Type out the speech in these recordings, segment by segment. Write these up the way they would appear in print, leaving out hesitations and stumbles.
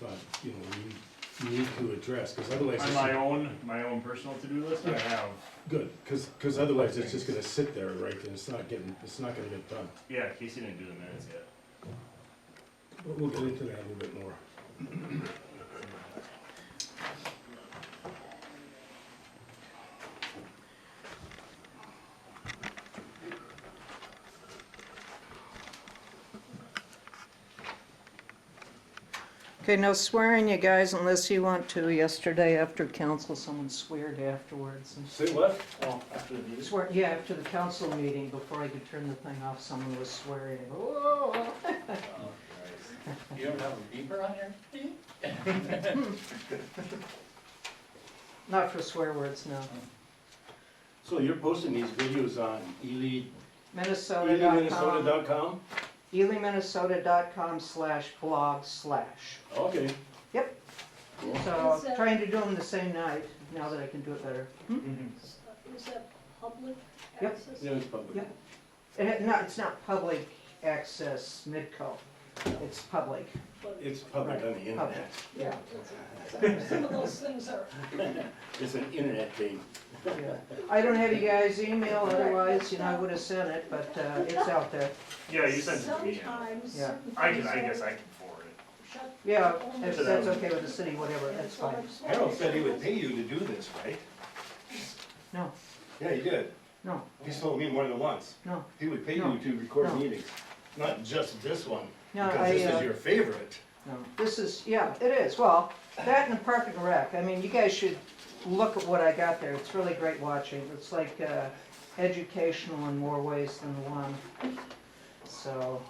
thought, you know, we need to address, because otherwise. On my own personal to-do list, I have, Good, because otherwise it's just gonna sit there, right, and it's not gonna get done. yeah, Casey didn't do the minutes yet. But we'll get into that a little bit more. Okay, no swearing, you guys, unless you want to. Yesterday after council, someone sweared afterwards. And Say what? Well, after the meeting. Swear, yeah, after the council meeting, before I could turn the thing off, someone was swearing. Oh. Oh, Christ. You don't have a beeper on here? Not for swear words, no. So you're posting these videos on Minnesota.com. Minnesota.com? ElyMinnesota.com/blog/. Okay. Yep. So trying to do them the same night, now that I can do it better. Is that public Yep. access? Yeah, it's public. Yep. It's not public access Midco, it's public, But, It's public on the internet. yeah. Some of those things are, It's an internet thing. Yeah. I don't have you guys' email, otherwise, you know, I would have sent it, but it's out there. Yeah, you sent it to me. sometimes Yeah. certain I things guess are I can forward it. shut. Yeah, only if so that's okay with the city, whatever, that's fine. Harold said he would pay you to do this, right? No, Yeah, he did. no, He's told me more than once. no, He would pay No. you to record No. meetings, not just this one, no, because this I, is your favorite. no, this is, yeah, it is, well, that and Park and Rec, I mean, you guys should look at what I got there, it's really great watching, it's like, educational in more ways than one, so.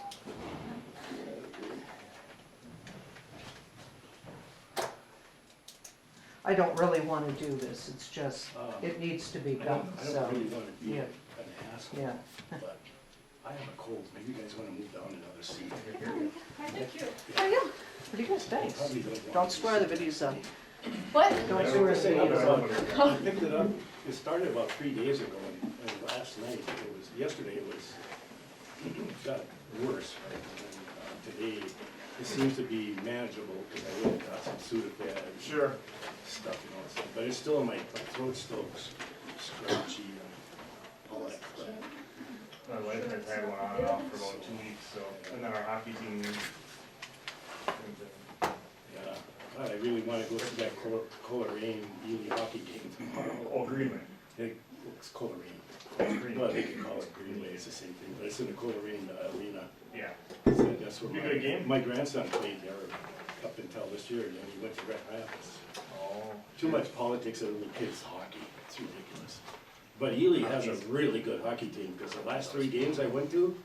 I don't really wanna do this, it's just, it needs to be I done, don't so, really want to be yeah. an asshole, yeah. but I have a cold. Maybe you guys want to move down another seat. Thank you. Oh, yeah, pretty good, thanks. Probably don't want Don't to swear, the sit video's up. What? Don't I swear, was the saying, video's up. I picked it up, it started about 3 days ago, and last night, yesterday it was, got worse, right? And today, it seems to be manageable, because I went and got some Sudafed and Sure. stuff, you know, so, but it's still, my throat's still scratchy and all that crap. My wife and I had one on and off for about 2 weeks, so, and then our hockey team. Yeah, God, I really want to go to that Coleraine Ely hockey game tomorrow. Oh, Greenway. It's Coleraine. Greenway. Well, they can call it Greenway, it's the same thing, but it's in the Coleraine arena. Yeah. So that's where Be a good game. my grandson played there up until this year, and then he went to Grand Rapids. Oh. Too much politics in little kids' hockey, it's ridiculous. But Ely has a really good hockey team, because the last 3 games I went to,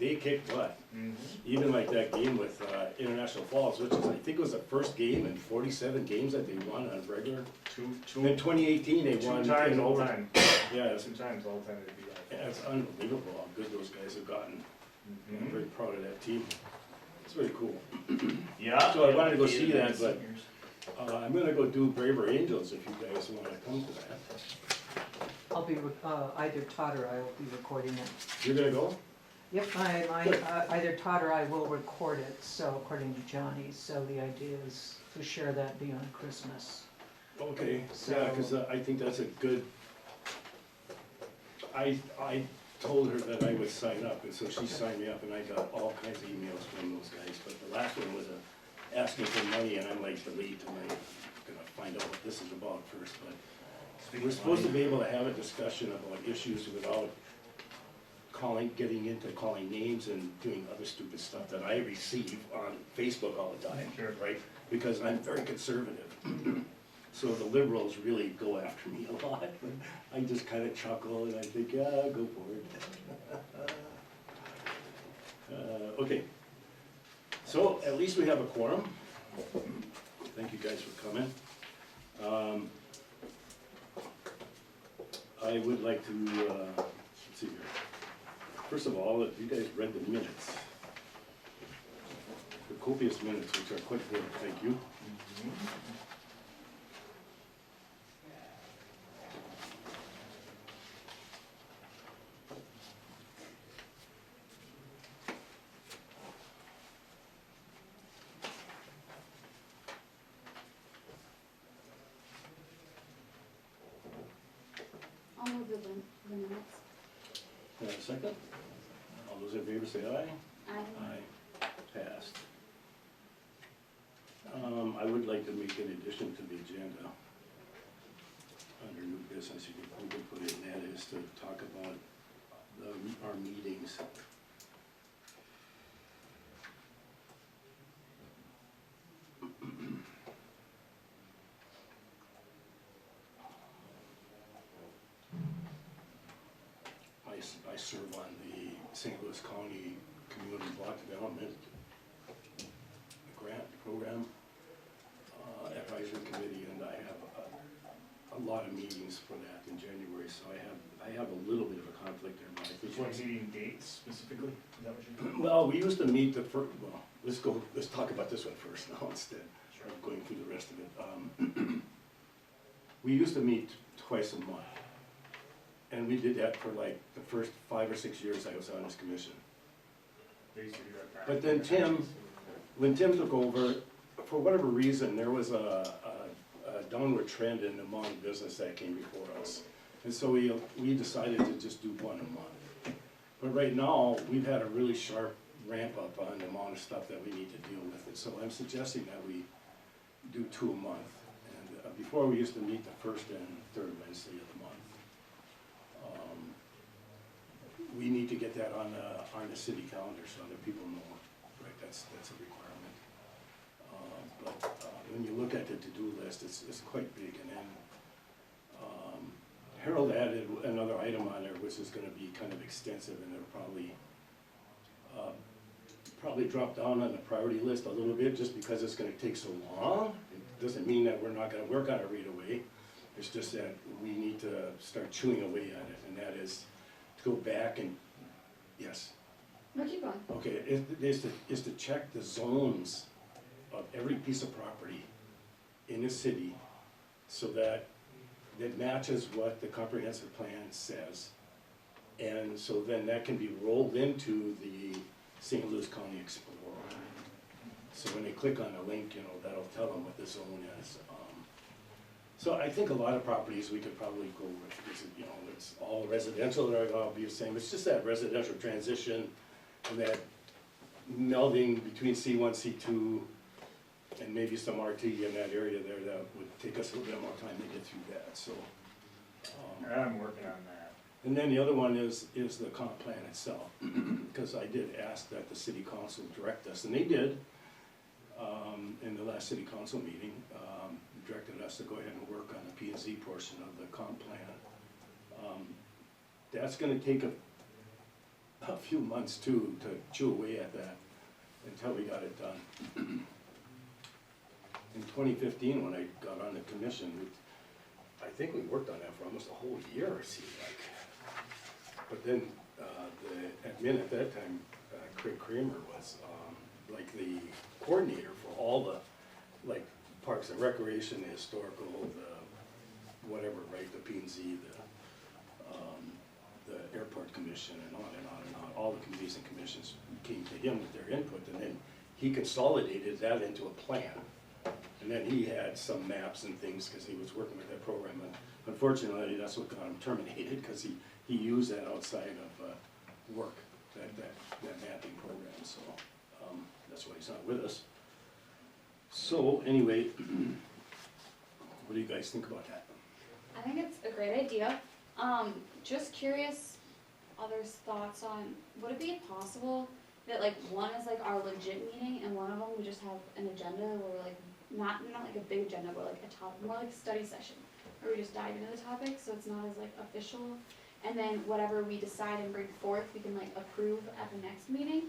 they kicked butt. Mhm. Even like that game with International Falls, which is, I think it was the first game in 47 games that they won on regular. In 2018, they won. 2 times in all over- time. Yeah, it's 2 times all time to be that. yeah, it's unbelievable how good those guys have gotten. I'm Mhm. very proud of that team. It's very cool. Yeah. So I wanted to go see that, but Seniors. I'm gonna go do Braver Angels if you guys wanna come to that. I'll be, either Todd or I will be recording it. You're gonna go? Yep, either Todd or I will record it, so according to Johnny, so the idea is to share that beyond Christmas. Okay, So- yeah, cause I think that's a good, I told her that I would sign up, and so she signed me up, and I got all kinds of emails from those guys, but the last one was asking for money, and I'm like, delete, and I'm gonna find out what this is about first, but we're supposed to be able to have a discussion about issues without getting into calling names and doing other stupid stuff that I receive on Facebook all the time, Sure. right? Because I'm very conservative. So the liberals really go after me a lot. I just kind of chuckle and I think, yeah, go for it. Okay. So at least we have a quorum. Thank you guys for coming. I would like to, let's see here. First of all, if you guys read the minutes, the copious minutes, which are quite good, thank you. the minutes. Second? All those in favor say aye. I, Passed. I would like to make an addition to the agenda. Under new business, we could put it, and that is to talk about our meetings. I serve on the St. Louis County Community Block Development Grant Program Advisory Committee, and I have a lot of meetings for that in January, so I have a little bit of a conflict there, but I think. Which one's meeting dates specifically? Is that what you're doing? Well, we used to meet let's talk about this one first now instead of going through the rest of it. We used to meet twice a month. And we did that for like the first 5 or 6 years I was on this commission. They used to do that back. But then when Tim took over, for whatever reason, there was a downward trend in the amount of business that came before us. And so we decided to just do one a month. But right now, we've had a really sharp ramp up on the amount of stuff that we need to deal with. And so I'm suggesting that we do 2 a month. And before we used to meet the first and third Wednesday of the month. We need to get that on the city calendar so that people know, right, that's a requirement. But when you look at the to-do list, it's quite big, and then Harold added another item on there, which is gonna be kind of extensive, and it'll probably drop down on the priority list a little bit, just because it's gonna take so long. It doesn't mean that we're not gonna work on it right away, it's just that we need to start chewing away at it, and that is to go back and, yes, no, keep going. okay, is to check the zones of every piece of property in the city so that it matches what the comprehensive plan says. And so then that can be rolled into the St. Louis County Explorer. So when they click on the link, that'll tell them what the zone is. So I think a lot of properties we could probably go with, because, it's all residential, they're all be the same. It's just that residential transition and that melding between C1, C2, and maybe some RT in that area there that would take us a little bit more time to get through that, so. I'm working on that. And then the other one is the comp plan itself, because I did ask that the city council direct us, and they did, in the last city council meeting, directed us to go ahead and work on the P&Z portion of the comp plan. That's gonna take a few months too, to chew away at that until we got it done. In 2015, when I got on the commission, I think we worked on that for almost a whole year, it seemed like. But then, the admin at that time, Craig Kramer, was like the coordinator for all the, like, Parks and Recreation, the historical, the whatever, right, the P&Z, the airport commission, and on and on and on. All the committees and commissions came to him with their input, and then he consolidated that into a plan. And then he had some maps and things, because he was working with that program, and unfortunately, that's what got him terminated, because he used that outside of work, that mapping program, so that's why he's not with us. So, anyway, what do you guys think about that? I think it's a great idea. Just curious, others' thoughts on, would it be possible that like one is like our legit meeting and one of them we just have an agenda where we're like, not like a big agenda, but like a topic, more like a study session, where we just dive into the topic, so it's not as like official, and then whatever we decide and bring forth, we can like approve at the next meeting?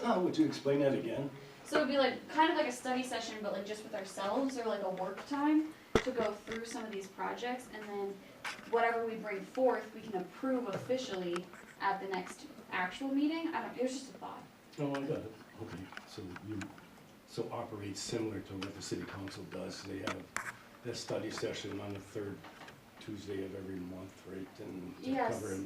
Would you explain that again? So it'd be like, kind of like a study session, but like just with ourselves, or like a work time to go through some of these projects, and then whatever we bring forth, we can approve officially at the next actual meeting. It was just a thought. Oh, I got it. Okay, so operates similar to what the city council does. They have that study session on the third Tuesday of every month, right? And to Yes. cover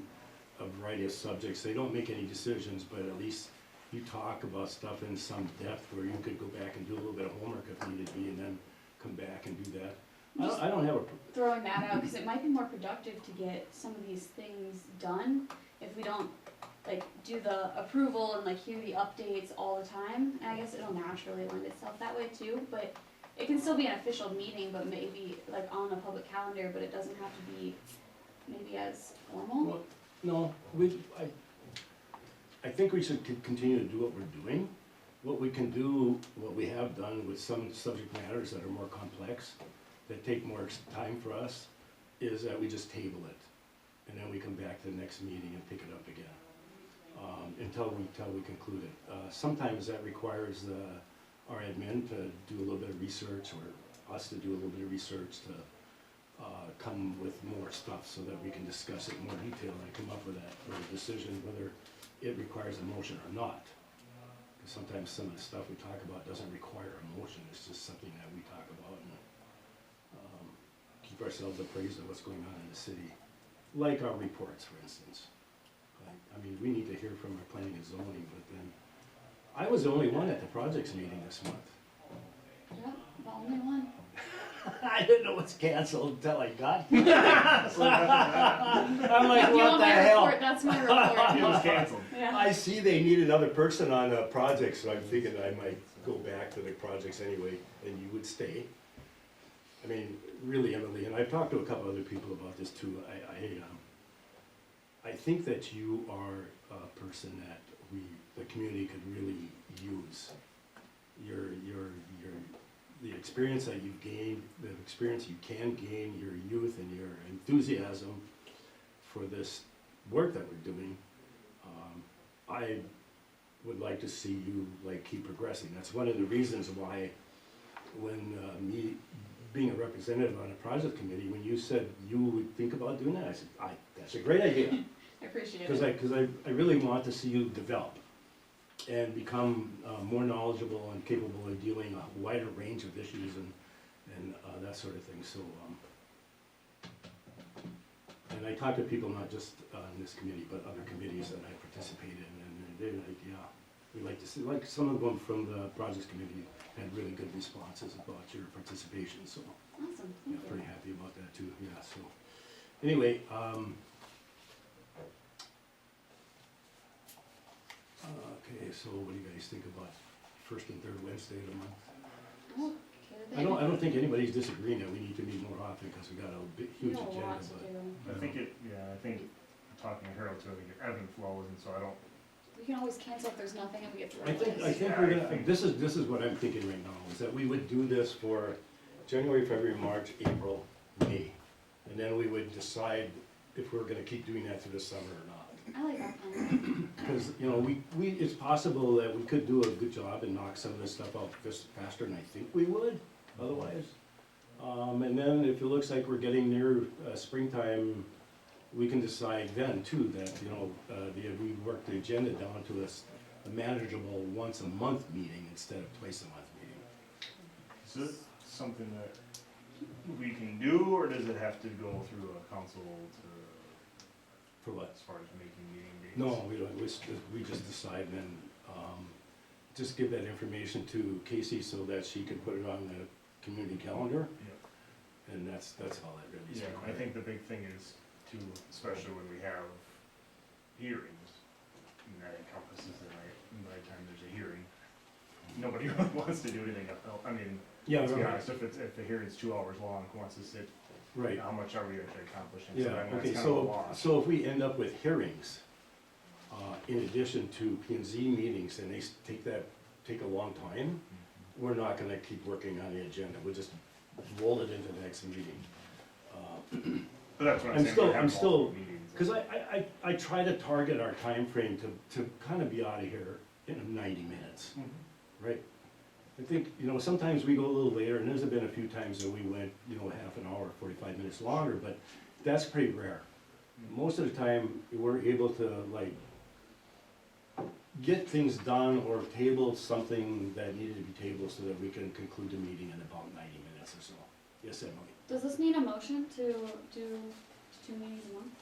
a variety of subjects. They don't make any decisions, but at least you talk about stuff in some depth where you could go back and do a little bit of homework if needed be, and then come back and do that. I don't have a, throwing that out, cause it might be more productive to get some of these things done if we don't like do the approval and like hear the updates all the time. And I guess it'll naturally lend itself that way too, but it can still be an official meeting, but maybe like on a public calendar, but it doesn't have to be maybe as formal. Well, no, I think we should continue to do what we're doing. What we can do, what we have done with some subject matters that are more complex, that take more time for us, is that we just table it. And then we come back to the next meeting and pick it up again, until we conclude it. Sometimes that requires our admin to do a little bit of research, or us to do a little bit of research to come with more stuff so that we can discuss it in more detail and come up with a decision whether it requires a motion or not. Because sometimes some of the stuff we talk about doesn't require a motion, it's just something that we talk about and keep ourselves appraised of what's going on in the city. Like our reports, for instance. I mean, we need to hear from our planning and zoning, but then, I was the only one at the projects meeting this month. Yeah, the only one. I didn't know it's canceled until I got here. I'm like, If you what want the my hell? report, that's my report. It was canceled. Yeah. I see they need another person on a project, so I'm thinking I might go back to the projects anyway, and you would stay. I mean, really, Emily, and I've talked to a couple other people about this too. I think that you are a person that the community could really use. The experience that you've gained, the experience you can gain, your youth and your enthusiasm for this work that we're doing. I would like to see you like keep progressing. That's one of the reasons why when me being a representative on a project committee, when you said you would think about doing that, I said, that's a great idea. I appreciate Because I really want to see you develop and become more knowledgeable and capable of dealing a wider range of issues and that sort of thing. So, and I talk to people not just in this committee, but other committees that I participate in, and they're like, yeah, we like to see, like some of them from the projects committee had really good responses about your participation. So, Awesome, yeah, thank pretty you. happy about that too. Yeah. So, anyway. Okay, so what do you guys think about first and third Wednesday of the month? Oh, I don't think anybody's disagreeing that we need to meet more often because we got a big, We huge have a agenda, lot to but. do. I think talking to Harold too, I think it ebbs and flows, and so I don't, We can always cancel if there's nothing and we get through I it. think we're gonna, this is what I'm thinking right now, is that we would do this for January, February, March, April, May. And then we would decide if we're gonna keep doing that through the summer or not. I like that plan. Because, you know, it's possible that we could do a good job and knock some of this stuff out just faster than I think we would, otherwise. And then if it looks like we're getting near springtime, we can decide then too that, you know, we work the agenda down to a manageable once a month meeting instead of twice a month meeting. is it something that we can do, or does it have to go through a council For what? as far as making meeting dates? No, we don't, we just decide and then, just give that information to Casey so that she can put it on the community calendar, Yeah. and that's all that really is Yeah, I required. think the big thing is too, especially when we have hearings, and that encompasses the night, and by the time there's a hearing, nobody really wants to do anything else. I mean, Yeah, to be right, honest, if the hearing's 2 hours long, who wants to sit, right. how much are we actually accomplishing? So Yeah, then that's okay, kind of a so, loss. so if we end up with hearings, in addition to P&Z meetings, and they take a long time, we're not gonna keep working on the agenda, we'll just roll it into the next meeting. But that's what I'm I'm saying, still- we have I'm still- multiple meetings. Cause I try to target our time frame to kind of be out of here in 90 minutes, Mhm. right? I think, you know, sometimes we go a little later, and there's been a few times that we went, you know, half an hour, 45 minutes longer, but that's pretty rare. Most of the time, we're able to like get things done or table something that needed to be tabled so that we can conclude the meeting in about 90 minutes or so. Yes, Emily? Does this need a motion to do 2 meetings a month?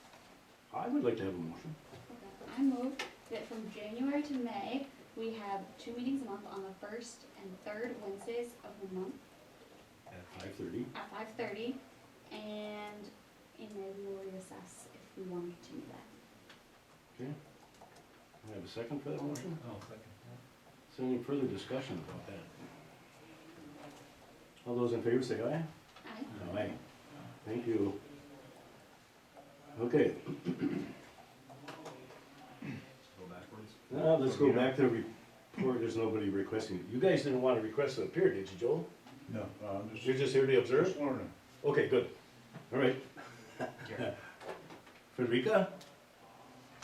I would like to have a motion. Okay. I move that from January to May, we have 2 meetings a month on the first and third Wednesdays of the month At 5:30. at 5:30. and then we will reassess if we want to continue that. Okay. I have a second for that motion? Oh, second. Is there any further discussion about that? All those in favor say aye. Aye. Aye. Thank you. Okay, Go backwards. now let's go back to the report. There's nobody requesting. You guys didn't want to request it up here, did you, Joel? No, You're just here to observe? Ordinance. Okay, good. All right. Yeah. Frederica?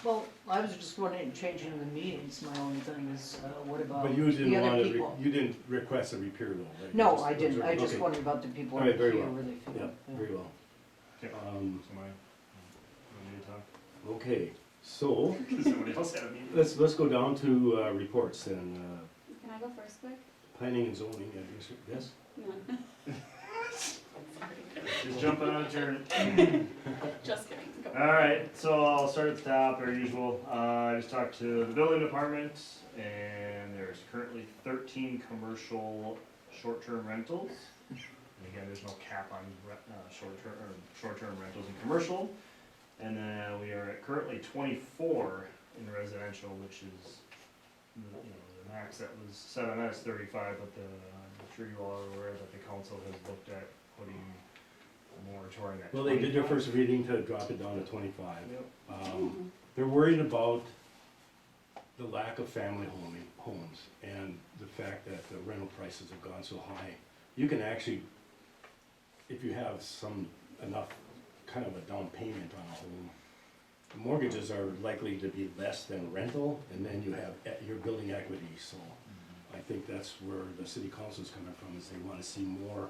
Well, I was just wondering, changing the meetings, my only thing is, what about But you the didn't other want to, people? you didn't request a repair though, right? No, You I didn't, I observed. just Okay. wondered about the people All here, right, very well. where they feel. Yeah, very well. Okay. Um, So we need to talk? okay, so, Does somebody else have a meeting? let's go down to, reports and, Can I go first quick? planning and zoning, yes? No. Just jumping on a turn. Just kidding. Go. Alright, so I'll start at the top, as usual. I just talked to the building department, and there's currently 13 commercial short-term rentals. And again, there's no cap on short-term rentals in commercial. And then we are at currently 24 in residential, which is, the max that was set on that is 35, but I'm sure you all are aware that the council has looked at putting a moratorium at 25. Well, they did their first reading to drop it down to 25. Yep. They're worried about the lack of family homes and the fact that the rental prices have gone so high. You can actually, if you have enough kind of a down payment on a home, the mortgages are likely to be less than rental, and then you have your building equity, so I think that's where the city council is coming from, is they wanna see more,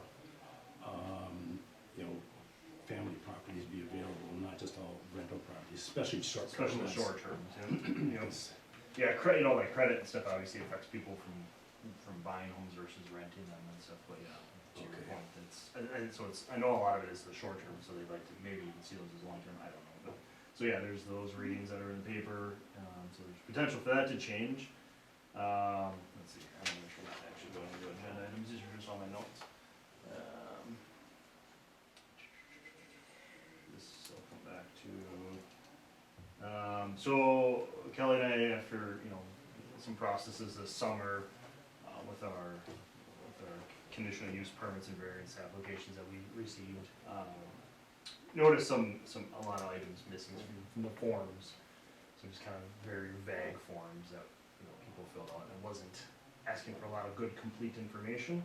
family properties be available, not just all rental properties, especially short. Especially the rentals. short terms, yeah. Yes. Yeah, like credit and stuff obviously affects people from buying homes versus renting them and stuff, but yeah, to your Okay. point, and so I know a lot of it is the short term, so they'd like to maybe even see those as long term, I don't know, but, so yeah, there's those readings that are in the paper, so there's potential for that to change. Let's see, I'm not sure what actually going into agenda items, these are just all my notes. This I'll come back to. So Kelly and I, after, some processes this summer, with our conditional use permits and variance applications that we received, noticed a lot of items missing from the forms. Some just kind of very vague forms that, people filled out, and wasn't asking for a lot of good, complete information.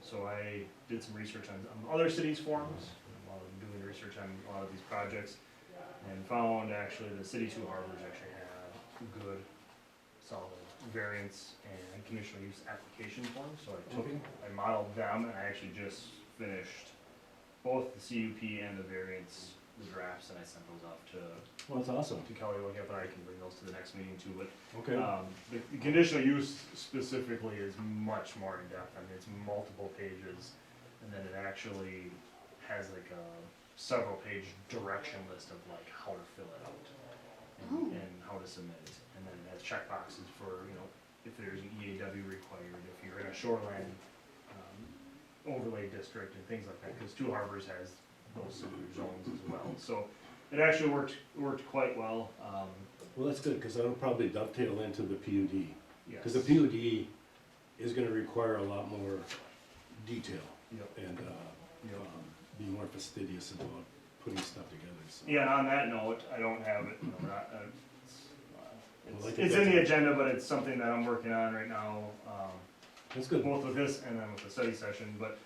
So I did some research on other cities' forms, while doing research on a lot of these projects, and found actually the city two harbors actually have good, solid variance and conditional use application forms. So I modeled them, and I actually just finished both the CUP and the variance, the drafts, and I sent those off to Well, that's awesome. Kelly to look at, but I can bring those to the next meeting too. But Okay. the conditional use specifically is much more in depth. I mean, it's multiple pages, and then it actually has like a several page direction list of like how to fill it out and how to submit it. And then it has check boxes for, if there's an EAW required, if you're in a shoreline overlay district and things like that, because Two Harbors has those similar zones as well. So it actually worked quite well. Well, that's good, because that'll probably dovetail into the PUD. Yes. Because the PUD is gonna require a lot more detail Yep. and, Yep. be more fastidious about putting stuff together, so. Yeah, and on that note, I don't have it, Well, I think it's in the that's- agenda, but it's something that I'm working on right now, That's good. both with this and then with the study session, but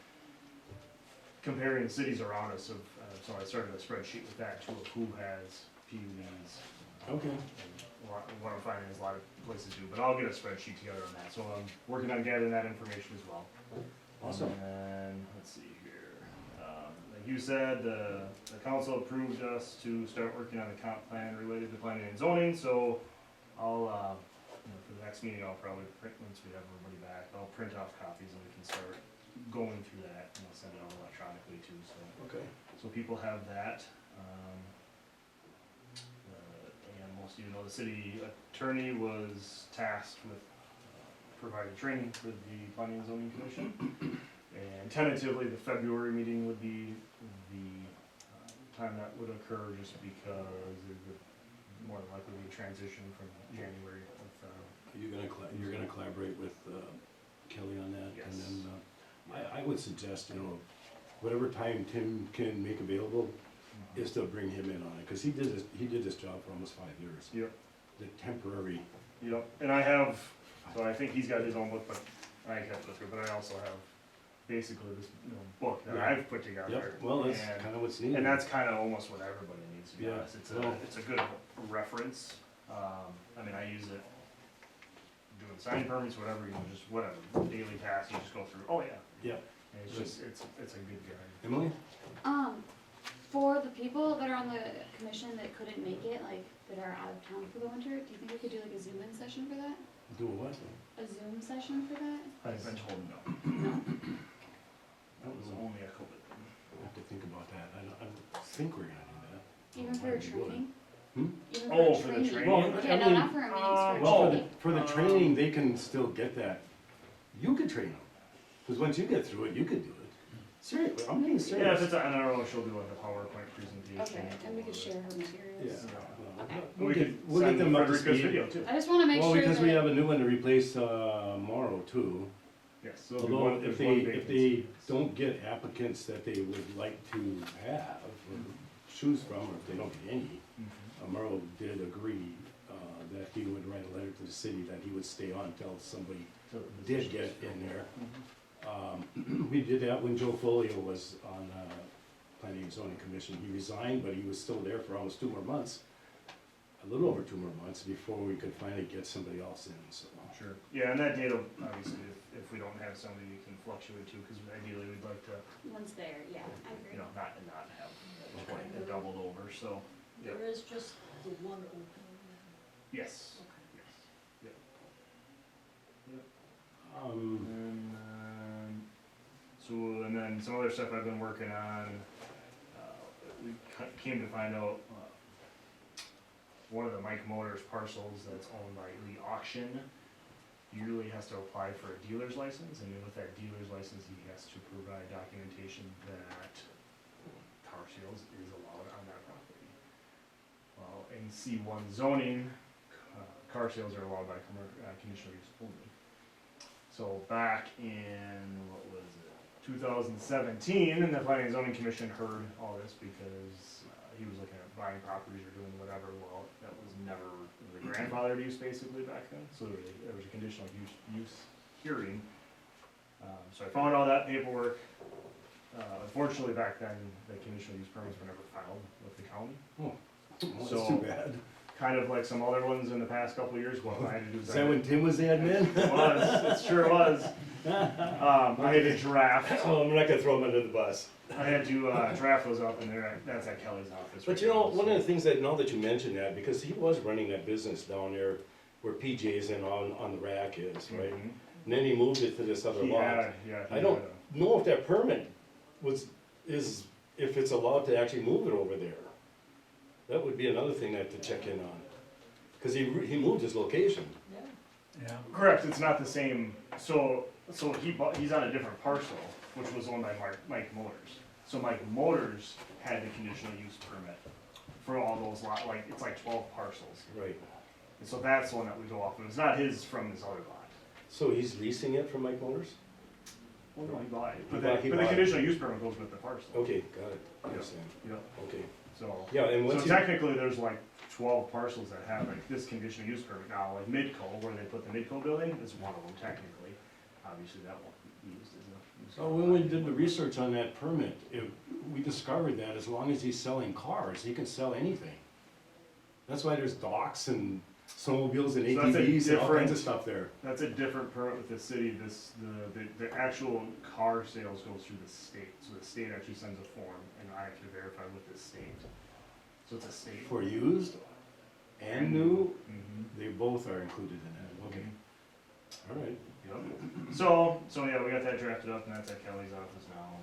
comparing the cities around us so I started a spreadsheet with that too, of who has PUDs. Okay. And what I'm finding is a lot of places do, but I'll get a spreadsheet together on that, so I'm working on gathering that information as well. Awesome. And let's see here, like you said, the council approved us to start working on the comp plan related to planning and zoning, so I'll, for the next meeting, I'll probably print, once we have everybody back, I'll print off copies and we can start going through that, and I'll send it out electronically too, so. Okay. So people have that. And most of you know, the city attorney was tasked with providing training for the planning and zoning commission. And tentatively, the February meeting would be time that would occur just because it would more than likely be a transition from January with, You're gonna collaborate with Kelly on that? Yes. And then, I would suggest, whatever time Tim can make available, is to bring him in on it, cause he did this job for almost 5 years. Yep, The temporary, yep, and I have, so I think he's got his own book, but I can't go through, but I also have basically this, book that Yeah. I've put together. yep, well, that's and- kinda what's needed. And that's kinda almost what everybody needs, to be Yeah, honest, it's well- a good reference, I mean, I use it doing sign permits, whatever, just whatever, daily tasks, you just go through, oh yeah. Yeah. And it's just, it's a good guide. Emily? For the people that are on the commission that couldn't make it, like, that are out of town for the winter, do you think we could do like a Zoom in session for that? Do a what? A Zoom session for that? I've been told no, No? that was only a COVID thing. I have to think about that, I think we're gonna do that. Even for Might a be willing. training? Hmm? Even Oh, for for a the training? training? Well, Yeah, I no, mean, not for a meeting, for Well, a for the, training. for the training, they can still get that, you could train them, cause once you get through it, you could do it. Seriously, I'm being Yeah, if serious. it's, and I don't know if she'll do like a PowerPoint presentation. Okay, and we could share her Yeah. materials. well, Okay. We'll get send them up to Frederica's speed. video too. I just wanna make Well, sure because we have that, a new one to replace, tomorrow too. Yes, so there'll be Although one- if there's one they vacancy. don't get applicants that they would like to have, or choose from, or if they don't get any, Mhm. Merle did agree, that he would write a letter to the city that he would stay on until somebody So did get in there. Mhm. We did that when Joe Folio was on, Planning and Zoning Commission. He resigned, but he was still there for almost 2 more months, a little over 2 more months, before we could finally get somebody else in, so. Sure, yeah, and that data, obviously, if we don't have somebody, you can fluctuate too, because ideally we'd like to, once there, yeah, I agree. not have that 20 that doubled over, so, There is just the one opening. yes. Okay. Yes. And then some other stuff I've been working on, we came to find out, one of the Mike Motors parcels that's owned by Ely Auction yearly has to apply for a dealer's license, and with that dealer's license, he has to provide documentation that car sales is allowed on that property. Well, in C1 zoning, car sales are allowed by conditional use only. So back in, what was it, 2017, and the Planning and Zoning Commission heard all this because he was looking at buying properties or doing whatever. Well, that was never, it was a grandfathered use basically back then, so there was a conditional use hearing. So I found all that paperwork. Unfortunately, back then, the conditional use permits were never filed with the county. Well, that's So- too bad. Kind of like some other ones in the past couple of years, what I had to do Is that when Tim was the admin? It was, it sure was. I had to draft, Oh, I'm not gonna throw him under the bus. I had to draft those up, and that's at Kelly's office. But right you know, now, one of so- the things that, now that you mention that, because he was running that business down there where PJ's and on the rack is, right? Mhm. And then he moved it to this other He lot. had, yeah. he I don't had know if that permit is, if it's allowed to actually move it over there. That would be another thing to check in on. Cause he moved his location. Yeah. Correct, it's not the same, so he's on a different parcel, which was owned by Mike Motors. So Mike Motors had the conditional use permit for all those it's like 12 parcels. Right. And so that's the one that we go off of, it's not his from this other lot. So he's leasing it from Mike Motors? Well, no, he bought it, He but bought the it. conditional use permit goes with the parcel. Okay, got it, I understand, Yep, okay. so. Yeah, and So once he, technically, there's like 12 parcels that have like this conditional use permit now, like Midco, where they put the Midco building, is one of them technically. Obviously, that won't be used as a. so when we did the research on that permit, we discovered that as long as he's selling cars, he can sell anything. That's why there's docks and snowmobiles and So that's a ATVs and all kinds of different- stuff there. That's a different permit with the city, the actual car sales goes through the state, so the state actually sends a form, and I have to verify with the state. So it's a state. For used and new, Mhm. they both are included in that, okay, all right. Yep. So yeah, we got that drafted up, and that's at Kelly's office now.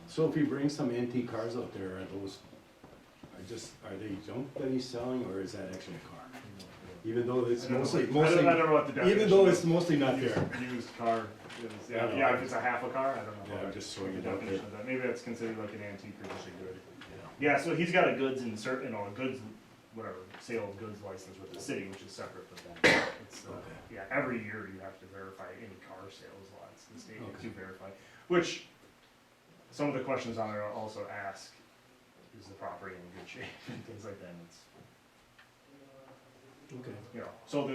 So if he brings some antique cars out there, are they junk that he's selling, or is that actually a car? Even though it's I don't know mostly, what- I don't know what the definition even though it's is. mostly not there. Used car, is- I know. yeah, if it's a half a car, I don't know. Yeah, what just the throwing it out definition of that. Maybe that's considered like an antique or just a good. Yeah. Yeah, so he's got a goods and a goods, whatever, sale of goods license with the city, which is separate, but then it's, Okay. yeah, every year you have to verify any car sales lots, the state has Okay. to verify, which some of the questions on there also ask, is the property in good shape and things like that, and it's, Okay. you know, so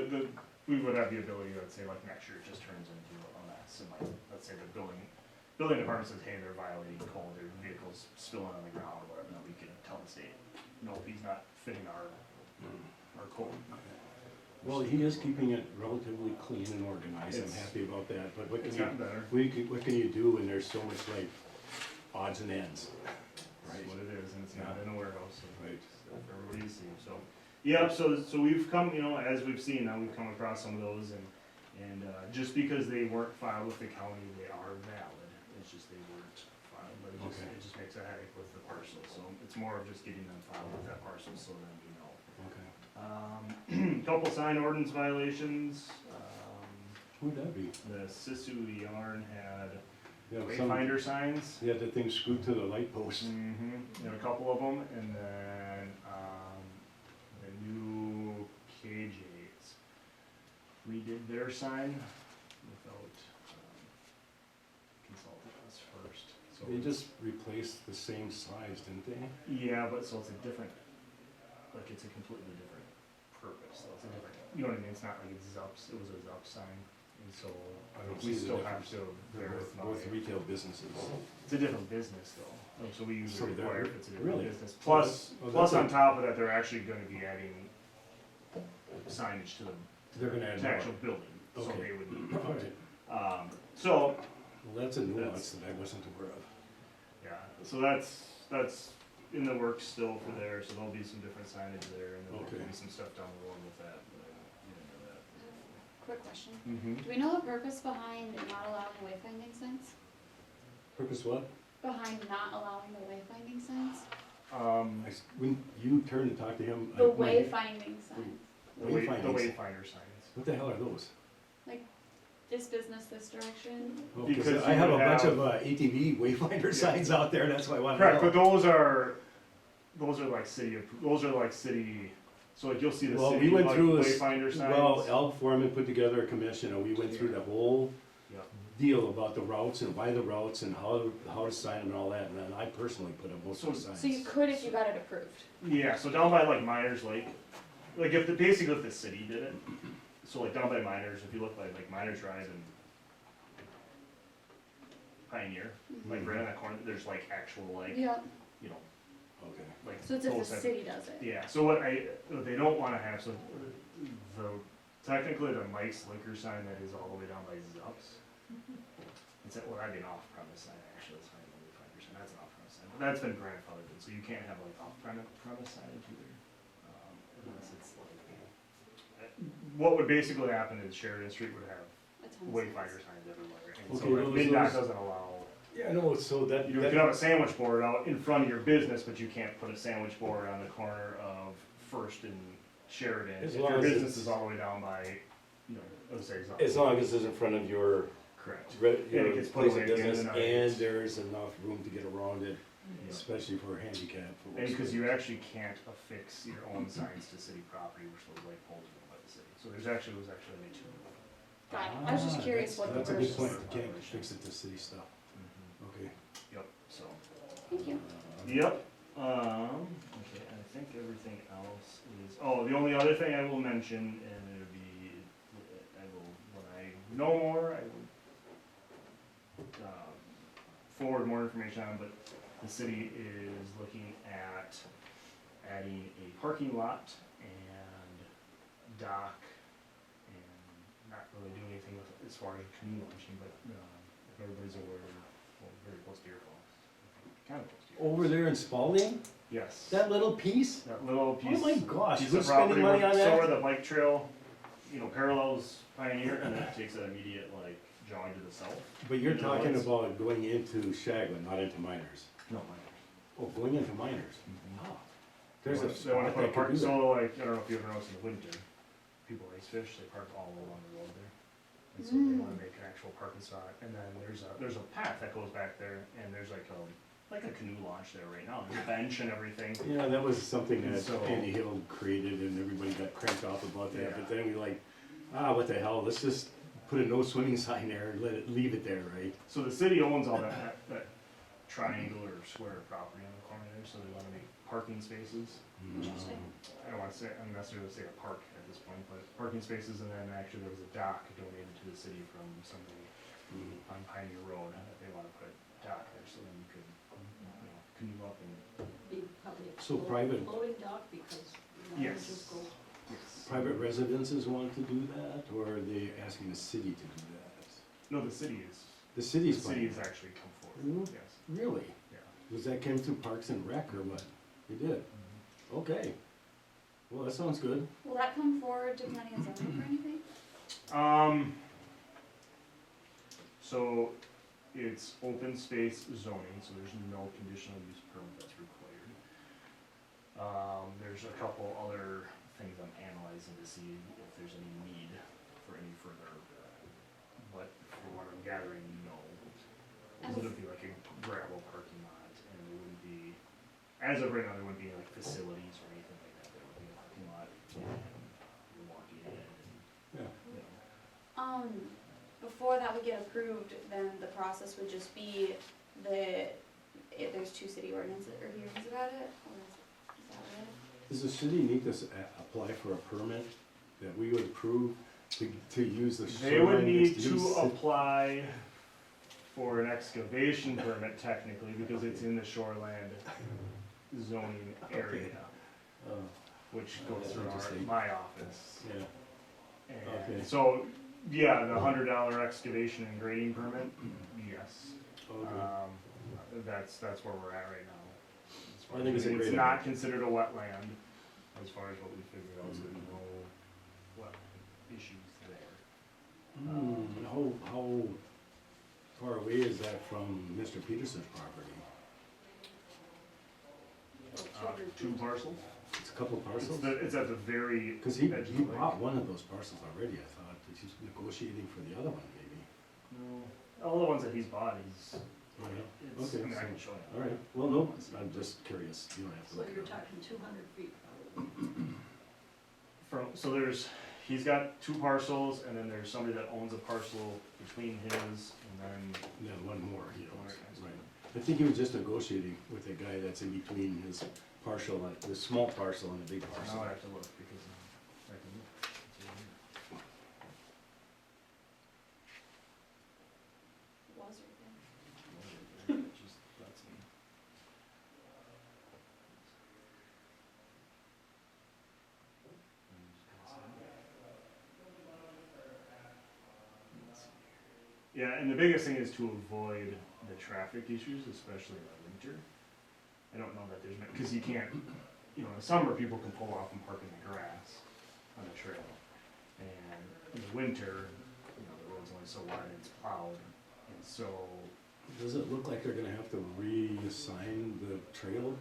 we would have the ability, let's say, like next year, it just turns into a mess, and like, let's say the building department says, hey, they're violating code, their vehicle's spilling on the ground, or whatever, then we can tell the state, no, he's not fitting our code. Well, he is keeping it relatively clean and organized, I'm It's- happy about that, but what It's can gotten better, what can you do when there's so much like odds and ends? that's what it is, and it's not in a warehouse, so Right. for everybody to see, so. Yeah, so we've come, you know, as we've seen, now we've come across some of those, and just because they weren't filed with the county, they are valid, it's just they weren't filed, but Okay. it just makes a headache with the parcel, so it's more of just getting them filed with that parcel, so then we know. Okay. Couple sign ordinance violations, Who'd that be? the Sisu Yarn had Yeah, some, wayfinder signs. he had the thing screwed to the light post. Mm-hmm, a couple of them, and then, the new KJs redid their sign without, consulting us first, so. They just replaced the same size, didn't they? Yeah, but so it's a different, like, it's a completely different purpose, so it's a different, you know what I mean, it's not like it's Zups, it was a Zup sign, and so I don't we see the still have difference. to They're verify. both retail businesses. It's a different business though, so we So usually they're- require if it's a different really? business. Plus, Oh, plus that's on top of that, they're actually gonna be adding signage to the, They're gonna add to more. actual building, so Okay. they would need. Alright, So, well, that's a nuance that I wasn't aware of. yeah, so that's in the works still for there, so there'll be some different signage there, and then there'll Okay. be some stuff down the road with that, but I didn't know that. Quick question. Mm-hmm. Do we know the purpose behind not allowing wayfinding signs? Purpose what? Behind not allowing the wayfinding signs? When you turn and talk to him. The my- wayfinding signs. The Wayfinding. wayfinder signs. What the hell are those? This business, this direction. Oh, Because I you have a would bunch have- of ATV wayfinder signs out there, that's why I wanted to know. Correct, but those are like city, so like you'll see the Well, city, we went like through wayfinder signs. Well, Al Foreman put together a commission, and we went through the whole Yeah. deal about the routes and why the routes and how to sign them and all that, and then I personally put up most of the signs. So you could if you got it approved. Yeah, so down by like Miners Lake, like basically if the city did it, so like down by Miners, if you look like Miners Drive and Pioneer, like right on that corner, there's like actual like, Yeah, you know, Okay. like. so it's if the those type of- city does it. Yeah, so what they don't wanna have, so technically the Mike's Liquor sign that is all the way down by Zups. Well, that'd be an off-premise sign, actually, it's not even a wayfinder sign, that's an off-premise sign, but that's been grandfathered in, so you can't have like off-premise signage either. Unless it's like, what would basically happen is Sheridan Street would have A ton of wayfinder signs. signs everywhere, and Okay, so like those- MinDOT those- doesn't allow, Yeah, no, so that, you can have a sandwich board out in front of your business, but you can't put a sandwich board on the corner of First and Sheridan. As If long your as business it's- is all the way down by, you know, let's say Zups. as long as it's in front of your, Correct. your it gets put place away of at the end of business, the night. and there's enough room to get around it, Yeah. especially for handicap. And folks. because you actually can't affix your own signs to city property, which those like poles are by the city. So was actually only two. Got it. I was just curious what the That's a good purpose. point, you can't fix it to city stuff, okay. Yep, so. Thank you. Yep, okay, I think everything else is, oh, the only other thing I will mention, and it would be, when I know more, I will, forward more information on, but the city is looking at adding a parking lot and dock, and not really doing anything with it as far as canoe launching, but, if everybody's aware, well, very close to your falls, kind of close to your. Over there in Spaulding, Yes. that little piece? That little Oh piece. my gosh, piece who's of property spending money where- on So where that? the bike trail, parallels Pioneer, and then it takes that immediate, jog to the south. But you're into the talking woods. about going into Shagland, not into Miners. No, Oh, going into Miners. Oh, there's a They wanna spot put a that park, could do that. so I don't know if you ever noticed in the winter, people race fish, they park all along the road there. And so they wanna make an actual parking spot, and then there's a path that goes back there, and there's like like a canoe launch there right now, there's a bench and everything. Yeah, that was something that So- Andy Hill created and everybody got cranked off about that, Yeah. but then we like, what the hell, let's just put a no swimming sign there and leave it there, right? So the city owns all that triangle or square property on the corner there, so they wanna make parking spaces. Interesting. I don't wanna say, I'm not necessarily say a park at this point, but parking spaces, and then actually there was a dock donated to the city from somebody on Pioneer Road, that they wanna put a dock there, so then you could, canoe up and. Be probably a So private- floating dock because you know, Yes. just go. Private residences want to do that, or are they asking the city to do that? No, the city is, The the city's city planning. has actually come Mhm. forward, yes, Really? yeah. Was that came through Parks and Rec or what? They did? Okay. Well, that sounds good. Will that come forward to planning and zoning for anything? So it's open space zoning, so there's no conditional use permit that's required. There's a couple other things I'm analyzing to see if there's any need for any further, but from what I'm gathering, no. Because it would be like a gravel parking lot, and there wouldn't be, as of right now, there wouldn't be like facilities or anything like that, there would be a parking lot, and you're walking in, and, Yeah. you know. Before that would get approved, then the process would just be there's two city ordinances or hearings about it, or is that right? Does the city need to apply for a permit that we would approve to use the They would shoreline need mixed use? to apply for an excavation permit technically, because it's in the shoreland zoning area, Oh, which goes That's through interesting. my office. yeah, And Okay. so, yeah, the $100 excavation and grading permit, yes. okay. That's where we're at right now. As far I think as- it's a great not idea. considered a wetland, as far as what we figured out, so there's no wet issues there. How far away is that from Mr. Peterson's property? Two parcels? It's a couple parcels? It's at the very Cause he edge of the lake. bought one of those parcels already, I thought, that he's negotiating for the other one, maybe. No, all the ones that he's bought, Oh, yeah. it's, I Okay, mean, I so- can show you. All right, well, no, I'm just curious, you don't have to So look you're it up. talking 200 feet probably. So he's got two parcels, and then there's somebody that owns a parcel between his, and then, Yeah, one more, he One owns, more. right. I think he was just negotiating with a guy that's in between his partial, like, the small parcel and the big now parcel. I have to look, because I can. Was right there. Just, that's me. Yeah, and the biggest thing is to avoid the traffic issues, especially in the winter. I don't know that there's, because you can't, in the summer, people can pull off and park in the grass on the trail. And in the winter, the road's only so wide, it's plowed, and so, Does it look like they're gonna have to reassign the trail,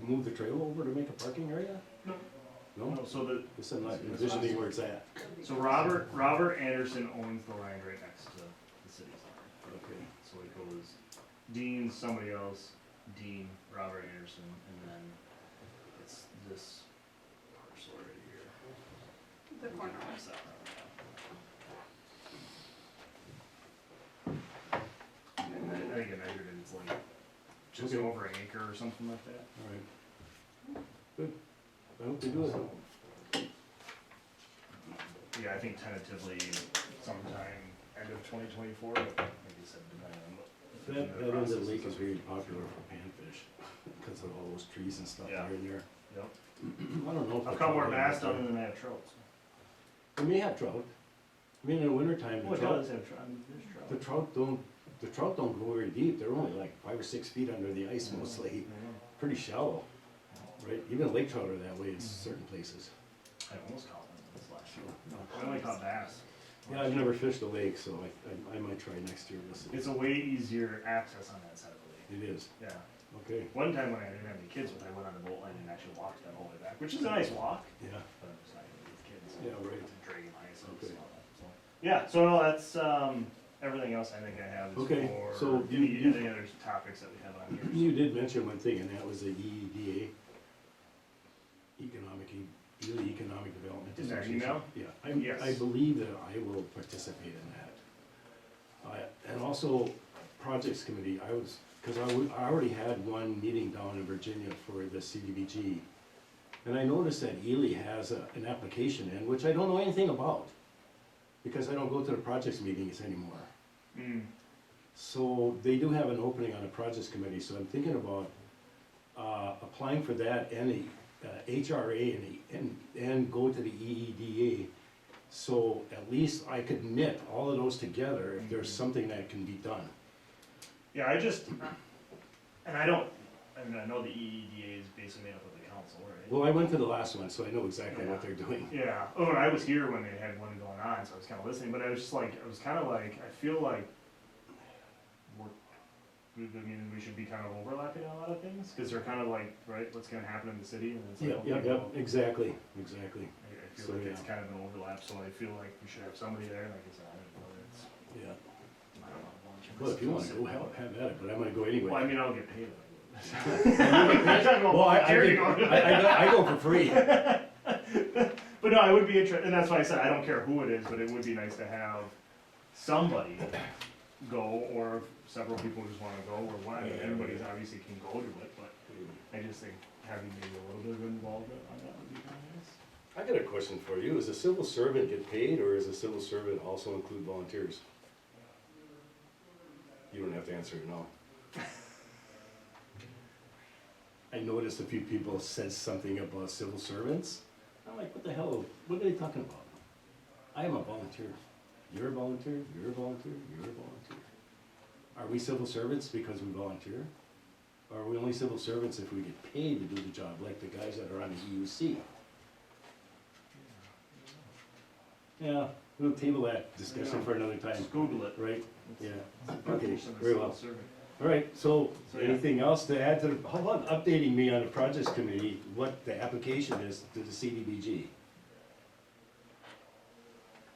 move the trail over to make a parking area? No. No? so the, Guess I'm not envisioning where it's at. so Robert Anderson owns the land right next to the city's line. Okay. So it goes Dean, somebody else, Dean, Robert Anderson, and then it's this parcel right here. The corner. And I think I measured it, it's like just Okay. over an acre or something like that. All right. Good. I hope they do it. Yeah, I think tentatively sometime end of 2024, but like you said, depending on what. That end of the process lake is very popular for panfish, because of all those trees and stuff that Yeah. are in there. Yep. I don't know if. I've the caught more trout bass have down than I have trout. They may have trout. I mean, in the wintertime, Oh, the it trout, does have trout, there's trout. the trout don't go very deep, they're only like 5 or 6 feet under the ice mostly, pretty shallow, right? Even lake trout are that way in certain places. I almost caught one this last year. I only caught bass. Yeah, I've never fished a lake, so I might try next year, we'll It's see. a way easier access on that side of the lake. It is, Yeah. okay, One time when I didn't have any kids with, I went on the boat line and actually walked that whole way back, which is a nice walk, yeah, but I'm just not gonna be with kids. Yeah, right. Dragging ice and Okay. all that, so. Yeah, so no, that's, everything else I think I have is Okay, for so any other topics that we have on here. You did mention one thing, and that was the EEDA, Ely Economic Development In that Association. email? Yeah, Yes. I believe that I will participate in that. And also, Projects Committee, because I already had one meeting down in Virginia for the CDBG. And I noticed that Ely has an application in, which I don't know anything about, because I don't go to the projects meetings anymore. Mm. So they do have an opening on the projects committee, so I'm thinking about applying for that and the HRA and go to the EEDA. So at least I could knit all of those together if there's something that can be done. Yeah, I know the EEDA is basically made up of the council, right? Well, I went to the last one, so I know exactly what they're doing. Yeah, oh, and I was here when they had one going on, so I was kinda listening, but I was just like, I feel like we should be kind of overlapping on a lot of things, cause they're kind of like, right, what's gonna happen in the city, and it's like, okay, well, Exactly. I So, feel like it's yeah. kind of an overlap, so I feel like we should have somebody there, like I said, I don't know, it's, Yeah. I don't know. Well, if you wanna go, have at it, but I'm gonna go anyway. Well, I mean, I'll get paid. Well, I go for free. But no, I would be interested, and that's why I said, I don't care who it is, but it would be nice to have somebody go, or several people just wanna go, or one, I mean, everybody obviously can go to it, but I just think having maybe a little bit of involvement on that would be kinda nice. I got a question for you. Is a civil servant get paid, or is a civil servant also include volunteers? You don't have to answer no. I noticed a few people said something about civil servants. I'm like, what the hell, what are they talking about? I am a volunteer. You're a volunteer, you're a volunteer, you're a volunteer. Are we civil servants because we volunteer? Or are we only civil servants if we get paid to do the job, like the guys that are on the EUC? Yeah, we'll table that discussion for another time, Just Google it. right? Yeah, It's a okay, definition of very civil well. servant. All right, so So, yeah. anything else to add to the, how about updating me on the projects committee, what the application is to the CDBG?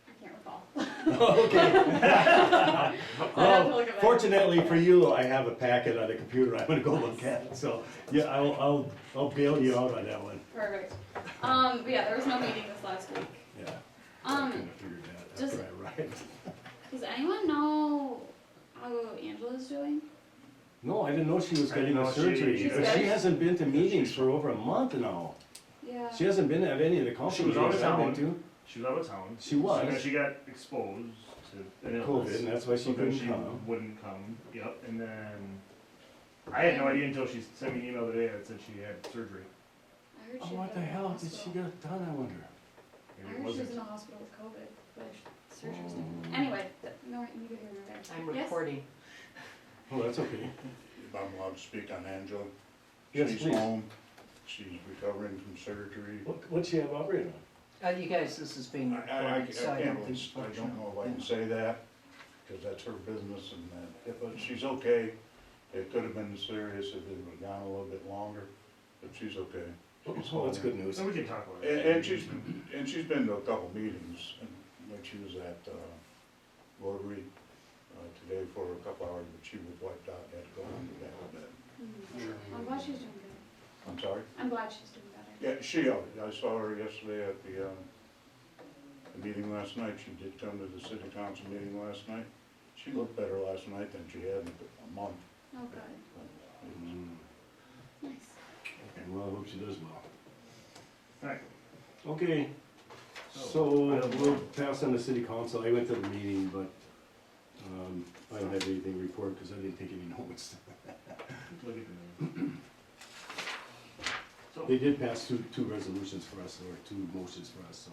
I can't recall. Okay. I'd have to look at my- Fortunately for you, I have a packet on the computer, I'm gonna go look at it, so, yeah, I'll bail you out on that one. Perfect. But yeah, there was no meeting this last week. Yeah. I Um, kinda figured that does- after I arrived. Does anyone know how Angela's doing? No, I didn't know she was I getting didn't a know surgery, she- but she hasn't been to meetings for over a month now. Yeah. She hasn't been at any of the council She was out meetings of I've been town. to. She was out of town. She was. And then she got exposed to an illness. COVID, and that's why she So then couldn't she come. wouldn't come, yep, and then, I had no idea until she sent me an email today that said she had surgery. I heard Oh, she what was the in hell did hospital. she get done, I wonder? I Maybe it heard she was in wasn't. the hospital with COVID, but surgery was done. Anyway, no, neither here nor there. I'm Yes? recording. Oh, that's okay. If I'm allowed to speak on Angela. Yes, She's please. home, she's recovering from surgery. What's she have operating on? You guys, this is being I recorded, so I can't don't really, think. I don't know if I can say that, because that's her business and that, but she's okay. It could have been serious if it would have gone a little bit longer, but she's okay. She's Oh, that's home. good news. So we can talk about it. And she's been to a couple meetings, and when she was at Rotary today for a couple hours, but she was wiped out, had to go on to bed. Mhm. I'm glad she's doing good. I'm sorry? I'm glad she's doing better. Yeah, I saw her yesterday at the meeting last night. She did come to the city council meeting last night. She looked better last night than she had in a month. Oh, good. Mm, Nice. Well, I hope she does well. Alright. Okay, so we'll pass on the city council. I went to the meeting, but I don't have anything to report because I didn't take any notes. Look at the name. So, They did pass two resolutions for us, or two motions for us, so,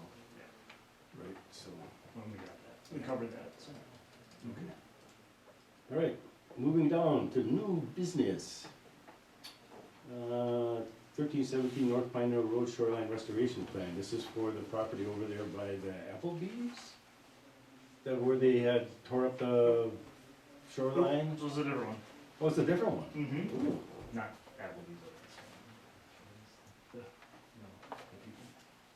right, so. when we got that, we covered that, so. Okay. All right, moving down to new business. 1317 North Pioneer Road Shoreline Restoration Plan. This is for the property over there by the Applebee's? That where they had tore up the shoreline? This was a different one. Oh, it's a different one. Mm-hmm. Ooh. Not Applebee's, but it's, no, the people.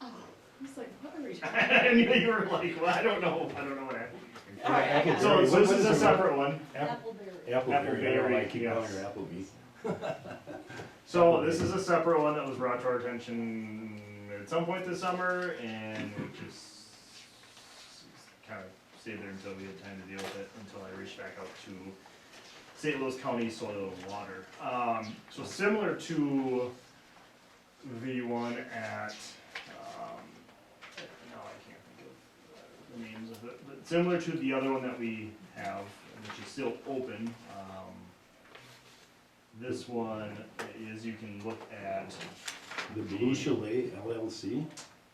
Oh, I was like, what are we doing? I knew you were like, well, I don't know what Applebee's All right, I got it. So Appleberry, this what is is a it? separate one. Appleberry. Appleberry, I don't know why I keep Appleberry, calling yes. her Applebee. So this is a separate one that was brought to our attention at some point this summer, and it just kind of stayed there until we had time to deal with it, until I reached back out to St. Louis County Soil and Water. So similar to the one at, now I can't think of the names of it, but similar to the other one that we have, which is still open. This one is, you can look at, The Blue Chalet LLC?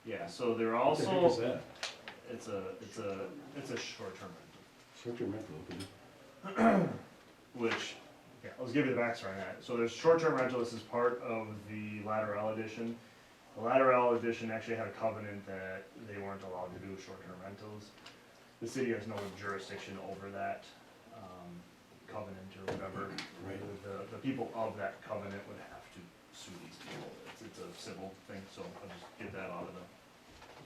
yeah, so they're What the heck is also, that? it's a short-term rental. Short-term rental, okay. Which, yeah, I'll just give you the backstory on that. So there's short-term rental, this is part of the lateral edition. The lateral edition actually had a covenant that they weren't allowed to do short-term rentals. The city has no jurisdiction over that, covenant or whatever. Right. The people of that covenant would have to sue these people. It's a civil thing, so I'll just get that out of them.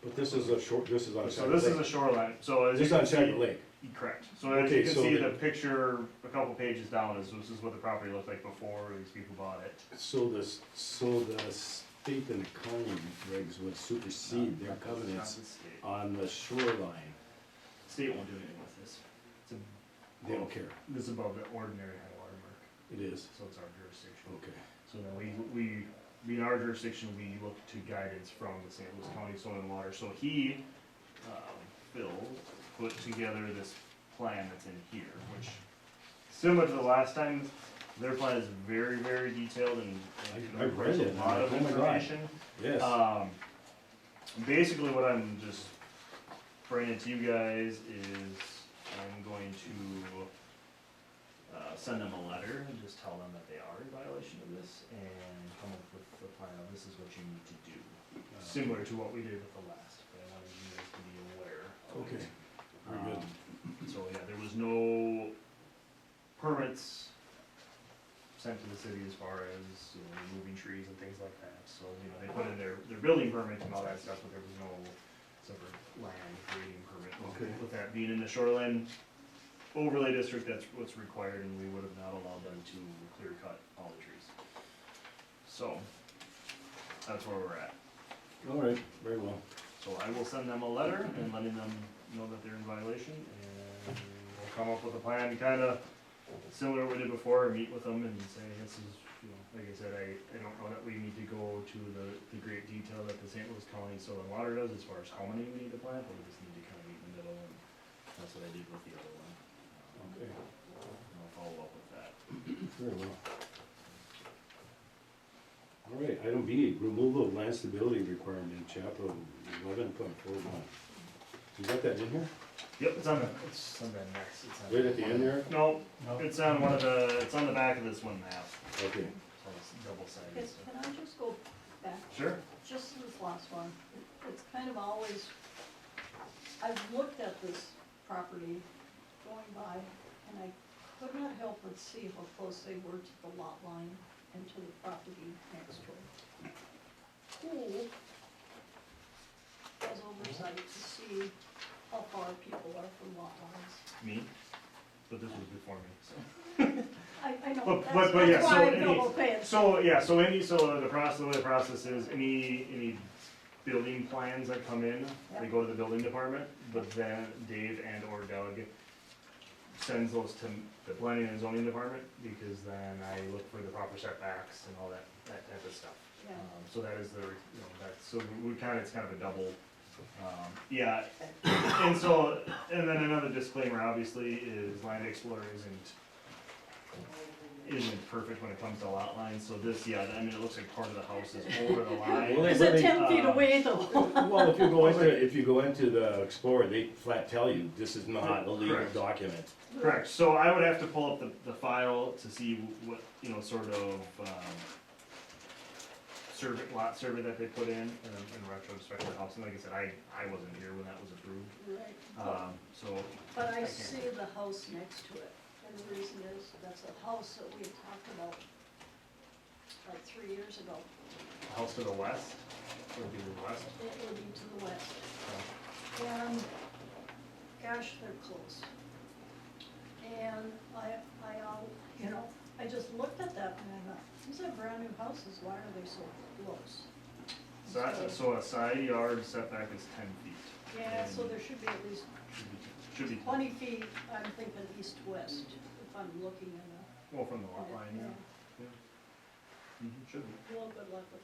But this is a short, this is on So Saddle this is Lake. a shoreline, so as This you is on can see. Saddle Lake. Correct. So as Okay, you can so see, the- the picture, a couple pages down, is this is what the property looked like before these people bought it. So the state and the county regs would supersede their Not covenants the state. on the shoreline. State won't do anything with this. It's They don't care. this is above the ordinary high water mark, It is. so it's our jurisdiction. Okay. So then we, in our jurisdiction, we look to guidance from the St. Louis County Soil and Water. So he, Phil, put together this plan that's in here, which, similar to the last time, their plan is very, very detailed and I read it, and a I'm lot like, of oh my God. information. Yes. Basically what I'm just bringing to you guys is I'm going to send them a letter and just tell them that they are in violation of this and come up with the plan of this is what you need to do. Similar to what we did with the last, but I wanted you guys to be aware of Okay. it. Very good. So yeah, there was no permits sent to the city as far as, removing trees and things like that. So, they put in their building permit and all that stuff, but there was no separate land grading permit. Okay. With that being in the shoreline overlay district, that's what's required, and we would have not allowed them to clear cut all the trees. So, that's where we're at. All right, very well. So I will send them a letter and letting them know that they're in violation, and we'll come up with a plan, kinda similar to what we did before, meet with them and say, this is, like I said, I don't know that we need to go to the great detail that the St. Louis County Soil and Water does as far as how many we need to plant, but we just need to kinda meet in the middle, and that's what I did with the other one. Okay, And I'll follow up with that. very well. All right, item B, removal of land stability requirement in chapter 11.41. You got that in here? Yep, it's on the next, it's on. Right at the end there? No, it's on one of the, it's on the back of this one map, Okay. so it's double sided. Can I just go back, Sure. just to this last one? It's kind of always, I've looked at this property going by, and I could not help but see how close they were to the lot line and to the property next door. Who has oversight to see how far people are from lot lines? Me, but this was before me, so. I know, But yeah, that's so why I any- don't pay it. So, yeah, so the way the process is, any building plans that come in, they go to the building department, but then Dave and or Doug sends those to the planning and zoning department, because then I look for the proper setbacks and all that type of stuff. Yeah. So that is so it's kind of a double, yeah. And then another disclaimer, obviously, is Land Explorer isn't perfect when it comes to lot lines, so this, yeah, I mean, it looks like part of the house is over the line. Well, Is But it they- 10 feet away though? Well, if you go into the Explorer, they flat tell you, this is not a legal Correct. document. Correct, so I would have to pull up the file to see what, sort of, lot survey that they put in retrospect to the house, and like I said, I wasn't here when that was approved. Right. So, But I can't- see the house next to it, and the reason is, that's a house that we had talked about like 3 years ago. the house to the west, would be the west. It would be to the west. And gosh, they're close. And you know, I just looked at that and I thought, these are brand new houses, why are they so close? So a side yard setback is 10 feet. Yeah, so there should be at least Should be 20 feet, I'm thinking east-west, if I'm looking at well from the lot a. line, yeah. Should be. Well, good luck with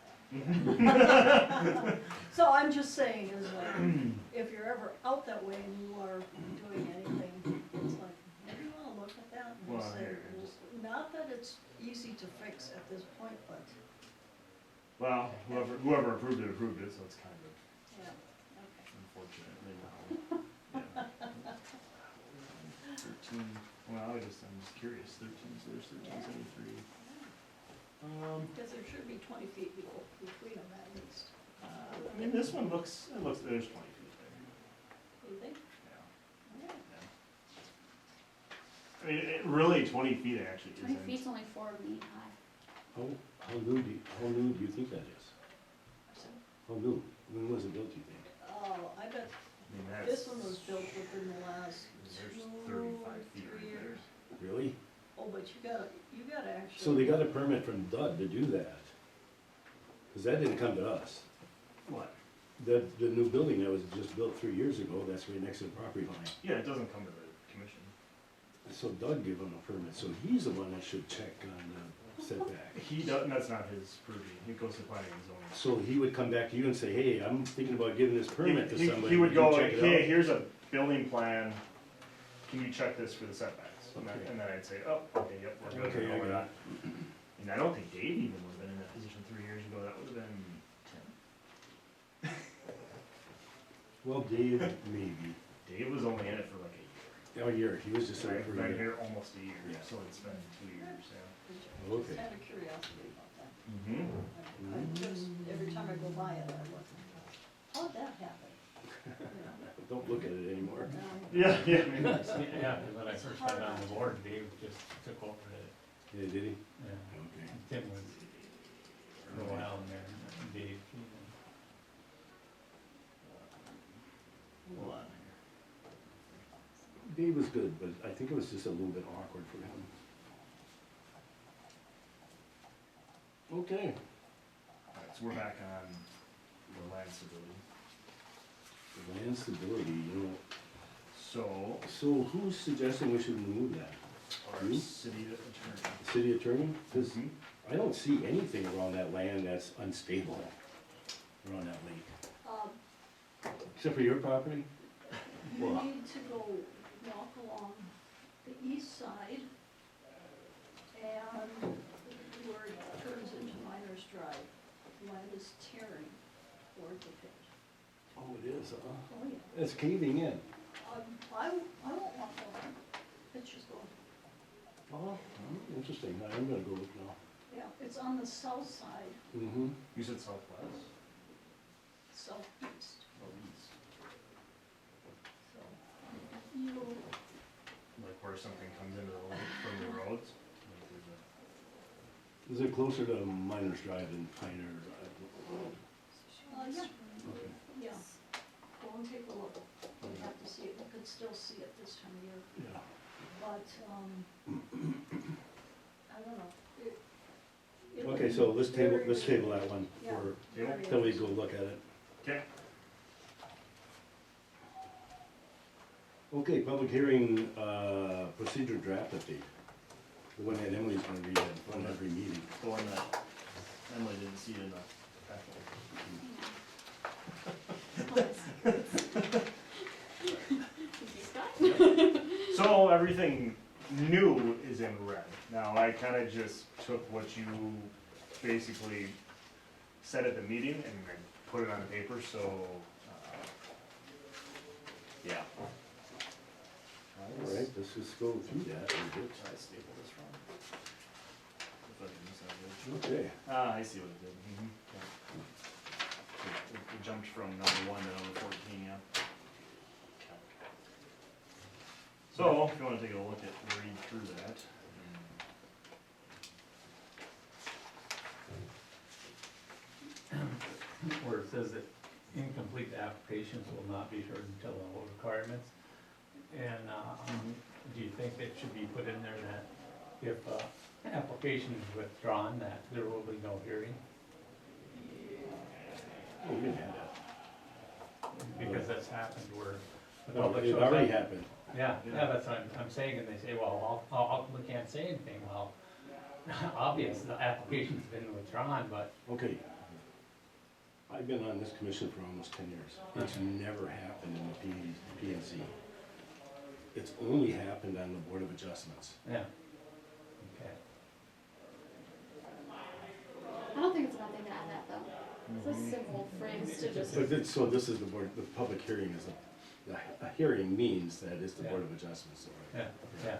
that. So I'm just saying is like, if you're ever out that way and you are doing anything, it's like, maybe you wanna look at that and Well, just say, yeah, just- not that it's easy to fix at this point, but, Well, whoever approved it, so it's kind of yeah, okay. unfortunately now. Yeah. 13, well, I'm just curious, 13, so there's 1373. Because there should be 20 feet between them at least. I mean, this one looks, there's 20 feet there. You think? Yeah. Yeah. I mean, really, 20 feet actually 20 isn't. feet's only 4 feet high. How new do you think that is? How new? When was it built, do you think? Oh, I bet I mean, this that's, one was built within the last there's 2, 35 feet 3 right years. Really? Oh, but you gotta actually. So they got a permit from Doug to do that? Cause that didn't come to us. what? The new building that was just built 3 years ago, that's right next to the property line. Yeah, it doesn't come to the commission. So Doug gave him a permit, so he's the one that should check on the setback. He does, that's not his purview, he goes to planning and zoning. So he would come back to you and say, hey, I'm thinking about giving this permit to He- somebody. He would you go check like, it hey, out?" here's a building plan, can you check this for the setbacks? Okay. And then I'd say, oh, okay, yep, we're good. Okay, I we're got not. And I don't think Dave even would've been in that position 3 years ago, that would've been Tim. Well, Dave, maybe. Dave was only in it for like a year. A year, he was just And there I've for been a year. here almost a year, Yeah. so it's been 2 years, yeah. Okay. Just out of curiosity about that. Mm-hmm. I just, every time I go by it, I look, how'd that happen? You know, Don't look at it anymore. now- Yeah, yeah. Yeah, because when I first got on the board, Dave just took over it. Yeah, did he? Yeah. Okay. Tim was for a while in there, and Dave, Hold on Dave was good, but I think it was just a little bit awkward for him. Okay. Alright, so we're back on the land stability. The land stability, you know, So, so who's suggesting we should remove that? our You? city attorney. The city attorney? Cause Mhm. I don't see anything around that land that's unstable, around that lake, Um, except for your property? You Well- need to go walk along the east side and where it turns into Miners Drive. Land is tearing toward the pit. Oh, it is, huh? Oh, yeah. It's caving in. I won't walk along, it's just going, Oh, interesting, I'm gonna go look now. yeah, it's on the south side, Mm-hmm. You said southwest? southeast, Or east? so. You, Like where something comes into the lake from the roads? Like there's a- Is it closer to Miners Drive than Pioneer Drive? yeah, Okay. yeah, go and take a look, you have to see it, you could still see it this time of year. Yeah. But, I don't know. It would Okay, be so let's very, table that one Yeah. for, very till we interesting. go look at it. Okay. Okay, public hearing, procedure draft update. The one that Emily's gonna read in front of every meeting. The one that Emily didn't see in the packet. So everything new is in red. Now, I kinda just took what you basically said at the meeting and I put it on the paper, so, yeah. All right, let's just go through that a bit. I stapled this wrong. If I can miss that bit. Okay. Ah, I see what it did. It jumped from number 1 to number 14, yeah. So, if you wanna take a look at, read through that. where it says that incomplete applications will not be heard until all requirements. And, do you think it should be put in there that if, an application is withdrawn, that there will be no hearing? Oh, we didn't have that. Because that's happened where. the Well, public it shows already up. happened. Yeah, that's what I'm saying, and they say, well, we can't say anything, well, obvious, the application's been withdrawn, but, Okay. I've been on this commission for almost 10 years. It's never happened in the P&Z. It's only happened on the Board of Adjustments. yeah. Okay. I don't think it's a bad thing to add that though. It's a simple phrase to just. So this is the board, the public hearing is a hearing means that it's the Board of Adjustments. so, right? Yeah,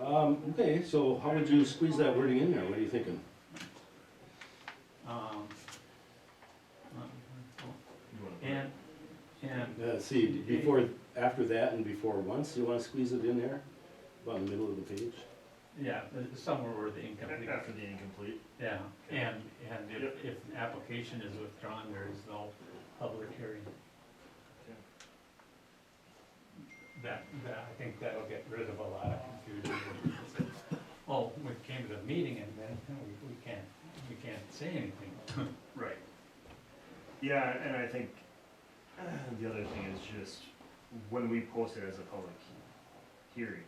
yeah. Okay, so how would you squeeze that wording in there? What are you thinking? And, See, before, after that and before once, you wanna squeeze it in there? About in the middle of the page? yeah, somewhere where the incomplete, After the incomplete. yeah, and if an application is withdrawn, there is no public hearing. That, I think that'll get rid of a lot of confusion. When people say, oh, we came to the meeting and then we can't say anything. Right. Yeah, and I think the other thing is just when we post it as a public hearing,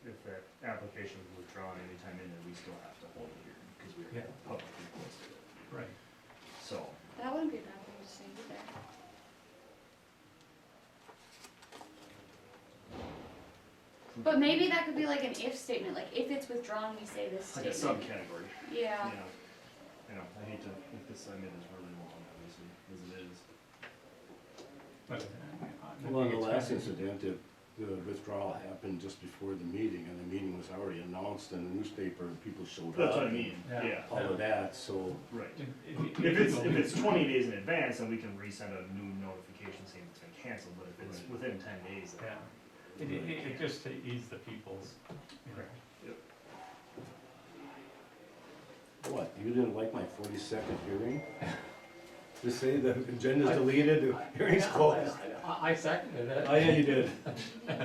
if that application is withdrawn anytime in there, we still have to hold a hearing because we Yeah. publicly posted it. Right. So, That wouldn't be a bad thing to say either. But maybe that could be like an if statement, like if it's withdrawn, we say this like a statement. subcategory. Yeah. You know, I hate to make this assignment is really long, obviously, as it is. But, I Well, in think the it's last gonna- incident, the withdrawal happened just before the meeting, and the meeting was already announced in the newspaper, and people showed up. That's what I mean, Yeah. yeah, All of that, so, right. If If it's 20 days in advance, then we can resend a new notification saying it's been canceled, but if it's Right. within 10 days, then. Yeah, it just to ease the people's, you know. what, you didn't like my 40-second hearing? Just say the agenda's deleted, the hearing's closed. I seconded it. Oh, yeah, you did. I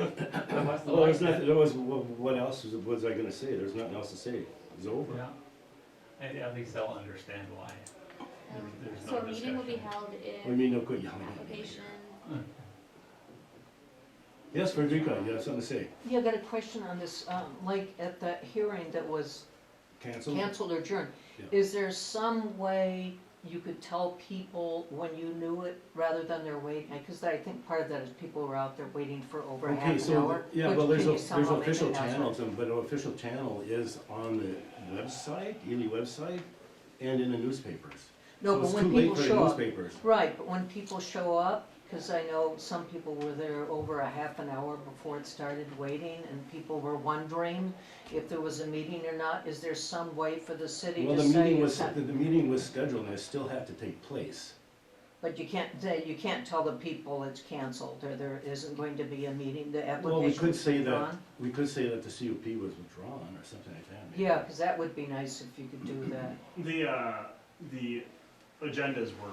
must have Well, there's liked it. nothing, there was, what else was I gonna say? There's nothing else to say. It's over. Yeah, and at least they'll understand why. There's So no a meeting will be discussion. held What do you if mean, no quit yelling at me? application. Yes, Frederica, you have something to say? Yeah, I got a question on this, like at that hearing that was Cancel? canceled or adjourned. Yeah. Is there some way you could tell people when you knew it rather than they're waiting? Because I think part of that is people were out there waiting for over half Okay, an so, hour. yeah, Which well, can you there's somehow make official it happen? channels, but an official channel is on the website, Ely website, and in the newspapers. No, So but it's when too late people for the show up, newspapers. right, but when people show up, because I know some people were there over a half an hour before it started waiting, and people were wondering if there was a meeting or not. Is there some way for the city Well, to the say meeting was, it's not? the meeting was scheduled and it still had to take place. But you can't tell the people it's canceled, or there isn't going to be a meeting, the Well, we application could was say that, withdrawn? we could say that the CUP was withdrawn or something like that. maybe. Yeah, because that would be nice if you could do that. The agendas were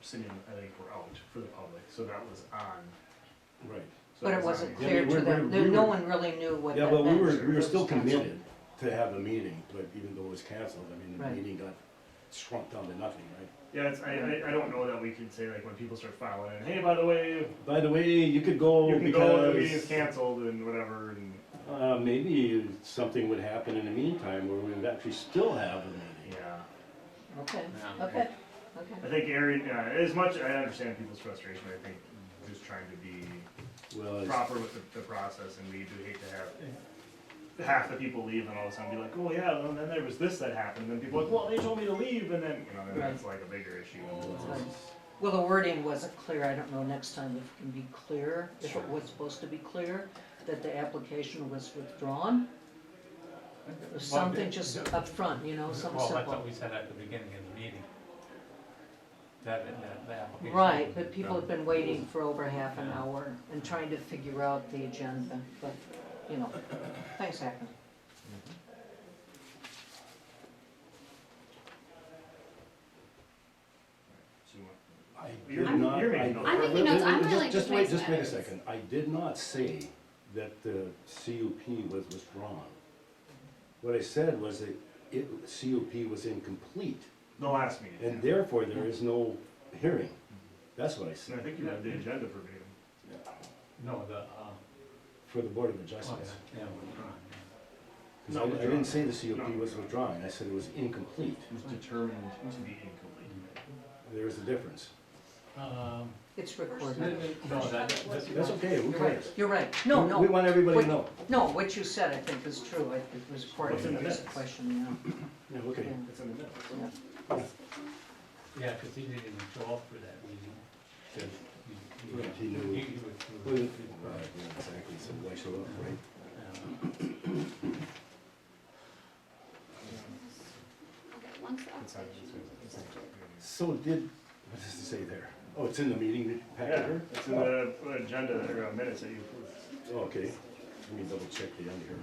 sitting, I think, were out for the public, so that was on. Right. So But it was wasn't on. Yeah, clear we to were- them, we no were- one really knew what Yeah, that well, meant. we It were was still canceled. committed to have the meeting, but even though it was canceled, I mean, the Right. meeting got shrunk down to nothing, right? Yeah, I don't know that we could say, like, when people start filing in, hey, by the way, By the way, you could go you can go, the meeting's because, canceled and whatever, and, maybe something would happen in the meantime where we would actually still have the meeting. yeah. Okay, Yeah. okay, I okay. think Aaron, as much, I understand people's frustration, I think just trying to be Well, it's- proper with the process, and we do hate to have half the people leave and all of a sudden be like, oh yeah, well, then there was this that happened, and then people are like, well, they told me to leave, and then, then that's like a bigger issue. Right. Well, the wording wasn't clear, I don't know next time if it can be clear, if it was supposed to be clear, that the application was withdrawn. Or something just up front, something Well, that's simple. what we said at the beginning of the meeting. That the application. Right, but people have been waiting for over half an hour and trying to figure out the agenda, but, things happen. So you want- I You're- did not, you're making I- notes. I'm taking notes, I'm really like Just to make wait, some just wait a edits. second. I did not say that the CUP was withdrawn. What I said was that CUP was incomplete, The last meeting. and therefore there is no hearing. That's what I And I said, think you have the agenda verbatim. No, the, for the Board of oh, Adjustments. yeah, withdrawn, yeah. 'Cause No, I withdrawn. didn't say the CUP was withdrawn, I said it was incomplete. It was determined to be incomplete. There is a difference. It's No, recorded. That's okay, who You're right, cares? you're right. No, We no, want everybody to know. no, what you said, I think, is true. It was What's in the important. It's a minutes? question, Yeah, okay. yeah. It's in the minutes. Yeah, because he didn't even show up for that meeting. 'Cause Right, he knew. He Well, withdrew. yeah, exactly, so why show up, right? Okay, once the It's on- application is accepted. So what does it say there? Oh, it's in the meeting packet Yeah, here? it's in the agenda, or minutes that you approved. Oh, okay, let me double check the end here.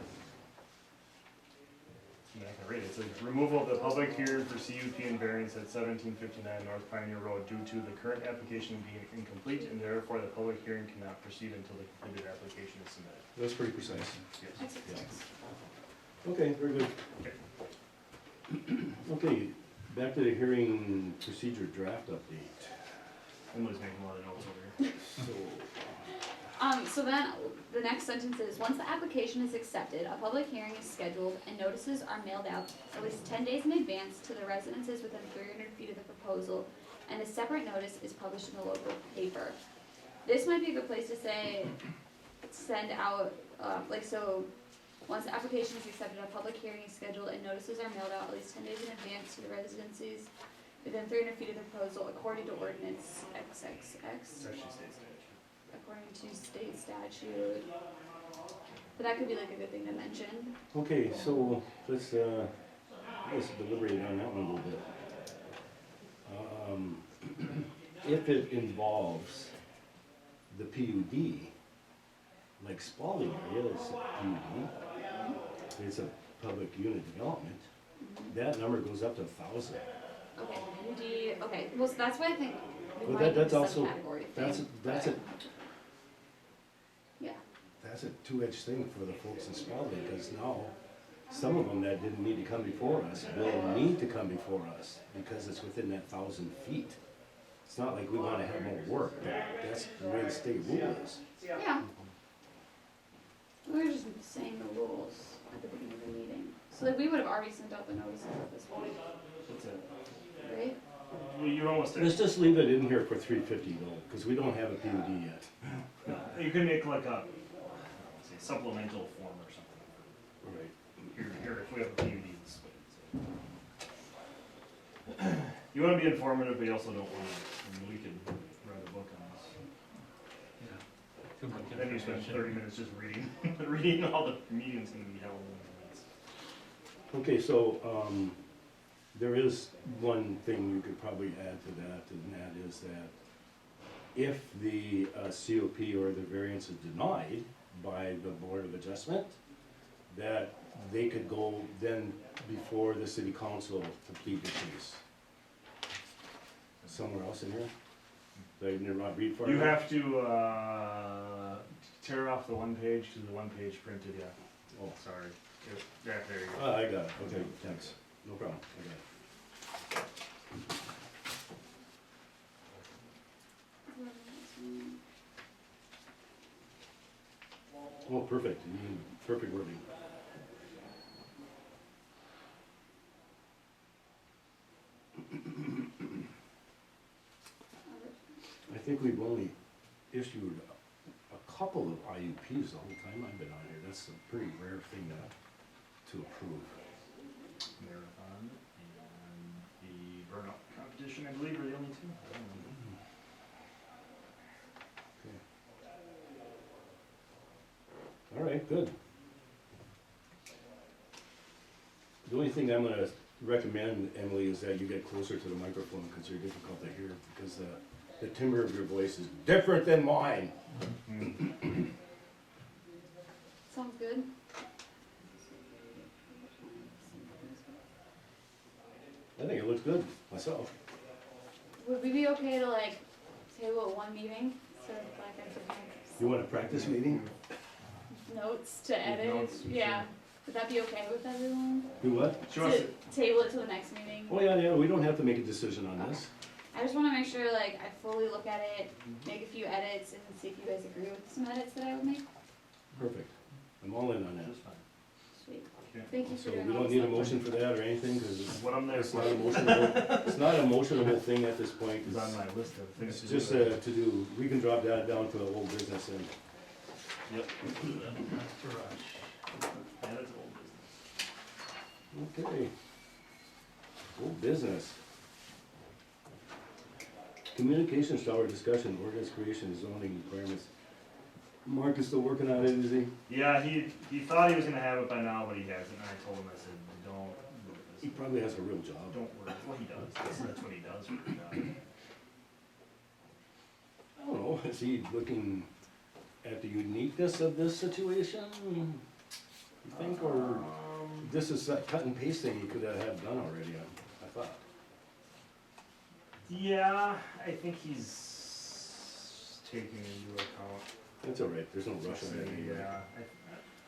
And I can read it. It says, removal of the public hearing for CUP and variance at 1759 North Pioneer Road due to the current application being incomplete, and therefore the public hearing cannot proceed until the completed application is submitted. That's pretty precise. Yes. Excellent. Okay, very good. Okay, back to the hearing procedure draft update. Emily's making a lot of notes over here. So, So then, the next sentence is, once the application is accepted, a public hearing is scheduled and notices are mailed out at least 10 days in advance to the residences within 300 feet of the proposal, and a separate notice is published in the local paper. This might be a good place to say, send out, once the application is accepted, a public hearing is scheduled and notices are mailed out at least 10 days in advance to the residencies within 300 feet of the proposal according to Ordinance XXX. It's actually state statute. According to state statute. But that could be like a good thing to mention. okay, so let's deliberate on that one a little bit. If it involves the PUD, like Spaulding area, it's a PUD, it's a public unit development, that number goes up to 1,000. Okay, okay, well, so that's why I think we Well, might need that's a also- subcategory thing. That's a, Yeah, that's a two-edged thing for the folks in Spaulding, because now, some of them that didn't need to come before us will need to come before us, because it's within that 1,000 feet. It's not like we wanna have more work, but that's the way the state rule is. yeah. We were just saying the rules at the beginning of the meeting. So like, we would have already sent out the notices at this point, That's it. right? Well, you're almost there. Let's just leave it in here for 350 though, because we don't have a PUD yet. You can make like a, say, supplemental form or something. Right. Here, if we have a PUD, this way. You wanna be informative, but you also don't wanna, I mean, we can write a book on this. Yeah. Too much Then you spend information. 30 minutes just reading, reading all the meetings gonna be held in minutes. Okay, so, there is one thing you could probably add to that, and that is that if the COP or the variance is denied by the Board of Adjustment, that they could go then before the city council to plead the case. Somewhere else in here? Did I not read far You enough? have to, tear off the one page, cause the one page printed, yeah. Oh, Sorry. Yeah, there you go. I got it, okay, thanks, no problem, I got it. Oh, perfect, you mean perfect wording. I think we've only issued a couple of IUPs the whole time I've been on here, that's a pretty rare thing to approve. Marathon and the burnout competition, I believe, are the only two. I don't know. Okay. All right, good. The only thing I'm gonna recommend, Emily, is that you get closer to the microphone, because you're difficult to hear, because the timbre of your voice is different than mine. Sounds good. I think it looks good, myself. Would we be okay to like table at one meeting, so like I could You want a practice meeting? have notes to edit, notes, for yeah. sure. Would that be okay with everyone? Do what? She wants To table it to the next meeting? Oh, yeah, we don't have to make a decision on this. I just wanna make sure like I fully look at it, make a few edits and see if you guys agree with some edits that I would make. Perfect. I'm all in on that. Sweet. Okay. Thank you for So doing we all don't this need a stuff. motion for that or anything, cause What I'm there it's for not emotional, it's not a emotional thing at this point. is on my list of things It's to just do. to do, we can drop that down to the old business and, Yep. Not to rush. That is old business. okay. Old business. Communications tower discussion, ordinance creation, zoning requirements. Mark is still working on it, is he? Yeah, he thought he was gonna have it by now, but he hasn't, and I told him, I said, don't do He this. probably has a real job. Don't worry, well, he does, that's what he does, really. I don't know, is he looking at the uniqueness of this situation? You think, or this is that cut and paste thing he could have done already, I thought. Yeah, I think he's taking into account. That's all right, there's no rush on it anyway. Yeah,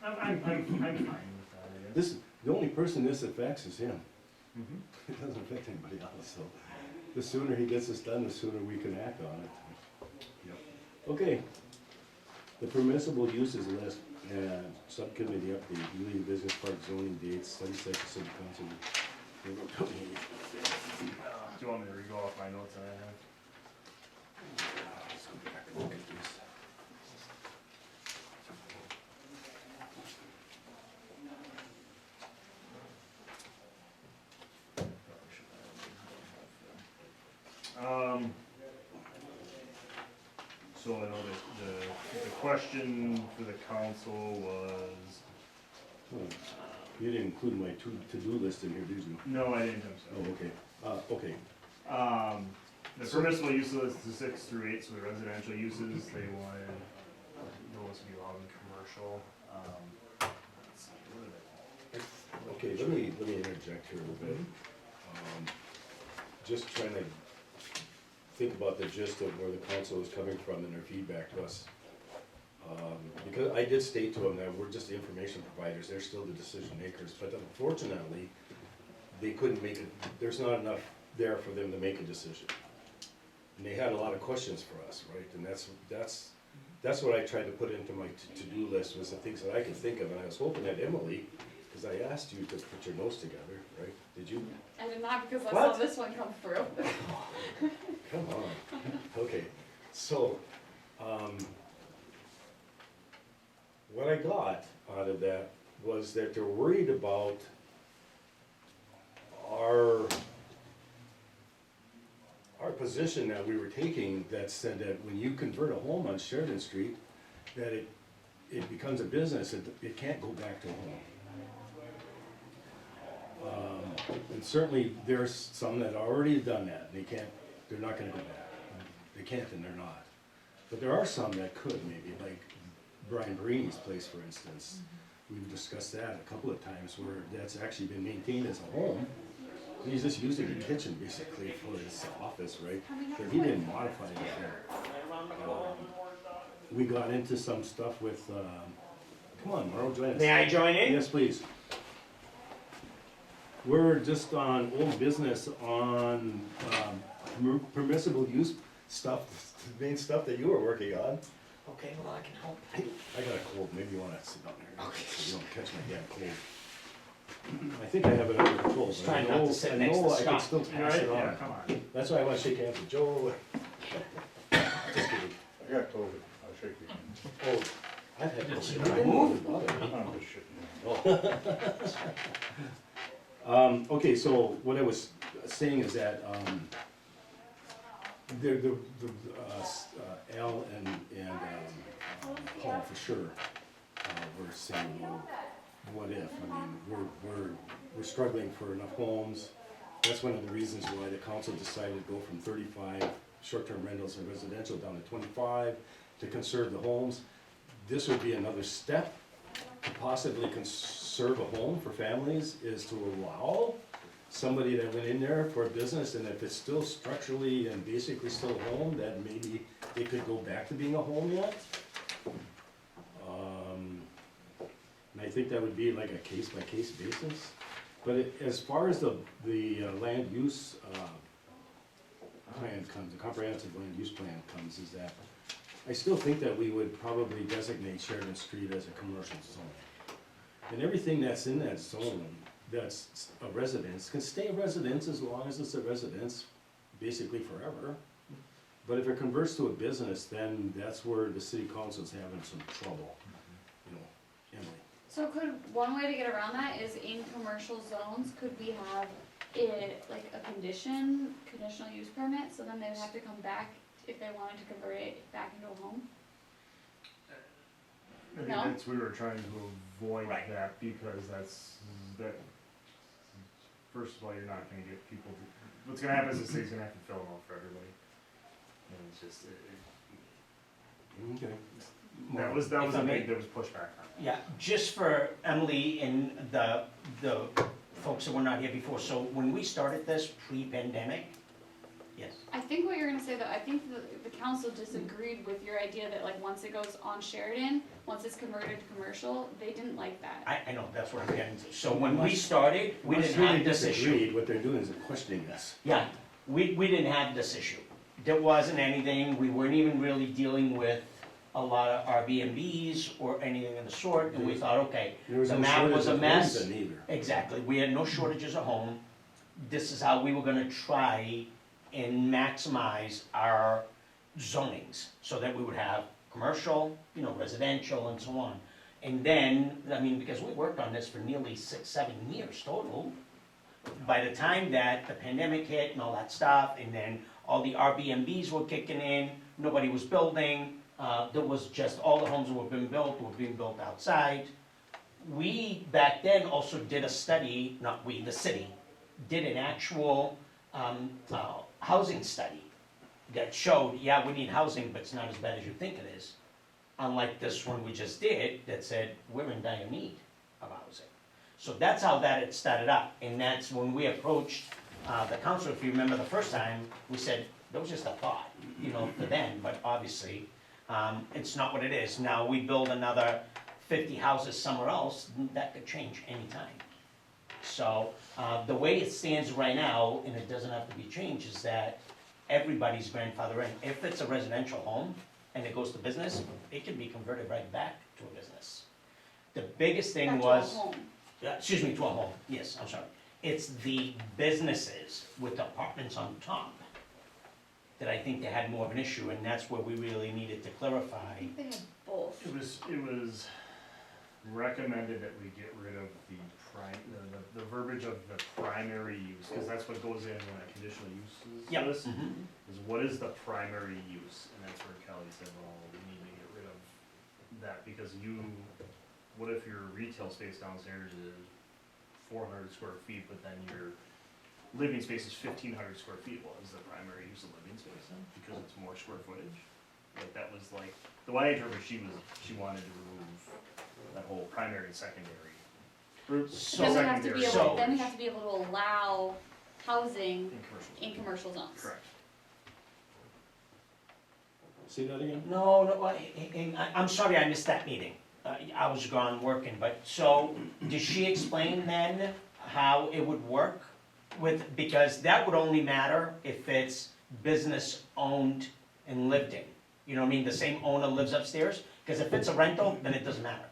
I'm fine with that, I guess. This, the only person this affects is him. Mhm. It doesn't affect anybody else, so the sooner he gets this done, the sooner we can act on it. Yep. Okay. The permissible uses list, subcommittee update, Ely Business Park zoning dates, study session, city council. Do you want me to re-go off my notes that I have? Let's go back and look at this. So I know that the question for the council was, You didn't include my to-do list in here, did you? no, I didn't think Oh, so. okay. The permissible use list is 6 through 8, so the residential uses, they wanted those to be allowed in commercial. Let's see, what did I? Okay, let me interject here a little bit. Just trying to think about the gist of where the council is coming from in their feedback to us. Because I did state to them that we're just the information providers, they're still the decision makers, but unfortunately, they couldn't make it, there's not enough there for them to make a decision. And they had a lot of questions for us, right, and that's what I tried to put into my to-do list, was the things that I could think of, and I was hoping that Emily, because I asked you to put your notes together, right, did you? I did not because I What? saw this one come through. Come on, okay, so, what I got out of that was that they're worried about our position that we were taking that said that when you convert a home on Sheridan Street, that it becomes a business, it can't go back to a home. And certainly, there's some that already done that, and they're not gonna go back. They can't and they're not. But there are some that could, maybe, like Brian Barini's place, for instance. We've discussed that a couple of times, where that's actually been maintained as a home. He's just using the kitchen basically for his office, right? But he didn't modify anything. We got into some stuff with, come on, Marl, join us. May I join in? Yes, please. We're just on old business on permissible use stuff, the main stuff that you were working on. Okay, well, I can help. I got a cold, maybe you wanna sit down there, Okay. so you don't catch my damn cold. I think I have it under control, Just but I trying not to know, sit I next to know I can Scott. still pass it Yeah, on. come on. That's why I wanna shake hands with Joe. Just kidding. I got COVID, I'll shake your hand. Oh, I've had COVID. you wanna move? I'm just shitting. Okay, so what I was saying is that, Al and Paul for sure, were saying, well, what if? I mean, we're struggling for enough homes. That's one of the reasons why the council decided to go from 35 short-term rentals and residential down to 25 to conserve the homes. This would be another step to possibly conserve a home for families, is to allow somebody that went in there for a business, and if it's still structurally and basically still a home, that maybe it could go back to being a home yet. And I think that would be like a case-by-case basis. But as far as the land use, plan comes, the comprehensive land use plan comes, is that I still think that we would probably designate Sheridan Street as a commercial zone. And everything that's in that zone, that's a residence, can stay a residence as long as it's a residence, basically forever. But if it converts to a business, then that's where the city council's having some trouble, you know, Emily. So could, one way to get around that is in commercial zones, could we have it, like a conditional use permit, so then they would have to come back if they wanted to convert it back into a home? I think No? that's, we were trying to avoid Right. that, because that, first of all, you're not gonna get people to, what's gonna happen is the city's gonna have to fill them out for everybody. And it's just, Okay. that was If I a may- big, there was pushback on it. Yeah, just for Emily and the folks that were not here before, so when we started this pre-pandemic, yes, I think what you're gonna say though, I think the council disagreed with your idea that like once it goes on Sheridan, once it's converted to commercial, they didn't like that. I know, that's what I'm getting to. So when we started, we didn't have this issue. Disagreed, what they're doing is questioning us. Yeah, we didn't have this issue. There wasn't anything, we weren't even really dealing with a lot of Airbnbs or anything of the sort, and we thought, okay, There was the no map shortage was a of mess. homes then either. Exactly, we had no shortages of home. This is how we were gonna try and maximize our zonings, so that we would have commercial, you know, residential and so on. And then, I mean, because we worked on this for nearly 6-7 years total, by the time that the pandemic hit and all that stuff, and then all the Airbnbs were kicking in, nobody was building, there was just, all the homes that were being built outside. We, back then, also did a study, not we, the city, did an actual housing study that showed, yeah, we need housing, but it's not as bad as you think it is. Unlike this one we just did, that said, we're in dire need of housing. So that's how that had started up, and that's when we approached the council, if you remember the first time, we said, that was just a thought, you know, for then, but obviously, it's not what it is. Now, we build another 50 houses somewhere else, that could change anytime. So, the way it stands right now, and it doesn't have to be changed, is that everybody's grandfather in. If it's a residential home and it goes to business, it can be converted right back to a business. The biggest thing Back to a was, home. excuse me, to a home, yes, I'm sorry. It's the businesses with apartments on top that I think they had more of an issue, and that's where we really needed to clarify. I think they had both. It was recommended that we get rid of the verbiage of the primary use, because that's what goes in when a conditional use is Yep. list, Mhm. is what is the primary use? And that's where Kelly said, well, we need to get rid of that, because what if your retail space downstairs is 400 square feet, but then your living space is 1,500 square feet? What is the primary use of living space then? Because it's more square footage? Like, that was like, the way I interpreted, she wanted to remove that whole primary and secondary. So- Then we have to be able, So- then we have to be able to allow housing In commercial. in commercial zones. Correct. Say that again? No, I'm sorry I missed that meeting. I was gone working, but, so, did she explain then how it would work with, because that would only matter if it's business owned and lived in. You know what I mean, the same owner lives upstairs, because if it's a rental, then it doesn't matter.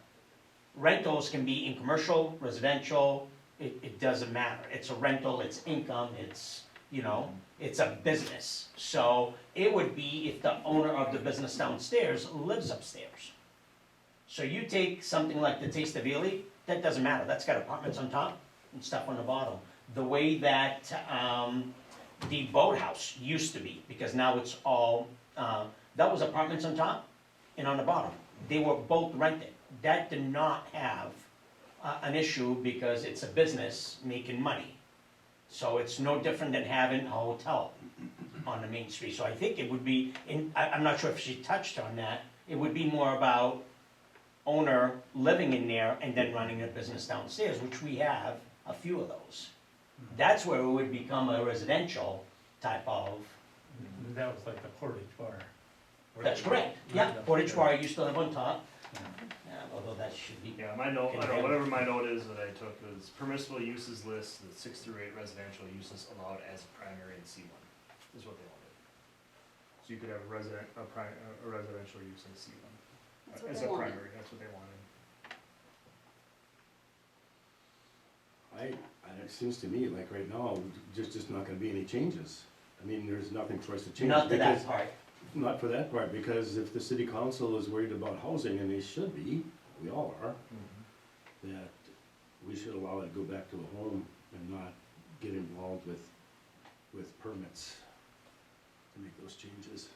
Rentals can be in commercial, residential, it doesn't matter. It's a rental, it's income, it's, you know, it's a business. So it would be if the owner of the business downstairs lives upstairs. So you take something like the Taste of Ely, that doesn't matter, that's got apartments on top and stuff on the bottom. The way that the boathouse used to be, because now it's all, that was apartments on top and on the bottom. They were both rented. That did not have an issue because it's a business making money. So it's no different than having a hotel on the main street. So I think it would be, I'm not sure if she touched on that, it would be more about owner living in there and then running a business downstairs, which we have a few of those. That's where it would become a residential type of, That was like the portage bar. that's correct, yeah, portage bar used to live on top. Yeah, although that should be, Yeah, my note, I don't know, whatever my note is that I took was permissible uses list, the 6 through 8 residential uses allowed as a primary in C1, is what they wanted. So you could have a residential use in C1. That's what As they a wanted. primary, that's what they wanted. It seems to me like right now, there's just not gonna be any changes. I mean, there's nothing for us to change. not to that because- part. Not for that part, because if the city council is worried about housing, and they should be, we all are, that we should allow it to go back to a home and not get involved with permits to make those changes.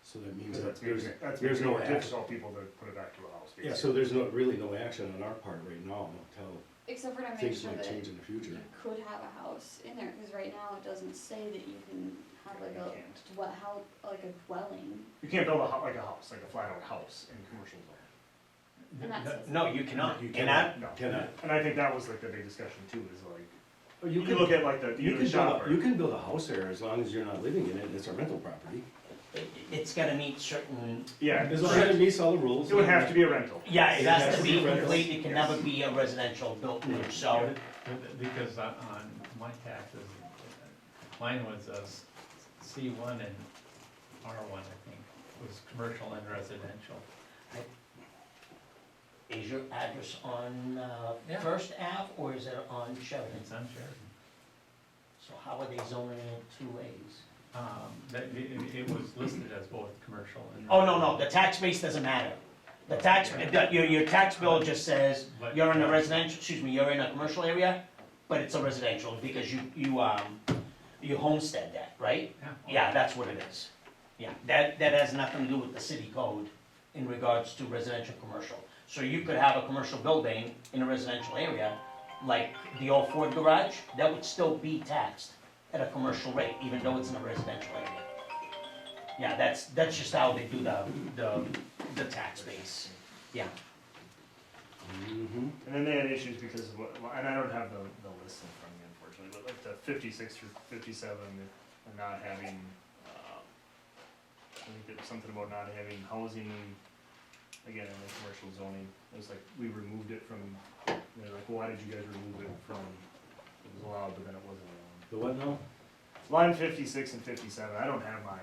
So that means Because that that's there's making no it more action. difficult people to put it back to a house, basically. Yeah, so there's really no action on our part right now until Except for to make things sure might that change in the future. you could have a house in there, cause right now it doesn't say that you can have like You a, can't. how, like a dwelling. You can't build like a house, like a flat out house in commercial zone. And that's- No, you cannot, You and I, No. Cannot. And I think that was like the big discussion too, is like, You you can, look at like the, you the can shopper. build, you can build a house there as long as you're not living in it, it's a rental property. it's gotta meet certain, Yeah, As long as it meets all the rules. it would have to be a rental. yeah, it has to be Yes. complete, it can never be a residential built new, so. Because on my taxes, mine was C1 and R1, I think, was commercial and residential. Is your address on Yeah. First Ave or is it on Sheridan? It's on Sheridan. So how are they zoning it two ways? It was listed as both commercial and. Oh, no, the tax base doesn't matter. The tax, your tax bill just says, you're in a residential, excuse me, you're in a commercial area, but it's a residential because you homestead that, right? Yeah, that's what it is. Yeah, that has nothing to do with the city code in regards to residential, commercial. So you could have a commercial building in a residential area, like the old Ford garage, that would still be taxed at a commercial rate, even though it's in a residential area. Yeah, that's just how they do the tax base, yeah. Mhm. And then they had issues because of what, and I don't have the list in front of me unfortunately, but like the 56 through 57, and not having, I think there's something about not having housing, again, in the commercial zoning. It was like, we removed it from, they're like, why did you guys remove it from, it was allowed, but then it wasn't allowed. The what now? Line 56 and 57, I don't have my,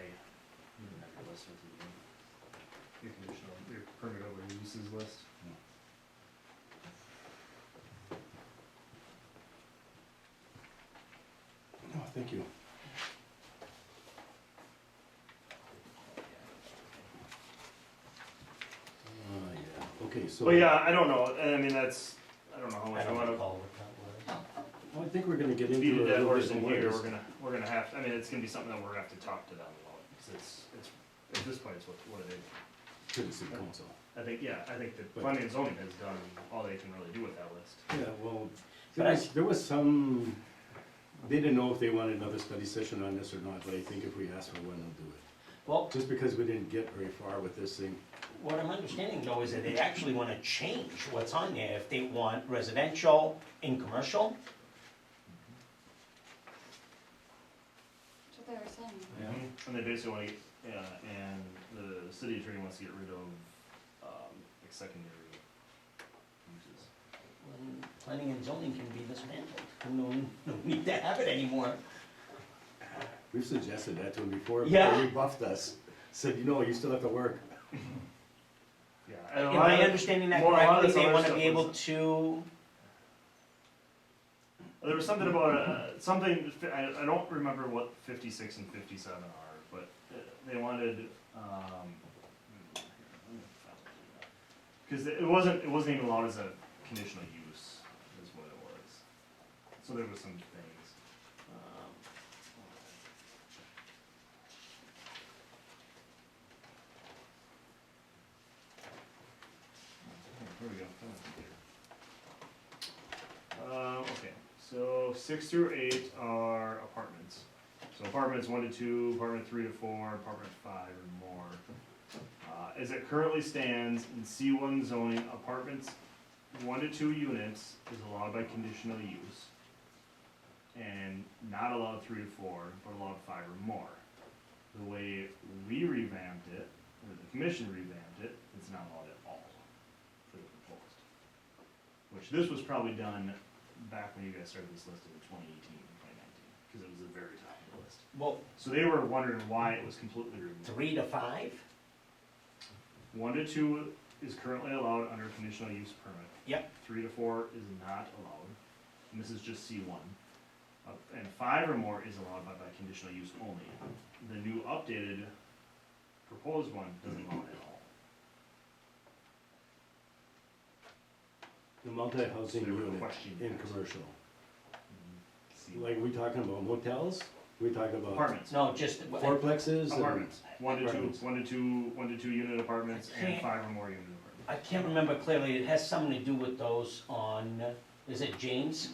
you can have your list with you. Your conditional, your permit over uses list. Oh, thank you. Yeah, okay, so. Well, yeah, I don't know, I mean, that's, I don't know how I much I don't wanna recall what that was. Well, I think we're gonna get beat into a it a dead little horse bit in more. here, we're gonna have, I mean, it's gonna be something that we're gonna have to talk to them about, because it's, at this point, it's what it is. To the city council. I think that But- planning and zoning has done all they can really do with that list. Yeah, well, But there was some, they didn't know if they wanted another study session on this or not, but I think if we ask for one, they'll do it. Well, Just because we didn't get very far with this thing. what I'm understanding though is that they actually wanna change what's on there, if they want residential and commercial. That's what they were saying. Yeah. And they basically wanna get, yeah, and the city attorney wants to get rid of, like secondary uses. When planning and zoning can be dismantled, no need to have it anymore. We've suggested that to them before, Yeah. but they rebuffed us. Said, you know, you still have to work. Yeah. and a Am lot I of- understanding that more- a lot of correctly? this They other wanna stuff be able was- to, There was something about, I don't remember what 56 and 57 are, but they wanted, because it wasn't even allowed as a conditional use, is what it was. So there was some things. Here we go. Okay, so 6 through 8 are apartments. So apartments 1 to 2, apartment 3 to 4, apartment 5 or more. As it currently stands in C1 zoning, apartments 1 to 2 units is allowed by conditional use. and not allowed 3 to 4, but allowed 5 or more. The way we revamped it, or the commission revamped it, it's not allowed at all for the proposed. Which this was probably done back when you guys started this list in 2018, 2019, because it was the very top of the list. Well, So they were wondering why it was completely removed. 3 to 5? 1 to 2 is currently allowed under conditional use permit. Yep. 3 to 4 is not allowed, and this is just C1. And 5 or more is allowed by conditional use only. The new updated proposed one doesn't allow it at all. The multi-housing So they were unit questioning in that. commercial. C- Like, we talking about motels? We talking about Apartments. No, just, fourplexes? and- Apartments. 1 to 2, Apartments. 1 to 2 unit apartments, I and can't- 5 or more unit apartments. I can't remember clearly, it has something to do with those on, is it James?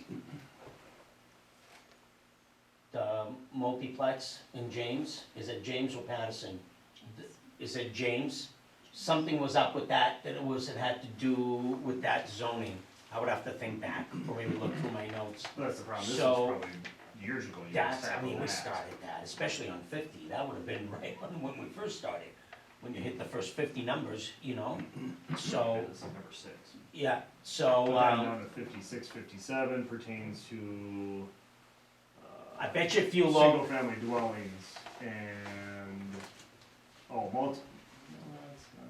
The multiplex in James, is it James or Patterson? Is it James? Something was up with that, it had to do with that zoning. I would have to think back, or maybe look through my notes. That's the problem, this was So- probably years ago. You guys That's, I tackled mean, we that. started that, especially on 50, that would have been right when we first started. When you hit the first 50 numbers, you know, so, Yeah, this is number 6. yeah, so, But then down to 56, 57 pertains to, I bet you if you look, single-family dwellings and, oh, no, that's not,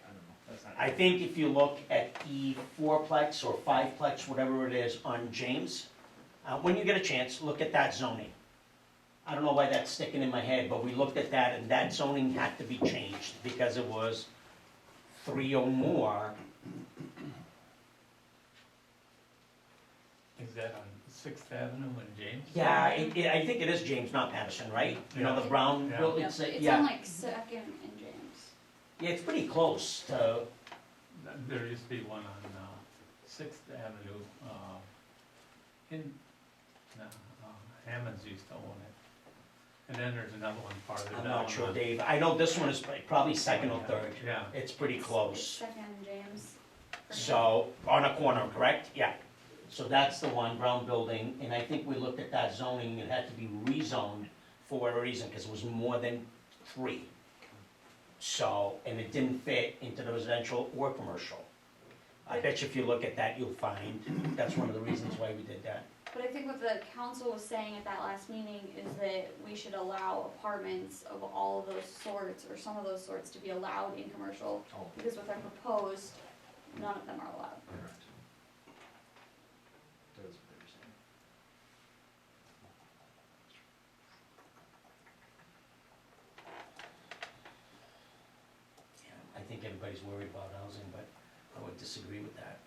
I don't know, that's not. I think if you look at the 4plex or 5plex, whatever it is, on James, when you get a chance, look at that zoning. I don't know why that's sticking in my head, but we looked at that, and that zoning had to be changed, because it was 3 or more. Is that on Sixth Avenue in James? Yeah, I think it is James, not Patterson, right? You know, the brown, Yeah. building. It's Yeah, on like Second and James. yeah, it's pretty close to, There used to be one on Sixth Avenue, Hammond's used to own it. And then there's another one farther down. I'm not sure, Dave, I know this one is probably second or third. Yeah. It's pretty It's close. Second and James. for me. So, on a corner, correct? Yeah. So that's the one, brown building, and I think we looked at that zoning, it had to be rezoned for whatever reason, because it was more than 3. So, and it didn't fit into the residential or commercial. I bet you if you look at that, you'll find, that's one of the reasons why we did that. But I think what the council was saying at that last meeting is that we should allow apartments of all of those sorts, or some of those sorts, to be allowed in commercial, Oh, because with our proposed, none of them are allowed. correct. That is what they were saying. Yeah, I think everybody's worried about housing, but I would disagree with that.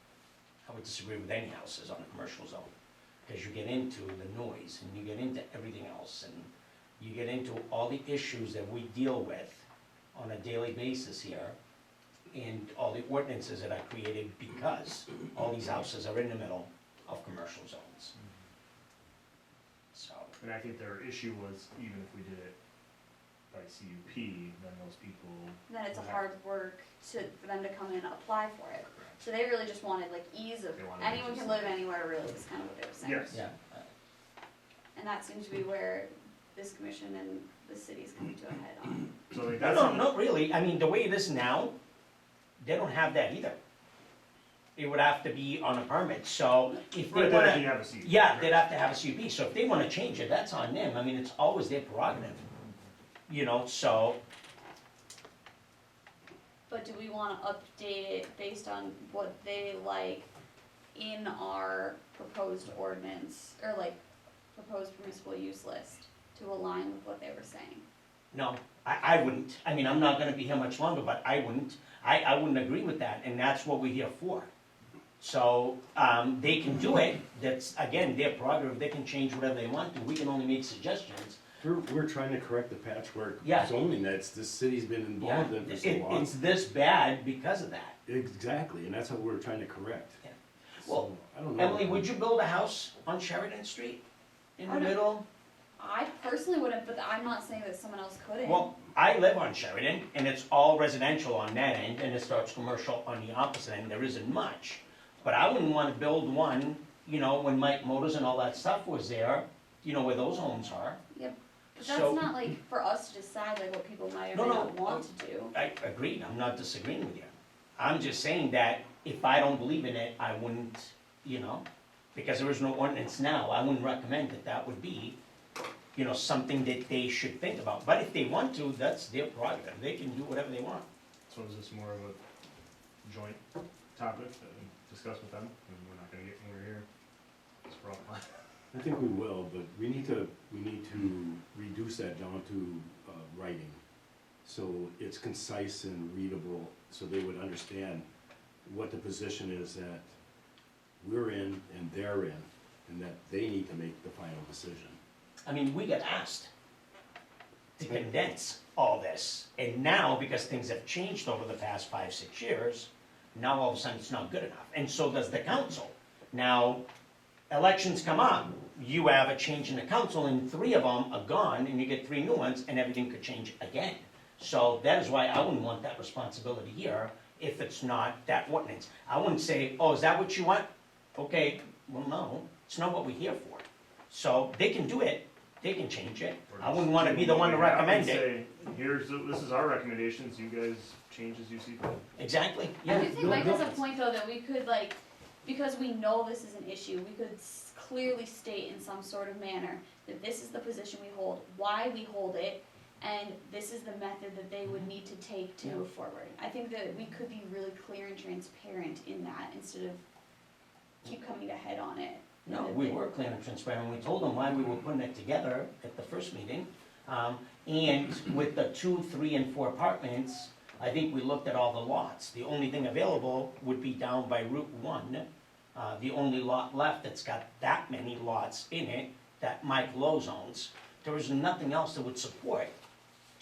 I would disagree with any houses on a commercial zone, because you get into the noise, and you get into everything else, and you get into all the issues that we deal with on a daily basis here, and all the ordinances that are created because all these houses are in the middle of commercial zones. So, And I think their issue was, even if we did it by CUP, then those people. Then it's a would have- hard work for them to come in and apply for it. So they really just wanted like ease of, They wanted anyone just- can live anywhere really, is kind of what they were saying. Yes. yeah, And that seems to be where this commission and the city's coming to a head on. So like no, that's. no, not really, I mean, the way it is now, they don't have that either. It would have to be on a permit, so if they Right, then if you wanna, have a CUP. yeah, they'd have to have a CUP, so if they wanna change it, that's on them, I mean, it's always their prerogative. You know, so, But do we wanna update it based on what they like in our proposed ordinance, or like proposed permissible use list, to align with what they were saying? no, I wouldn't, I mean, I'm not gonna be here much longer, but I wouldn't agree with that, and that's what we're here for. So, they can do it, that's, again, their prerogative, they can change whatever they want to, we can only make suggestions. We're trying to correct the patchwork Yeah. zoning that's this city's been Yeah, involved in for so long. it's this bad because of that. Exactly, and that's what we're trying to correct. Yeah. Well, So, I don't know. Emily, would you build a house on Sheridan Street, in Oh, the no. middle? I personally wouldn't, but I'm not saying that someone else couldn't. Well, I live on Sheridan, and it's all residential on that end, and it starts commercial on the opposite end, there isn't much. But I wouldn't wanna build one, you know, when Mike Motors and all that stuff was there, you know, where those homes are. Yep. But that's So- not like for us to decide like what people might or No, may no, not want to do. I agreed, I'm not disagreeing with you. I'm just saying that if I don't believe in it, I wouldn't, you know, because there is no ordinance now, I wouldn't recommend that that would be, you know, something that they should think about. But if they want to, that's their prerogative, they can do whatever they want. So is this more of a joint topic that we discuss with them, and we're not gonna get anywhere here? Just for all- I think we will, but we need to reduce that down to writing. So it's concise and readable, so they would understand what the position is that we're in and they're in, and that they need to make the final decision. I mean, we got asked to condense all this, and now, because things have changed over the past 5-6 years, now all of a sudden it's not good enough, and so does the council. Now, elections come up, you have a change in the council, and 3 of them are gone, and you get 3 new ones, and everything could change again. So that is why I wouldn't want that responsibility here, if it's not that ordinance. I wouldn't say, oh, is that what you want? Okay, well, no, it's not what we're here for. So they can do it, they can change it. I wouldn't wanna be the one to recommend it. Say, this is our recommendations, you guys change as you see fit. Exactly, I yeah. do think Mike has a point though that we could like, because we know this is an issue, we could clearly state in some sort of manner that this is the position we hold, why we hold it, and this is the method that they would need to take to move forward. I think that we could be really clear and transparent in that instead of keep coming to head on it. No, we were clear and transparent, we told them why we were putting it together at the first meeting. And with the 2, 3, and 4 apartments, I think we looked at all the lots. The only thing available would be down by Route 1. The only lot left that's got that many lots in it that Mike Lowe's owns. There is nothing else that would support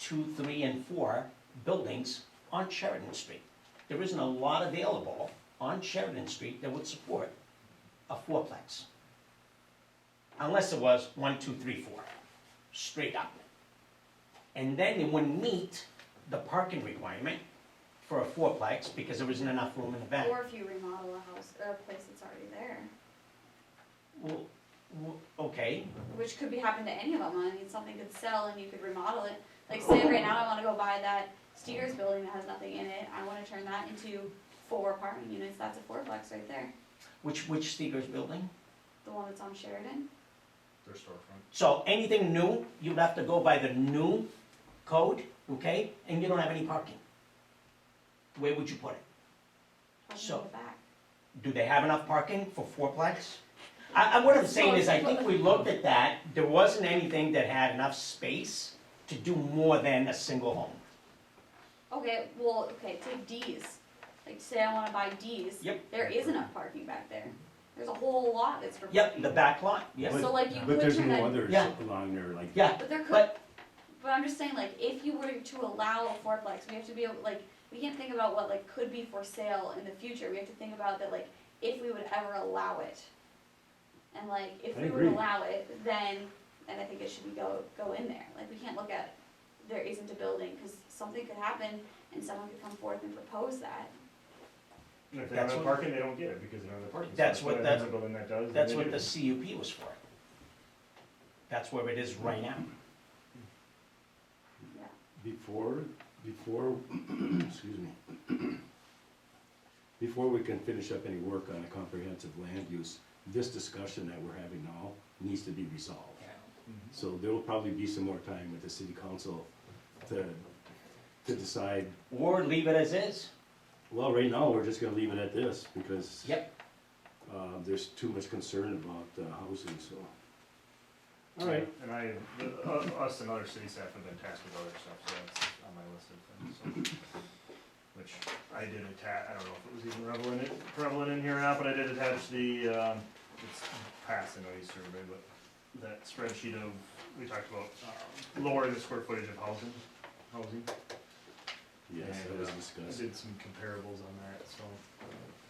2, 3, and 4 buildings on Sheridan Street. There isn't a lot available on Sheridan Street that would support a 4-plex. Unless it was 1, 2, 3, 4, straight up. And then it wouldn't meet the parking requirement for a 4-plex because there isn't enough room in the back. Or if you remodel a house, or a place that's already there, Well, okay, which could be happen to any of them, I mean, something could sell and you could remodel it. Like say right now I wanna go buy that Steers building that has nothing in it, I wanna turn that into 4 apartment units, that's a 4-plex right there. which Steger's building? The one that's on Sheridan. Their storefront. So anything new, you'd have to go by the new code, okay? And you don't have any parking. Where would you put it? Parking So- in the back. Do they have enough parking for 4-plex? What I'm saying is, I think we looked at that, there wasn't anything that had enough space to do more than a single home. Okay, well, okay, take D's. Like say I wanna buy D's. Yep. There is enough parking back there. There's a whole lot that's for parking. Yep, the back lot, yes. So like you But could there's turn no that, others Yeah. along there, like, Yeah, but there could, but, but I'm just saying like, if you were to allow a 4-plex, we have to be able, like, we can't think about what like could be for sale in the future, we have to think about that like, if we would ever allow it. And like, if I we would agree. allow it, then I think it should be go in there, like, we can't look at, there isn't a building, cause something could happen and someone could come forth and propose that. And if they don't That's have what- parking, they don't get it because they don't have parking. That's spots. what But that- if there's a building that does, then that's they what do. the CUP was for. That's where it is right now. Yeah. before, excuse me, before we can finish up any work on a comprehensive land use, this discussion that we're having now needs to be resolved. Mhm. So there will probably be some more time with the city council to decide. Or leave it as is. Well, right now, we're just gonna leave it at this, because Yep. there's too much concern about housing, so. All right. And us and other city staff have been tasked with other stuff, so that's on my list of things, so. Which I did attach, I don't know if it was even prevalent in here or not, but I did attach the, it's past the noise survey, but that spreadsheet of, we talked about, lowering the square footage of housing. Yes, that And, was I discussed. did some comparables on that, so.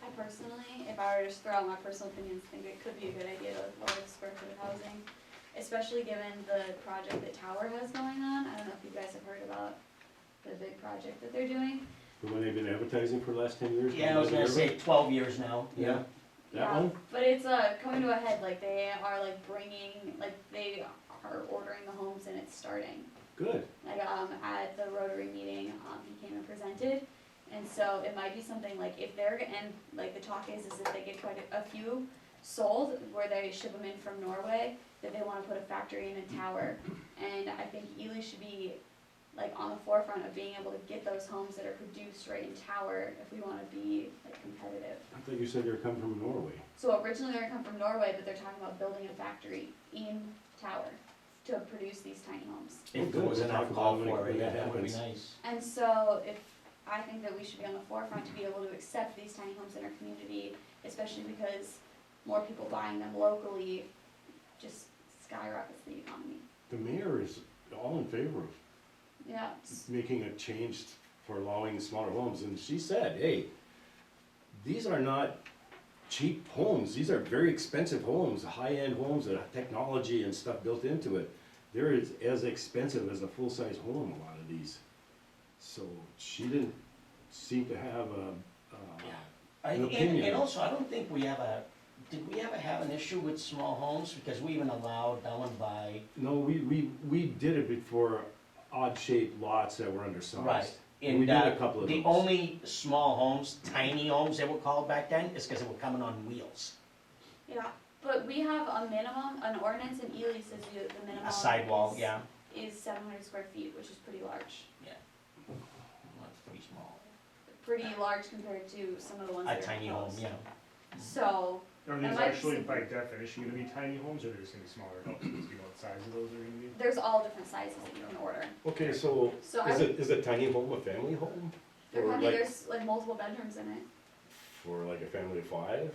I personally, if I were to just throw out my personal opinions, think it could be a good idea to lower the square foot of housing, especially given the project that Tower has going on. I don't know if you guys have heard about the big project that they're doing. The one they've been advertising for the last 10 years? Yeah, I was gonna say 12 years now. Yeah. That Yeah, one? but it's coming to a head, like they are like bringing, like they are ordering the homes and it's starting. Good. Like at the Rotary meeting, he came and presented, and so it might be something like if they're, and like the talk is if they get quite a few sold, where they ship them in from Norway, that they wanna put a factory in a tower, and I think Ely should be like on the forefront of being able to get those homes that are produced right in Tower if we wanna be like competitive. I thought you said they were coming from Norway. So originally they're gonna come from Norway, but they're talking about building a factory in Tower to produce these tiny homes. If Good, there was then enough I'll call call for when it, that that would be happens. nice. And so I think that we should be on the forefront to be able to accept these tiny homes in our community, especially because more people buying them locally just skyrockets the economy. The mayor is all in favor of Yeah, making a change for allowing smaller homes, and she said, hey, these are not cheap homes, these are very expensive homes, high-end homes that have technology and stuff built into it. They're as expensive as a full-size home, a lot of these. So she didn't seem to have an opinion. And also, I don't think we ever, did we ever have an issue with small homes? Because we even allowed that one by, No, we did it before odd-shaped lots that were undersized. right. And we did a couple of The those. only small homes, tiny homes they were called back then, is because they were coming on wheels. yeah, but we have a minimum, an ordinance in Ely says the minimum. A sidewall, is- yeah. Is 700 square feet, which is pretty large. That's pretty small. Pretty large compared to some of the ones A that are tiny home, proposed. yeah. So, Are That these might be actually some- by definition gonna be tiny homes, or they're just gonna be smaller houses? Do you know what size of those are gonna be? there's all different sizes that you can order. Okay, so So I is would, is a tiny home a family home? there Or can be, like, there's like multiple bedrooms in it. for like a family of 5?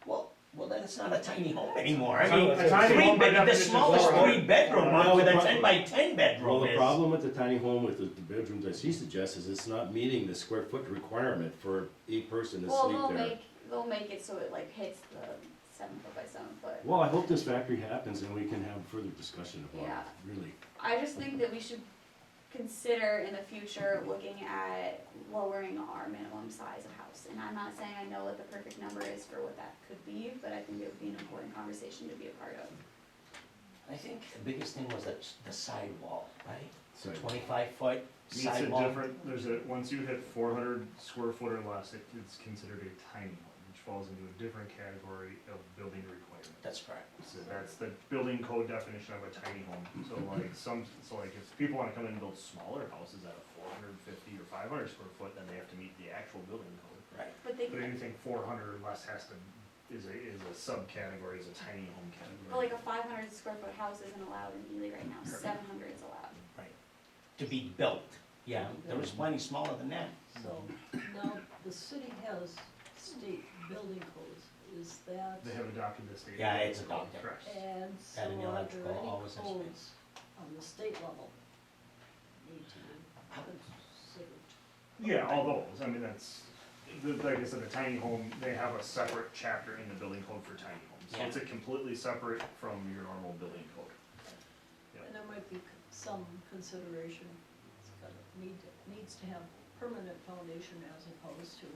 Well, then it's not a tiny home anymore. I So mean, a tiny three home by bed, the definition is smallest smaller. 3-bedroom one Well, with a the 10 by 10 bedroom Well, the is. problem with the tiny home with the bedrooms that she suggests is it's not meeting the square foot requirement for a person to Well, sleep there. they'll make it so it like hits the 7 foot by 7 foot. Well, I hope this factory happens and we can have further discussion about Yeah. it, really. I just think that we should consider in the future looking at lowering our minimum size of house. And I'm not saying I know what the perfect number is for what that could be, but I think it would be an important conversation to be a part of. I think the biggest thing was the sidewall, right? So, 25-foot Meets a sidewall. different, once you hit 400 square foot or less, it's considered a tiny home, which falls into a different category of building requirements. That's correct. So that's the building code definition of a tiny home. So like if people wanna come in and build smaller houses at a 450 or 500 square foot, then they have to meet the actual building code. Right. But they, But anything 400 or less is a subcategory, is a tiny home category. but like a 500 square foot house isn't allowed in Ely right now, 700 is allowed. To be built. Yeah, there was plenty smaller than that. So now the city has state building codes, is that, They have adopted the state. Yeah, it's code. adopted. Correct. and so That and the are electrical, there all any was in codes on the state level need to be considered? Yeah, all those, I mean, like I said, the tiny home, they have a separate chapter in the building code for tiny homes. So it's a completely separate from your normal building code. And there might be some consideration, it's gotta needs to have permanent foundation as opposed to,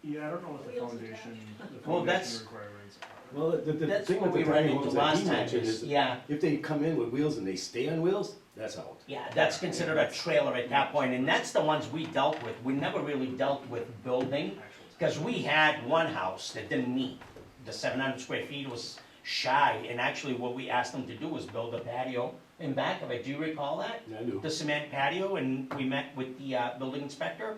Yeah, I don't know what the Wheels foundation Well, that's- requirements are. well, the That's thing what with we the ran tiny into homes that last he time mentioned is, is, yeah, if they come in with wheels and they stay on wheels, that's out. yeah, that's considered a trailer at that point, and that's the ones we dealt with. We never really dealt with building, because we had one house that didn't meet. The 700 square feet was shy, and actually what we asked them to do was build a patio in back of it. Do you recall that? I do. The cement patio, and we met with the building inspector,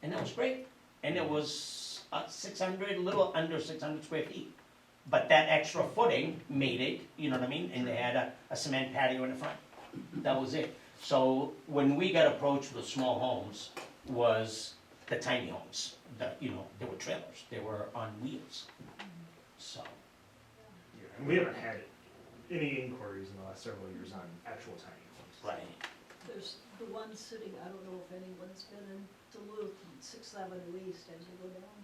and that was great. And it was 600, a little under 600 square feet. But that extra footing made it, you know what I mean? And they had a cement patio in the front. That was it. So when we got approached with small homes, was the tiny homes. They were trailers, they were on wheels. So, Yeah, and we haven't had any inquiries in the last several years on actual tiny homes. right. there's the one sitting, I don't know if anyone's been in Duluth, 6th Avenue East as you go down.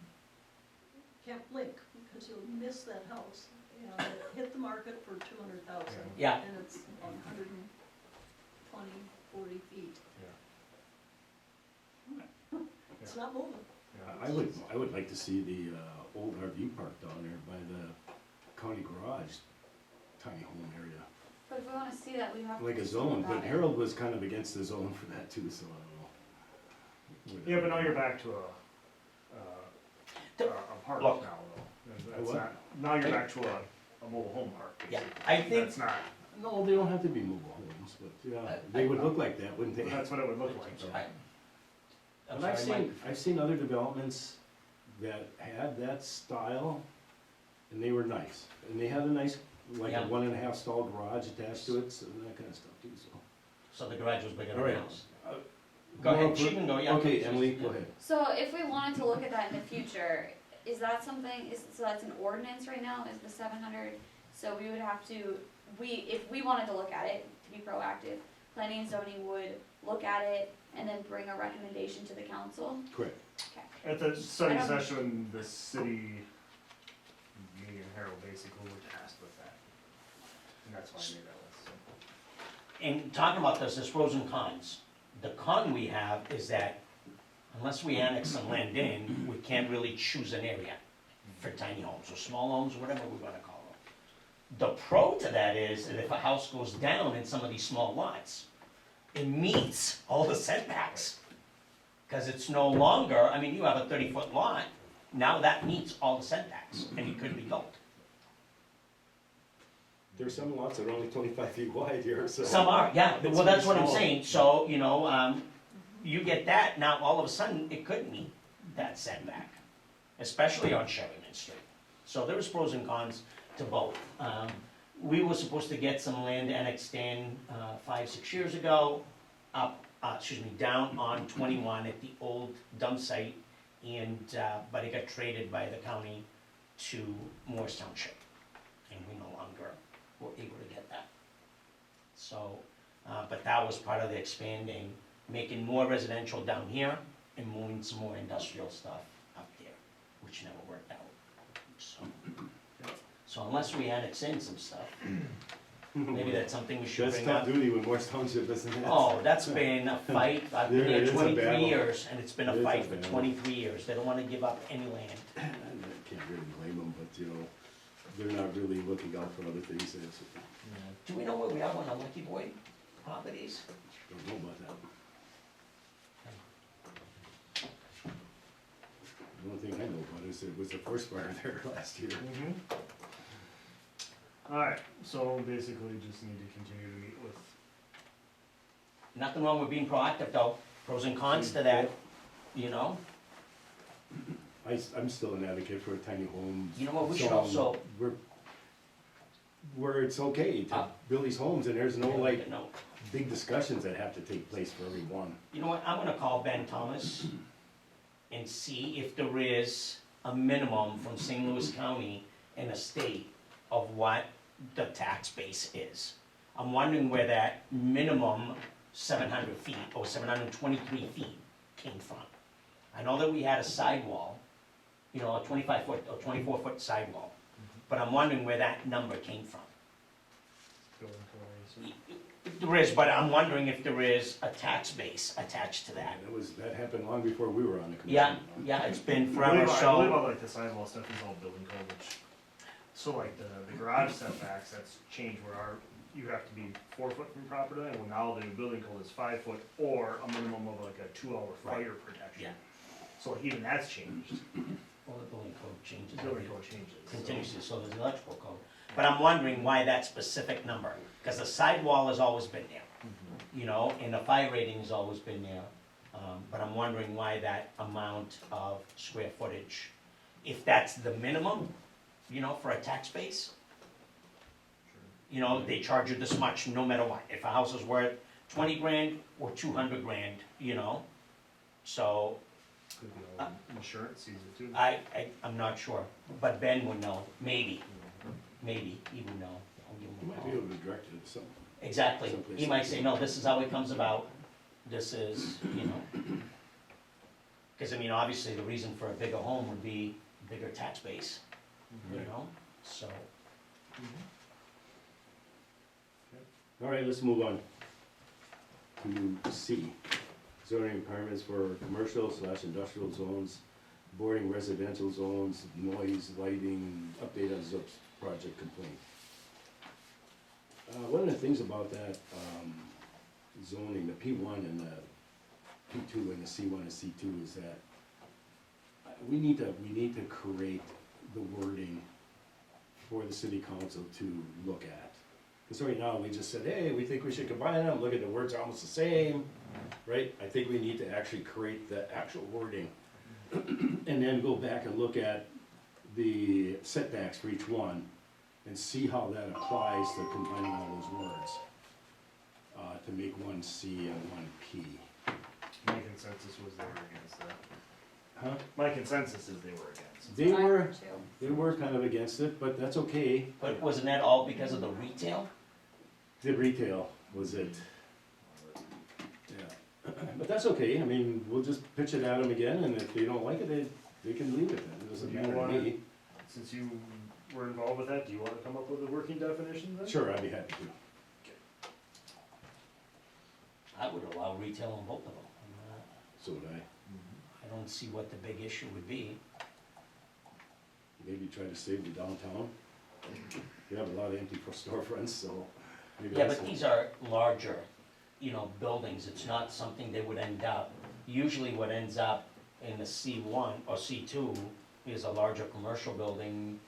Can't blink, because you'll miss that house, and it hit the market for 200,000. Yeah. And it's 120, 40 feet. It's not moving. Yeah, I would like to see the old RV park down there by the county garage, tiny home area. But if we wanna see that, we have to. Like do a something zone, about but it. Harold was kind of against the zone for that too, so I don't know. Yeah, but now you're back to a park now, Look. though. That's what? not, now you're back to a mobile home park. Yeah, basically. I think, That's not, No, they don't have to be mobile homes, but yeah, they would look like that, wouldn't they? that's what it would look like, so. I'm But sorry, Mike. I've seen other developments that had that style, and they were nice. And they had a nice, like Yeah. a 1.5 stall garage attached to it, so that kind of stuff too, so. So the garage was bigger All than the right. house. Go ahead, she can go, yeah. Okay, Emily, go ahead. So if we wanted to look at that in the future, is that something, so that's an ordinance right now, is the 700? So we would have to, if we wanted to look at it, to be proactive, planning and zoning would look at it and then bring a recommendation to the council? Correct. Okay. At the study I don't- session, the city, me and Harold basically were tasked with that. And that's why I made that list, so. And talking about this, there's pros and cons. The con we have is that unless we annex some land in, we can't really choose an area for tiny homes or small homes, whatever we wanna call them. The pro to that is that if a house goes down in some of these small lots, it meets all the setbacks. Cause it's no longer, I mean, you have a 30-foot lot, now that meets all the setbacks and it could be built. There's some lots that are only 25 feet wide here, so. Some are, yeah, It's well, that's what pretty I'm small. saying, so, you know, you get that, now all of a sudden, it could meet that setback, especially on Shoreline Street. So there's pros and cons to both. We were supposed to get some land annexed in, 5-6 years ago, down on 21 at the old dump site, and, but it got traded by the county to Morris Township, and we no longer were able to get that. So, but that was part of the expanding, making more residential down here and moving some more industrial stuff up there, which never worked out. So unless we annex in some stuff, maybe that's something we should That's bring tough up. duty when Morris Township isn't it? Oh, that's been a fight, I've been It here is a 23 battle. years, and it's been It a is a fight for battle. 23 years, they don't wanna give up any land. I can't really blame them, but you know, they're not really looking out for other things, so Do we know where we are on the Lucky Boy properties? don't know about that. The only thing I know about is it was the first fire there last year. Alright, so basically just need to continue to meet with, Nothing wrong with being proactive though, pros and cons to that, you know? I'm still an advocate for tiny homes. You know what, we should zone also- Where it's okay to build these homes and there's no like You know, big discussions that have to take place for every one. You know what, I'm gonna call Ben Thomas and see if there is a minimum from St. Louis County and the state of what the tax base is. I'm wondering where that minimum 700 feet or 723 feet came from. I know that we had a sidewall, you know, a 25-foot or 24-foot sidewall, but I'm wondering where that number came from. building codes. There is, but I'm wondering if there is a tax base attached to that. And that happened long before we were on the commission. Yeah, yeah, it's been I forever, believe so, all like the sidewall stuff is all building code, which, so like the garage setbacks, that's changed where you have to be 4 foot from property line, well now the building code is 5 foot or a minimum of like a 2-hour fire protection. Yeah. So even that's changed, well, the building code changes. the building code changes. so- Continuously, so there's electrical code. But I'm wondering why that specific number, because the sidewall has always been there, you know, and the fire rating has always been there. But I'm wondering why that amount of square footage, if that's the minimum, you know, for a tax base. You know, they charge you this much no matter what, if a house is worth 20 grand or 200 grand, you know? So, Could be all insurance season too. I'm not sure, but Ben would know, maybe, he would know. I'll give You him a might be call. able to direct it to some. Exactly, someplace he might like say, that. no, this is how it comes about, this is, you know. Cause I mean, obviously, the reason for a bigger home would be bigger tax base, you Right. know, so. All right, let's move on to C. Zoning requirements for commercial/industrial zones boarding residential zones, noise, lighting, update on ZUP's project complaint. One of the things about that, zoning, the P1 and the P2 and the C1 and C2 is that we need to create the wording for the city council to look at. Because right now, we just said, hey, we think we should combine them, look at the words are almost the same, right? I think we need to actually create the actual wording. And then go back and look at the setbacks for each one and see how that applies to combining all those words. To make one C and one P. My consensus was they were against that. Huh? My consensus is they were against. They I were, heard too. they were kind of against it, but that's okay. But wasn't that all because of the retail? The retail was it. Yeah. But that's okay, I mean, we'll just pitch it at them again, and if they don't like it, they can leave it then, it doesn't Do you matter to wanna- me. Since you were involved with that, do you wanna come up with a working definition then? Sure, I'd be happy to. I would allow retail on both of them. So would I. I don't see what the big issue would be. Maybe try to save the downtown. We have a lot of empty storefronts, so maybe Yeah, that's but these are larger, you know, buildings, it's not something they would end up. Usually what ends up in the C1 or C2 is a larger commercial building,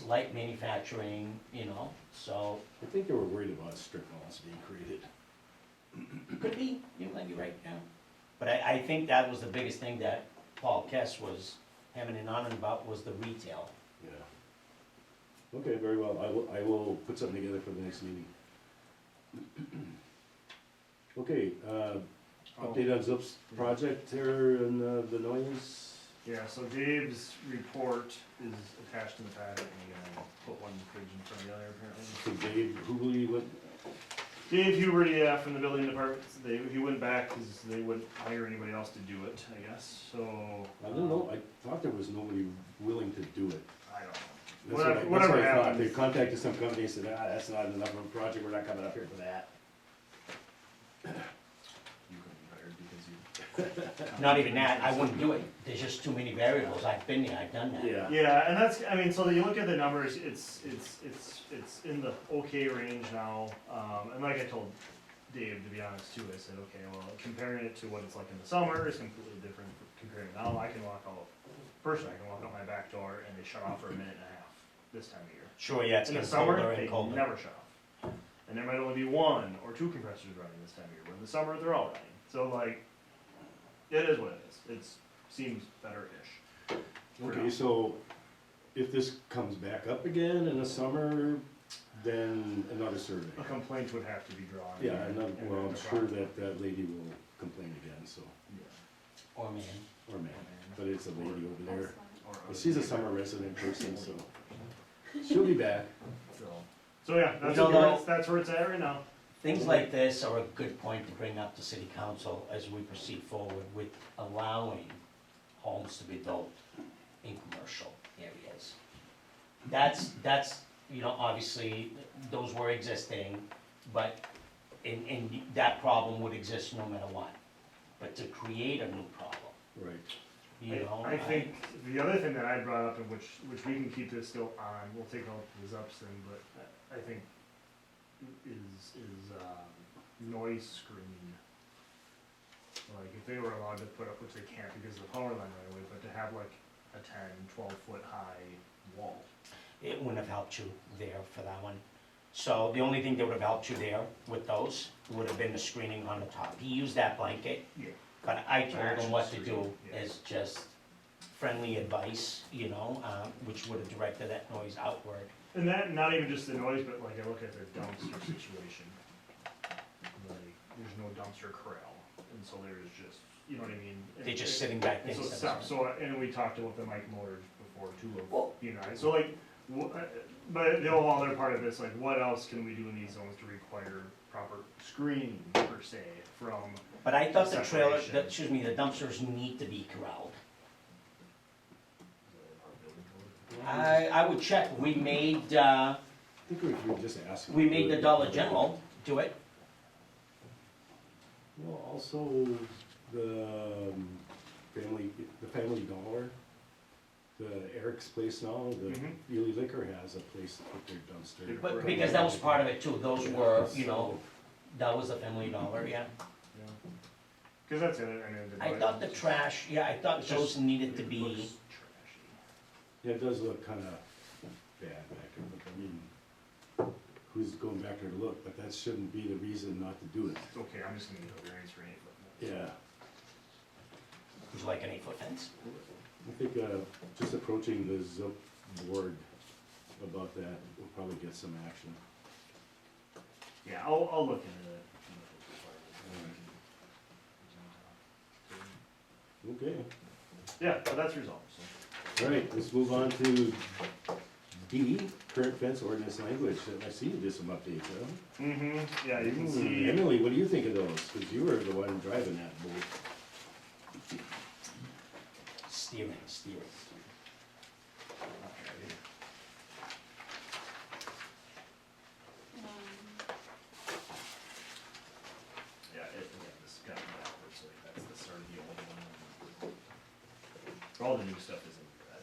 light manufacturing, you know, so, I think they were worried about strip malls being created. could be, you might be right, yeah. But I think that was the biggest thing that Paul Kess was hemming and hawing about, was the retail. Yeah. Okay, very well, I will put something together for the next meeting. Okay, update on ZUP's project here and the noise. Yeah, so Dave's report is attached in the packet, and you're gonna put one page in front of the other apparently. So Dave, who went, Dave Huber, yeah, from the building department, he went back because they wouldn't hire anybody else to do it, I guess, so. I don't know, I thought there was nobody willing to do it. I don't know. That's Whatever what I thought. happens. They contacted some company and said, that's not enough of a project, we're not coming up here for that. You couldn't be hired because you. Not even that, I wouldn't do it, there's just too many variables, I've been there, I've done that. Yeah. Yeah, and that's, I mean, so you look at the numbers, it's in the okay range now, and like I told Dave, to be honest too, I said, okay, well, comparing it to what it's like in the summer is completely different from comparing now, I can walk out, personally, I can walk out my back door and they shut off for a minute and a half this time of year. Sure, yeah, it's In the getting summer, colder they and colder. never shut off. And there might only be one or two compressors running this time of year, but in the summer, they're all running, so like, it is what it is, it's, seems better-ish. Okay, so if this comes back up again in the summer, then another survey. A complaint would have to be drawn. Yeah, another, and well, I'm the sure problem- that lady will complain again, so, Yeah. Or man. or man, but it's a lady over there. Or But she's a summer resident person, so she'll be back. So yeah, that's, You know, that's where it's at right now. Things like this are a good point to bring up to city council as we proceed forward with allowing homes to be built in commercial areas. That's, you know, obviously, those were existing, but, and that problem would exist no matter what. But to create a new problem, Right. you know. I think the other thing that I brought up, and which we can keep this still on, we'll take out the ups thing, but I think is noise screening. Like, if they were allowed to put up, which they can't because of the power line right away, but to have like a 10, 12-foot high wall. It wouldn't have helped you there for that one. So the only thing that would have helped you there with those would have been the screening on the top. He used that blanket, Yeah. but I told him what to do Actual screening, yeah. as just friendly advice, you know, which would have directed that noise outward. And that, not even just the noise, but like I look at their dumpster situation. Like, there's no dumpster corral, and so there's just, you know what I mean? They're just sitting back there. And so instead of- stuff, so, and we talked about the mic motors before too, Well- of, you know, so like, but the whole other part of this, like, what else can we do in these zones to require proper screening per se from? But I thought the trailer, Separation. excuse me, the dumpsters need to be corralled. I would check, we made, I think we just asked. we made the Dollar General do it. Well, also the Family Dollar, The Eric's place now, the Ely Liquor has a place to put their dumpster. But, because that was part of it too, those were, you know, that was the Family Dollar, yeah. Cause that's it, I mean. I thought the trash, yeah, I thought those needed to It be, looks trashy. Yeah, it does look kinda bad back there, but I mean, who's going back there to look, but that shouldn't be the reason not to do it. It's okay, I'm just gonna need a variance for 8 foot. Yeah, would you like an 8-foot fence? I think, just approaching the ZUP board about that will probably get some action. Yeah, I'll look into it. Okay, Yeah, but that's resolved, so. all right, let's move on to D, current fence ordinance language. I see you did some updates, huh? Yeah, you can see. Emily, what do you think of those? Cause you were the one driving that boat. Steering. Yeah, this got backwards, so that's the start of the old one. All the new stuff is in red.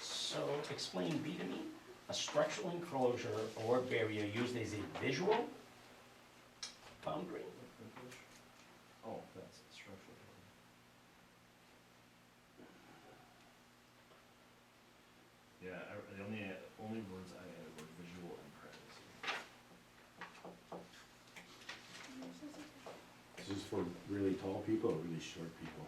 So, explain B to me. A structural enclosure or barrier used as a visual boundary. Oh, that's structural. Yeah, the only words I had were visual and privacy. This is for really tall people or really short people?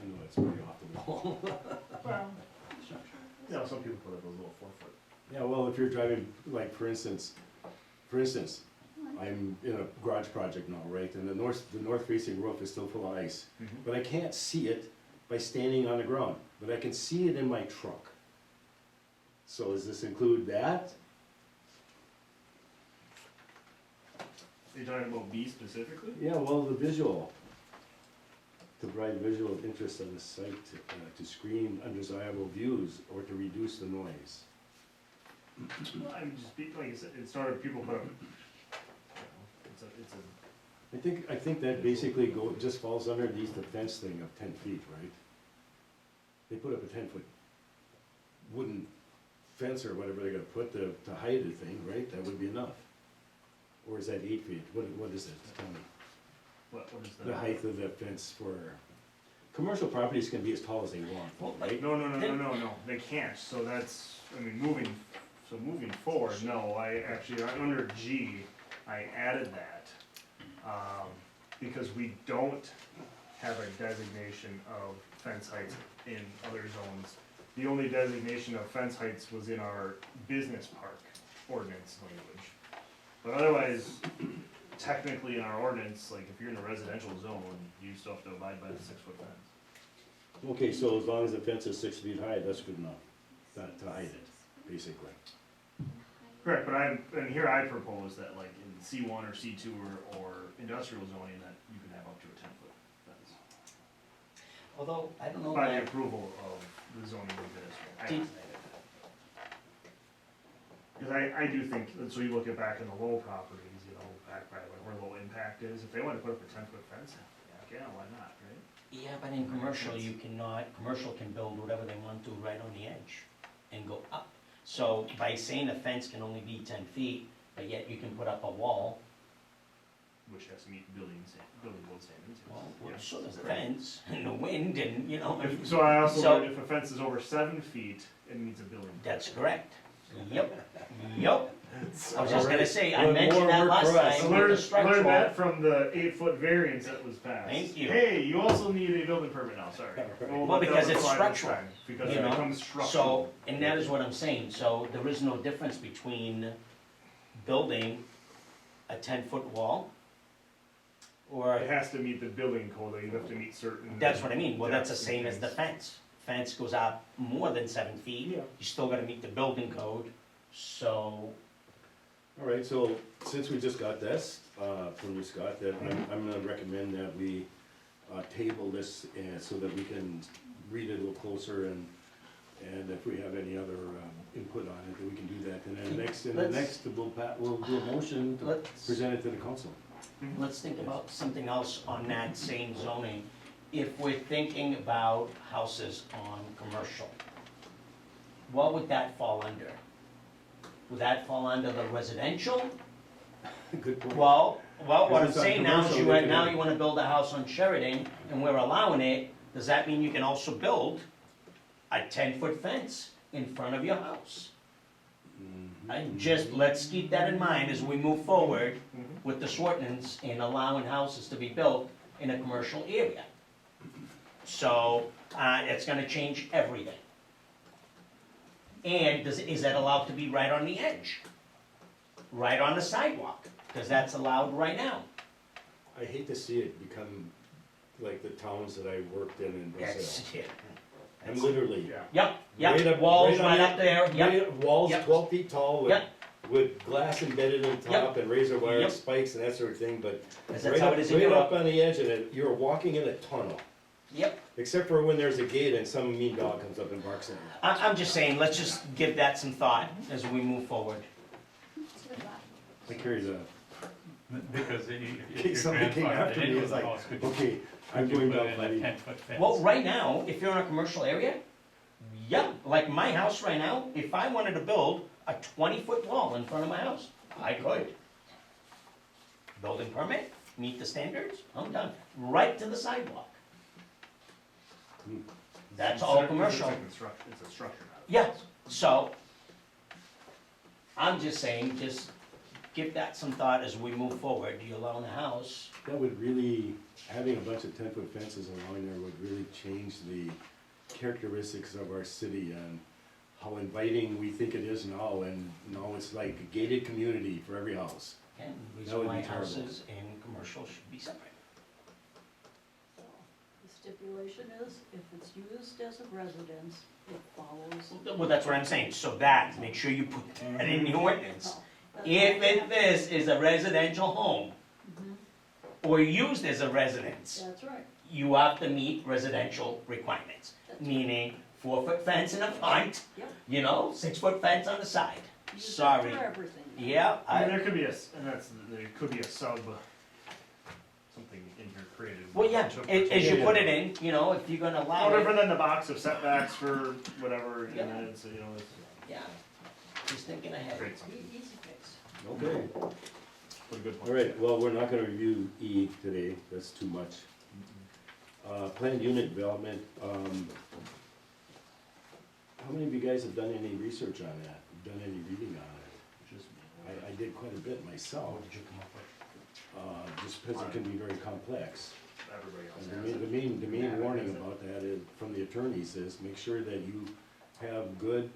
I know it's pretty off the wall. Well, you know, some people put up those little 4-foot. Yeah, well, if you're driving, like, for instance, I'm in a garage project now, right, and the north facing roof is still full of ice. But I can't see it by standing on the ground, but I can see it in my truck. So does this include that? Are you talking about B specifically? Yeah, well, the visual, to provide visual interest on the site, to screen undesirable views or to reduce the noise. Well, I'm just, like I said, it started, people put up, it's a. I think that basically just falls underneath the fence thing of 10 feet, right? They put up a 10-foot wooden fence or whatever they're gonna put to hide the thing, right? That would be enough. Or is that 8 feet? What is it? Tell me. What is that? The height of the fence for, commercial properties can be as tall as they want, right? No, they can't, so that's, I mean, moving forward, no, under G, I added that. Because we don't have a designation of fence heights in other zones. The only designation of fence heights was in our business park ordinance language. But otherwise, technically in our ordinance, like if you're in a residential zone, you still have to abide by the 6-foot fence. Okay, so as long as the fence is 6 feet high, that's good enough, to hide it, basically. Correct, but here I propose that like in C1 or C2 or industrial zoning, that you can have up to a 10-foot fence. Although, I don't know By the that, approval of the zoning administrator. Did- Because I do think, so you look at back in the low properties, you know, back by where low impact is, if they want to put up a 10-foot fence, yeah, why not, right? yeah, but in commercial, you cannot, commercial can build whatever they want to right on the edge and go up. So by saying a fence can only be 10 feet, but yet you can put up a wall, Which has to meet building code standards. well, Yeah. so does the fence, and the wind, and, you know. So I also So- learned if a fence is over 7 feet, it meets a building. code. That's correct. Yep. I was just gonna say, I Well, mentioned more that work last for us. I time learned, with the I learned that structural. from the 8-foot variance that was passed. Thank you. Hey, you also need a building permit now, sorry. Well, let that because it's one slide this structural, time, Because you it know, becomes structural. So, and that is what I'm saying, so there is no difference between building a 10-foot wall or, It has to meet the building code, though, you have to meet certain. that's what I mean, well, that's the depths same and as the things. fence. Fence goes up more than 7 feet, Yeah. you still gotta meet the building code, so All right, so since we just got this, from you, Scott, that I'm gonna recommend that we, table this, so that we can read it a little closer, and if we have any other, input on it, then we can do that, and then we'll do a motion to Let's, present it to the council. let's think about something else on that same zoning. If we're thinking about houses on commercial, what would that fall under? Would that fall under the residential? Good point. Well, what I'm it's on saying now is commercial, they now can- you wanna build a house on Sheridan, and we're allowing it, does that mean you can also build a 10-foot fence in front of your house? Let's keep that in mind as we move forward with the Swartens and allowing houses to be built in a commercial area. So, it's gonna change everything. And is that allowed to be right on the edge? Right on the sidewalk, because that's allowed right now. I hate to see it become like the towns that I worked in Brazil. That's it. I'm literally. Yeah. Yep, walls on right the- up there, yep, Walls Yep. 12 feet tall with, Yep. with glass embedded in top and razor wire Yep. spikes and that sort of thing, but because right that's how up, it is in right up Europe. on the edge, and you're walking in a tunnel. Yep, Except for when there's a gate and some mean dog comes up and barks at you. I'm just saying, let's just give that some thought as we move forward. It's good luck. I carry the, Because if case your somebody came grandfather after me, into it's the like, house, could okay, I'm you going put down, in a buddy. 10-foot fence? Well, right now, if you're in a commercial area, yeah, like my house right now, if I wanted to build a 20-foot wall in front of my house, I could. Building permit, meet the standards, I'm done, right to the sidewalk. That's all commercial. It's a structured house. Yeah, so, I'm just saying, just give that some thought as we move forward. Do you allow in the house? That would really, having a bunch of 10-foot fences along there would really change the characteristics of our city and how inviting we think it is now, and now it's like a gated community for every house. And That reason would why be terrible. houses and commercial should be separate. So, the stipulation is, if it's used as a residence, it follows. Well, that's what I'm saying, so that, make sure you put that in the ordinance. Oh, that's If this is a residential home, Mhm. or used as a residence, That's right. you have to meet residential requirements. That's Meaning, 4-foot fence in the front, Yep. 6-foot fence on the side. Use it Sorry. for everything. Yeah, I mean, there could be there could be a sub, something in here created. well, yeah, as you Yeah, put yeah. it in, if you're gonna No allow it, different than the box of setbacks for whatever, and Yeah. then it's, it's yeah, just thinking ahead. great. Easy fix. Okay. What a good point. All right, well, we're not gonna review E today, that's too much. Planned unit development, how many of you guys have done any research on that? Done any reading on it? Just I did quite a bit myself, What did you come up with? just because it can be very complex. everybody else And has it. the main warning about that is, from the attorneys, is make sure that you have good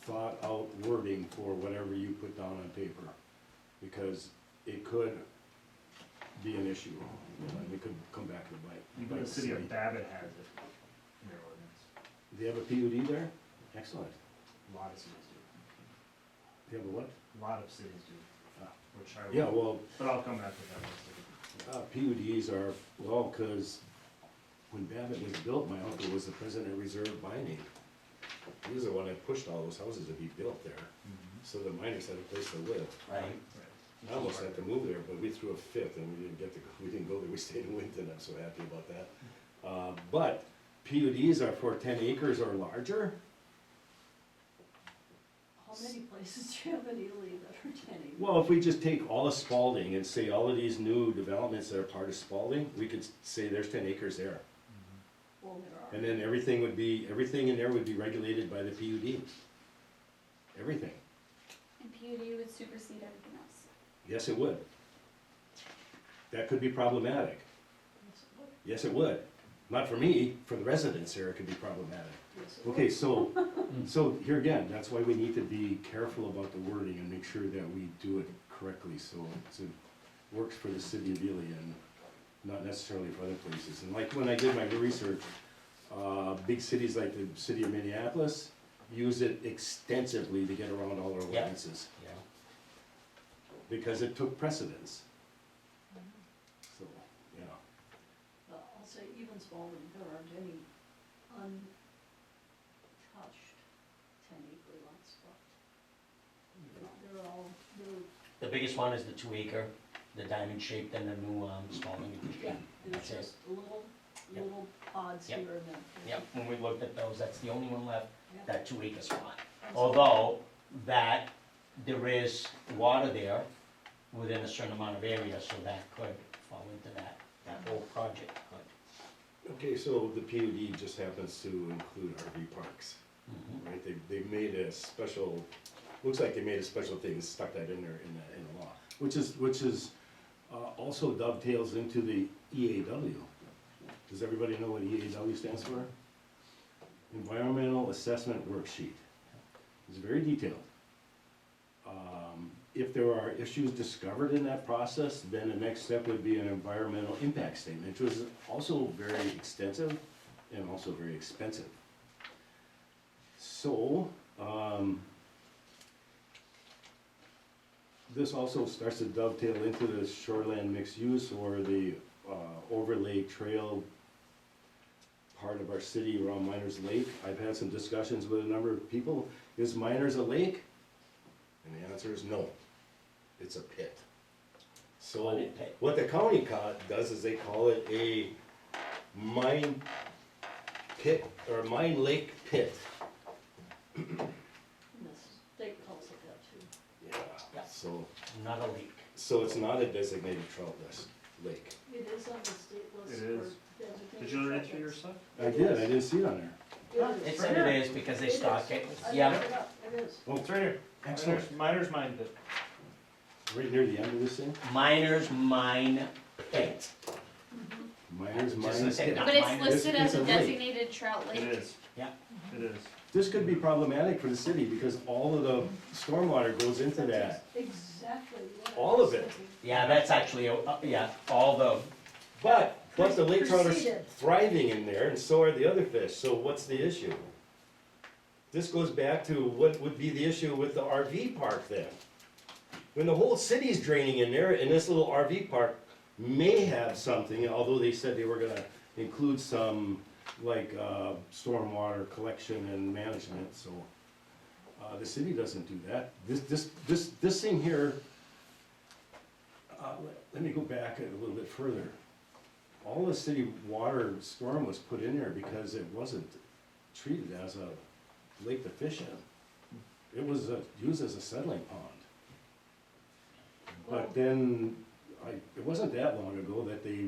thought-out wording for whatever you put down on paper. Because it could be an issue, and it could come back to bite. Even bite the city of Babbitt has it in their ordinance. Do you have a PUD there? Excellent. A lot of cities do. Do you have a what? A lot of cities do, which I will. Yeah, well, But I'll come back with that next week. PUDs are, well, because when Babbitt was built, my uncle was the president of Reserve Mining. He was the one that pushed all those houses to be built there, so the miners had a place to live. Right, I almost had to move there, but we threw a fit and we didn't go there, we stayed in Winton, I'm so happy about that. But PUDs are for 10 acres or larger. How many places do you have in Ely that are 10 acres? Well, if we just take all of Spaulding and say all of these new developments that are part of Spaulding, we could say there's 10 acres there. Well, there are. And then everything in there would be regulated by the PUD. Everything. And PUD would supersede everything else. Yes, it would. That could be problematic. Yes, it would. Yes, it would. Not for me, for the residents here, it could be problematic. Yes, it would. Okay, so here again, that's why we need to be careful about the wording and make sure that we do it correctly, so it works for the city of Ely and not necessarily for other places. And like when I did my research, big cities like the city of Minneapolis use it extensively to get around all their ordinances. yeah. because it took precedence. So, yeah. I'll say even Spaulding, there aren't any untouched 10-acre lots left. They're all, The biggest one is the 2 acre, the diamond shaped and the new Spaulding yeah, edition. there's That's it. just Yep. little pods Yep. here and there. Yep, when we looked at those, that's the only one left, Yeah. that 2 acre spot. And so- Although that there is water there within a certain amount of area, so that could fall into that whole project could. Okay, so the PUD just happens to include RV parks, right? They made a special, looks like they made a special thing, and stuck that in there in the law, which is also dovetails into the EAW. Does everybody know what EAW stands for? Environmental Assessment Worksheet. It's very detailed. If there are issues discovered in that process, then the next step would be an environmental impact statement, which was also very extensive and also very expensive. So, this also starts to dovetail into the shoreland mixed use or the overlay trail part of our city around Miners Lake. I've had some discussions with a number of people. Is Miners a lake? And the answer is no. It's a pit. So Flooded pit. what the county does is they call it a mine pit or mine lake pit. And the state calls it that too. Yeah. So Not a leak. it's not a designated trout lake. It is on the state list It for is. designated. Did you read through your wetlands. stuff? I didn't see it on there. It It is. said it is because they It stock is. it. I Yeah, looked it up. It is. Oh, It's right here. excellent. Miners mind it. Right near the end of this thing? miners mine pit. Miners, Just mines, to say pit. not But it's miners. listed It's as a a lake. designated trout lake. It is. Yeah. It is. This could be problematic for the city because all of the stormwater goes into that. That's exactly what I All was of it. thinking. Yeah, that's actually, yeah, all the, But the lake trout are Preceded. thriving in there and so are the other fish, so what's the issue? This goes back to what would be the issue with the RV park then. When the whole city's draining in there and this little RV park may have something, although they said they were gonna include some like, stormwater collection and management, so. The city doesn't do that. This thing here, let me go back a little bit further. All the city water storm was put in there because it wasn't treated as a lake to fish in. It was used as a settling pond. But then, it wasn't that long ago that they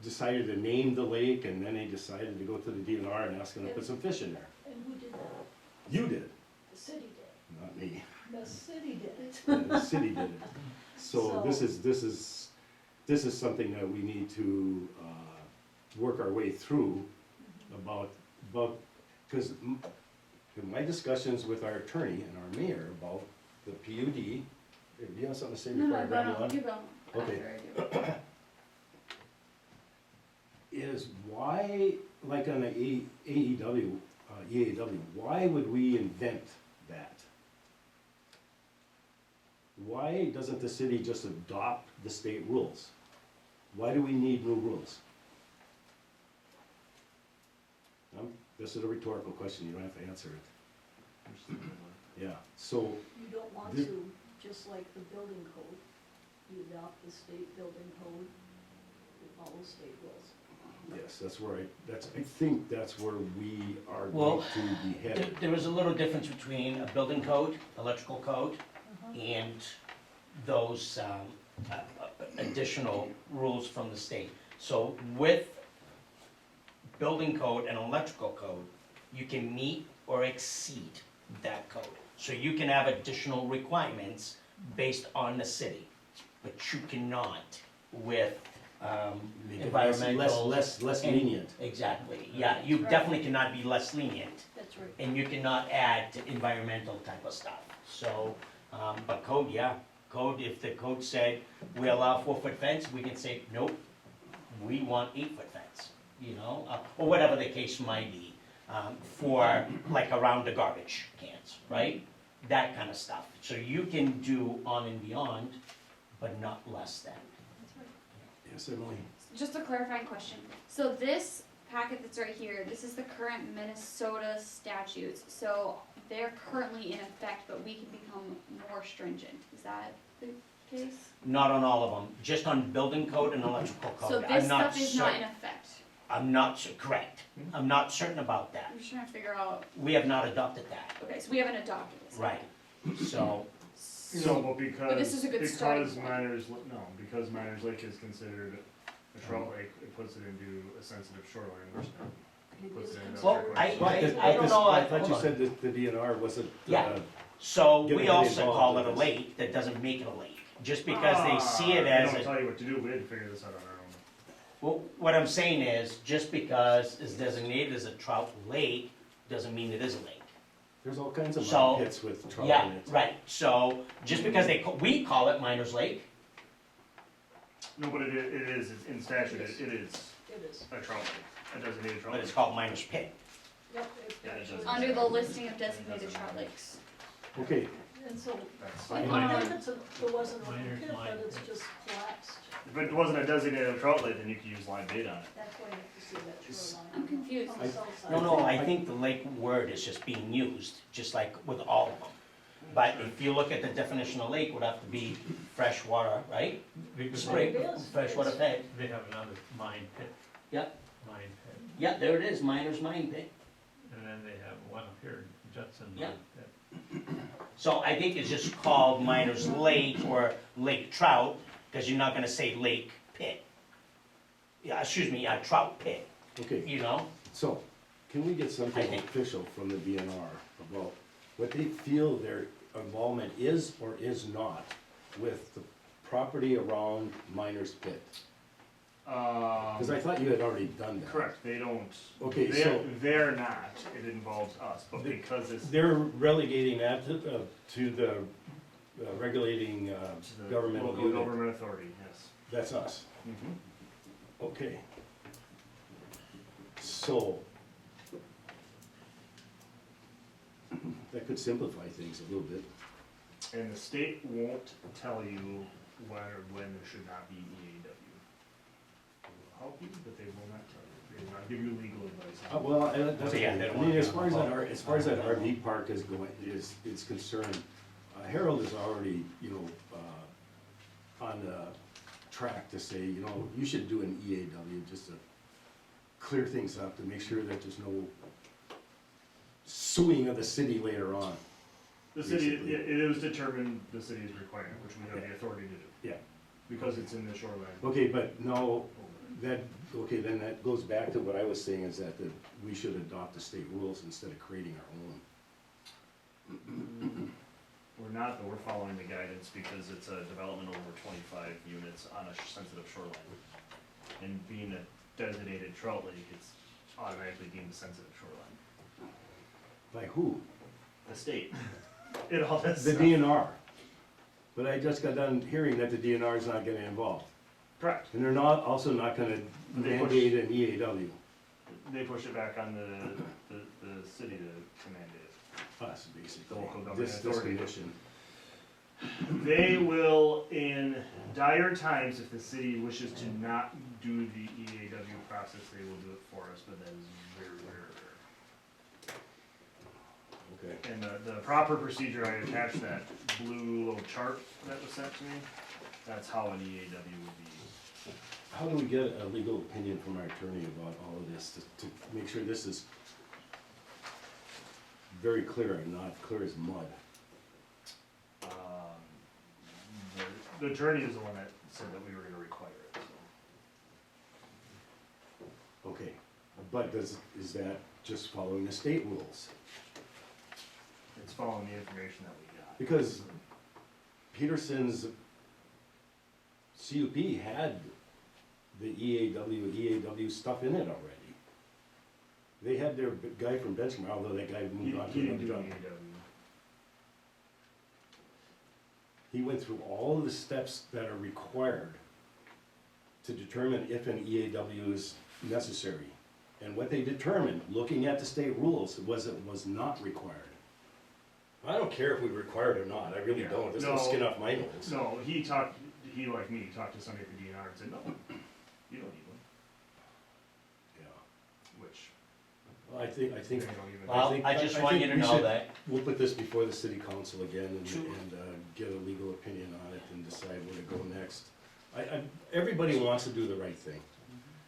decided to name the lake and then they decided to go to the DNR and ask them to put some fish in there. And who did that? You did, The city did. not me. The city did it. The city did it. So this is something that we need to, work our way through about, because in my discussions with our attorney and our mayor about the PUD, do you have something to say No, before I no, grab you go on, on? keep going. Okay. After I do. Is why, like on the EAW, why would we invent that? Why doesn't the city just adopt the state rules? Why do we need new rules? This is a rhetorical question, you don't have to answer it. Yeah, so, You don't want This- to, just like the building code, you adopt the state building code, you follow state rules. yes, I think that's where we are Well, going to be headed. there was a little difference between a building code, electrical code, and those additional rules from the state. So with building code and electrical code, you can meet or exceed that code. So you can have additional requirements based on the city, but you cannot with Make it environmental. less and- lenient. Exactly, yeah, you Right. definitely cannot be less lenient, That's right. and you cannot add to environmental type of stuff. So, but code, yeah, code, if the code said we allow 4-foot fence, we can say, nope, we want 8-foot fence, you know, or whatever the case might be, for like around the garbage cans, right? That kind of stuff. So you can do on and beyond but not less than. That's right. Yes, Emily? Just a clarifying question. So this packet that's right here, this is the current Minnesota statutes. So they're currently in effect, but we can become more stringent. Is that the case? Not on all of them, just on building code and electrical code. So I'm this not stuff is not in certain- effect. I'm not, correct. I'm not certain about that. I'm just trying to figure out, We have not adopted that, okay, so we haven't adopted this. right? So, No, but because, But this is a good starting because point. because Miners Lake is considered a trout lake, it puts it into a sensitive shoreline, which It puts is it in. considered- Well, I don't know, I thought hold you on. said that the DNR wasn't, Yeah. so Get we it also involved call with it a this. lake, that doesn't make it a lake. Just because they see it They as don't a, tell you what to do, we had to figure this out on our own. well, what I'm saying is, just because it's designated as a trout lake, doesn't mean it is a lake. there's all kinds of So- mud pits with trout Yeah, in it. right, so, just because we call it Miners Lake, No, but it is, it's in statute, it is It is. a trout lake, a designated trout but lake. it's called Miners Pit. Yep. it Yeah, it actually does. is. Under the listing of designated trout lakes. Okay, And so, That's- even if it's it wasn't a Minor- pit, minor but it's pit. just collapsed, If it wasn't a designated trout lake, then you could use live bait on it. that's why you have to see that shoreline. I'm confused. On the south side. No, I think the lake word is just being used, just like with all of them. But if you look at the definition of lake, would have to be freshwater, right? Because Spring, It is. freshwater fed. they have another mine pit. Yep. Mine pit, Yeah, there it is, Miners Mine Pit. and then they have one up here, Judson Yeah. Mine Pit. So I think it's just called Miners Lake or Lake Trout, because you're not gonna say Lake Pit. Yeah, excuse me, trout pit, okay, you know? so, can we get I something think- official from the DNR about what they feel their involvement is or is not with the property around Miners Pit? Because I thought you had already done that. Correct, they don't, Okay, they're not, it involves us, but because it's They're relegating that to the regulating to the governmental local unit. government authority, yes. That's us. Mm-hmm. Okay. So, that could simplify things a little bit. And the state won't tell you when there should not be EAW. They will help you, but they will not tell you, they will not give you legal advice. Well, and that's, So, yeah, they I don't mean, want as to far as have that, a- as far as that RV park is concerned, Harold is already, on the track to say, you should do an EAW just to clear things up, to make sure that there's no suing of the city later on. The city, Basically. it was determined the city's requirement, which we have the authority to do. Yeah. Because it's in the shoreline. Okay, but no, then that goes back to what I was saying, is that we should adopt the state rules instead of creating our own. We're not, but we're following the guidance because it's a development over 25 units on a sensitive shoreline. And being a designated trout lake, it's automatically deemed a sensitive shoreline. By who? The state. It all does. The DNR. But I just got done hearing that the DNR is not getting involved. Correct. And they're also not gonna They push- mandate an EAW, They push it back on the city to mandate it. us, basically. The local government This authority. condition. They will, in dire times, if the city wishes to not do the EAW process, they will do it for us, but that is very rare. Okay. And the proper procedure, I attached that blue little chart that was sent to me, that's how an EAW would be. How do we get a legal opinion from our attorney about all of this, to make sure this is very clear and not clear as mud? The attorney is the one that said that we were gonna require it, so. Okay, but is that just following the state rules? It's following the information that we got. Because Peterson's CUP had the EAW stuff in it already. They had their guy from Benchmark, although that guy He moved on to didn't another do job. EAW. He went through all of the steps that are required to determine if an EAW is necessary. And what they determined, looking at the state rules, was it was not required. I don't care if we require it or not, I really Yeah. don't, there's no No. skin off my nose. No, he talked, he, like me, talked to somebody at the DNR and said, no, you don't need one, Yeah. which Well, I think, they don't even. Well, I just want you to know that we'll put this before the city council again and, True. get a legal opinion on it and decide where to go next. Everybody wants to do the right thing.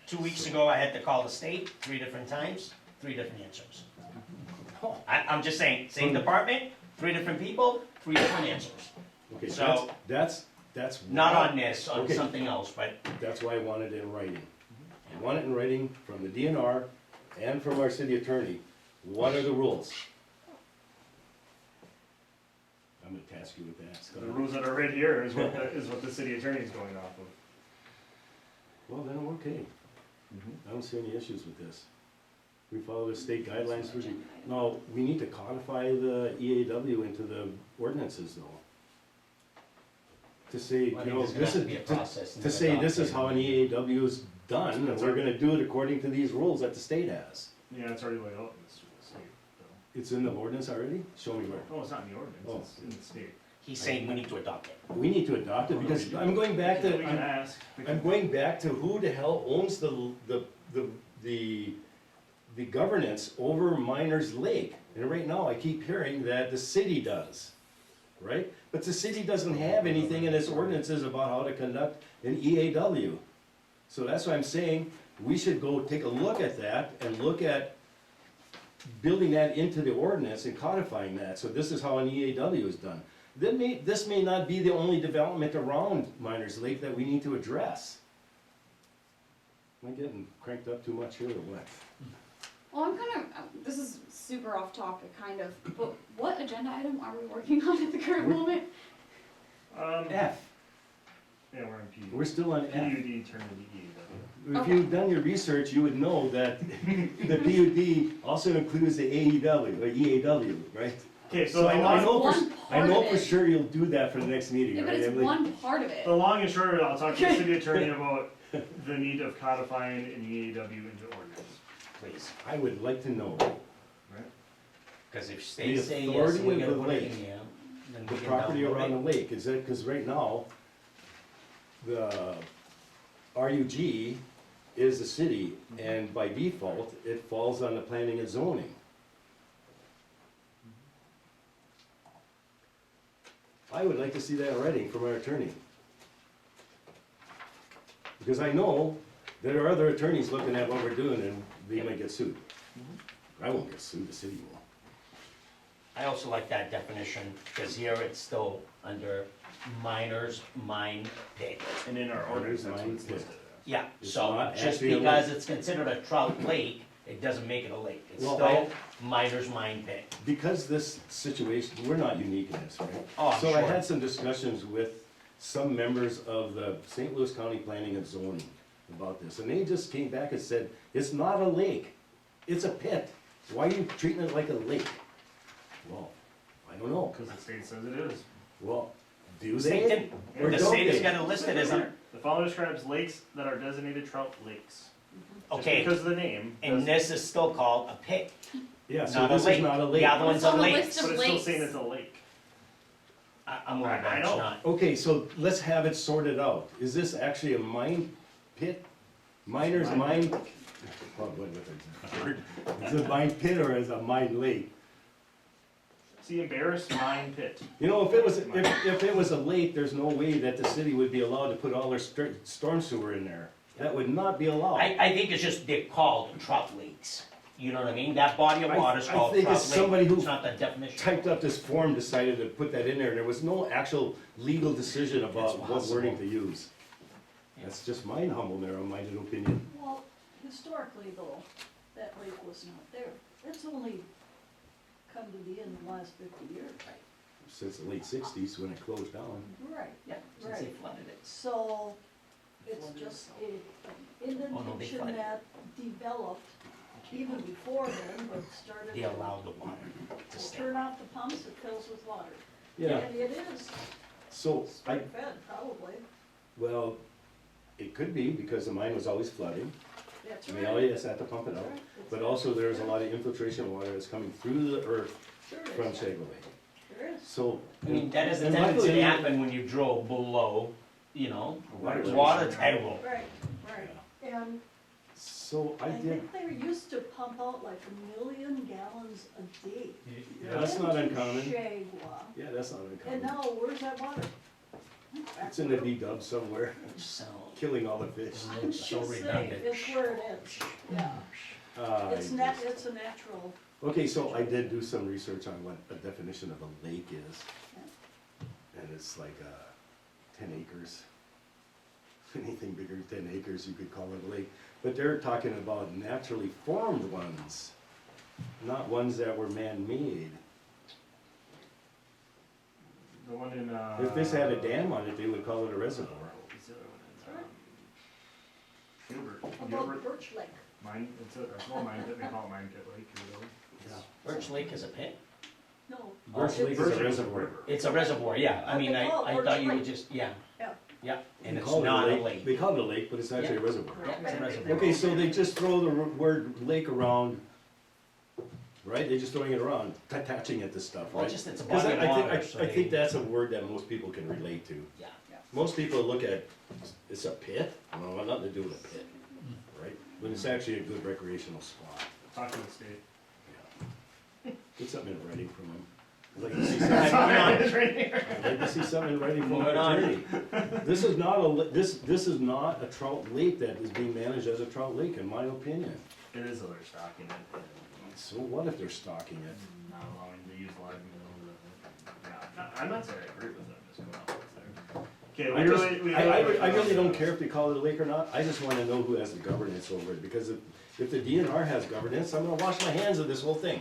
2 weeks ago, I had to call the state 3 different times, 3 different answers. I'm just saying, same department, 3 different people, 3 different answers. Okay, So- that's Not why- on this, on Okay. something else, but That's why I want it in writing. I want it in writing from the DNR and from our city attorney. What are the rules? I'm gonna task you with that, Scott. The rules that are right here is what the city attorney is going off of. Well, then I'm okay. I don't see any issues with this. We follow the state guidelines through the, no, we need to codify the EAW into the ordinances though. To say, I you think know, there's gonna this have is, to be a process. to say this is how an EAW is done, and That's we're right. gonna do it according to these rules that the state has. Yeah, it's already laid out in the state, though. It's in the ordinance already? Show me where. Oh, it's not in the ordinance, Oh. it's in the state. He's saying we need to adopt it. We need to adopt it, because I'm going back to, We can ask. We I'm can- going back to who the hell owns the governance over Miners Lake. And right now, I keep hearing that the city does, right? But the city doesn't have anything in its ordinances about how to conduct an EAW. So that's why I'm saying, we should go take a look at that and look at building that into the ordinance and codifying that. So this is how an EAW is done. This may not be the only development around Miners Lake that we need to address. Am I getting cranked up too much here or what? Well, I'm kind of, this is super off topic, kind of, but what agenda item are we working on at the current moment? F. Yeah, we're in P. We're still on F. PUD turned into EAW. If you've done your research, you would know that the PUD also includes the AEW, or EAW, right? Okay, So so I know One part of for it. sure you'll do that for the next meeting, Yeah, but right, it's Emily? one part of it. the long and short of it, I'll talk to the city attorney about the need of codifying an EAW into ordinance. Please, I would like to know Right? because if states The say yes, authority and we of gotta the put it lake. in there, then the we can property download around it. the lake, is that, because right now, the RUG is the city, and by default, it falls on the planning and zoning. I would like to see that in writing from our attorney. Because I know there are other attorneys looking at what we're doing and they might get sued. I won't get sued, the city will. I also like that definition, because here it's still under minors, mine pit. And in our ordinance, that's what it's listed as. Yeah, It's so not just actually a because lake. it's considered a trout lake, it doesn't make it a lake. It's Well, still miners, mine pit. Because this situation, we're not unique in this, right? Oh, I'm So I sure. had some discussions with some members of the St. Louis County Planning and Zoning about this, and they just came back and said, it's not a lake, it's a pit. Why are you treating it like a lake? Well, I don't know. Because the state says it is. Well, do State they? did- Or The don't state has they? got it listed as a, The following describes lakes that are designated trout lakes. Just okay, because of the name. and doesn't- this is still called a pit, Yeah, so not a this is lake. not a lake. The other one's It's a on the lake. list But of it's still lakes. saying it's a lake. I'm worried about I it's know. not. Okay, so let's have it sorted out. Is this actually a mine pit? Miner's mine? Oh, what was it? Is it a mine pit or is it a mine lake? It's the embarrassed mine pit. You know, if it was a lake, there's no way that the city would be allowed to put all their storm sewer in there. That would not be allowed. I think it's just, they're called trout lakes. You know what I mean? That body of water is I called think trout it's somebody lake. who It's not the definition. Typed up this form, decided to put that in there, and there was no actual legal decision about what possible. wording to use. That's just my humble, narrow-minded opinion. Well, historically though, that lake was not there. It's only come to the end in the last 50 years. Since the late sixties, when it closed down. Right. Yeah, since they Right. flooded it. So, it's just an Oh, no, they indentation flooded. that developed even before then, but started They to allowed the water to stay. turn off the pumps, it fills with water. Yeah, And it is so I, spring fed, probably. well, it could be because the mine was always flooding. That's And right. they always had to pump it That's out. right. But also there's a lot of infiltration water that's coming through the earth Sure it from is. Sago Lake. There is. So. I mean, that is the and tendency to luckily- happen when you drill below you know, Water water table. table. Right, right. And So I think they used to pump out like 1 million gallons a day. Yeah, that's not into uncommon. Shagwa. Yeah, that's not And uncommon. now, where's that water? It's in the D-dub somewhere, So, killing all the fish. I'm so just saying, redundant. it's where it is, yeah. It's it's a natural, Okay, so I did do some research on what a definition of a lake is. And it's like 10 acres. Anything bigger than 10 acres, you could call it a lake. But they're talking about naturally formed ones, not ones that were man-made. The one in, If this had a dam on it, they would call it a reservoir. what's the other one? Gilbert. about Birch Lake. Mine, it's a small mine pit, they call it mine pit lake, really. Birch Lake is a pit? No. Birch Lake is Birch a Lake's reservoir. It's a reservoir, yeah, I mean, They call it I Birch thought you would Lake. just, yeah. Yeah. Yeah, and They it's call it not a lake. They call it a lake, but it's actually a reservoir. Yeah, it's a reservoir. Okay, so they just throw the word lake around, right? They're just throwing it around, attaching it to stuff, Well, right? just, it's a 'Cause body of water, I so think they, that's a word that most people can relate to. yeah. Most people look at, it's a pit? Well, it nothing to do with a pit, right? But it's actually a good recreational spot. Talk to the state. Get something in writing from them. I'd like to see something, It's right here. I'd like to see something in writing from Moving our on. attorney. This is not a, this is not a trout lake that is being managed as a trout lake, in my opinion. It is a they're stocking it, and So what if they're stocking it? not allowing to use live minerals. Yeah, I'm not saying I agree with them, just going out there. Okay, I we just, really, I really don't care if they call it a lake or not, I just wanna know who has the governance over it, because if the DNR has governance, I'm gonna wash my hands of this whole thing.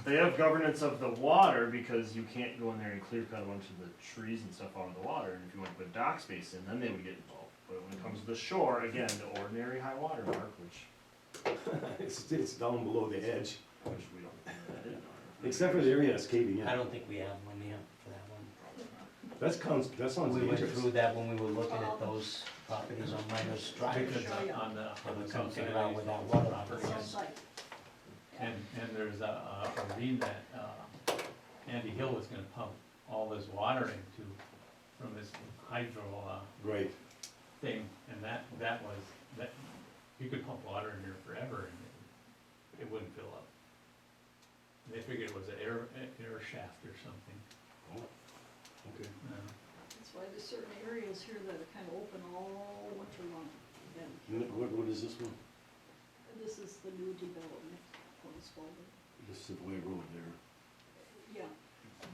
They have governance of the water because you can't go in there and clear cut a bunch of the trees and stuff out of the water, and if you want to put dock space in, then they would get involved. But when it comes to the shore, again, the ordinary high water mark, which It's down below the edge, we don't know that in our. except for the area that's caving in. I don't think we have one yet for that one. That sounds We went dangerous. through that when we were looking at those properties on Miners Drive. Because on the And we couldn't south side figure out of where these that water properties, was. Site. and there's a ravine that, Andy Hill was gonna pump all this water into from his hydro, Right, thing, and that was, you could pump water in there forever and it wouldn't fill up. They figured it was an air shaft or something. okay. That's why there's certain areas here that are kind of open all winter long. And What is this one? this is the new development on Spaulding. This is the Savoy Road there. Yeah,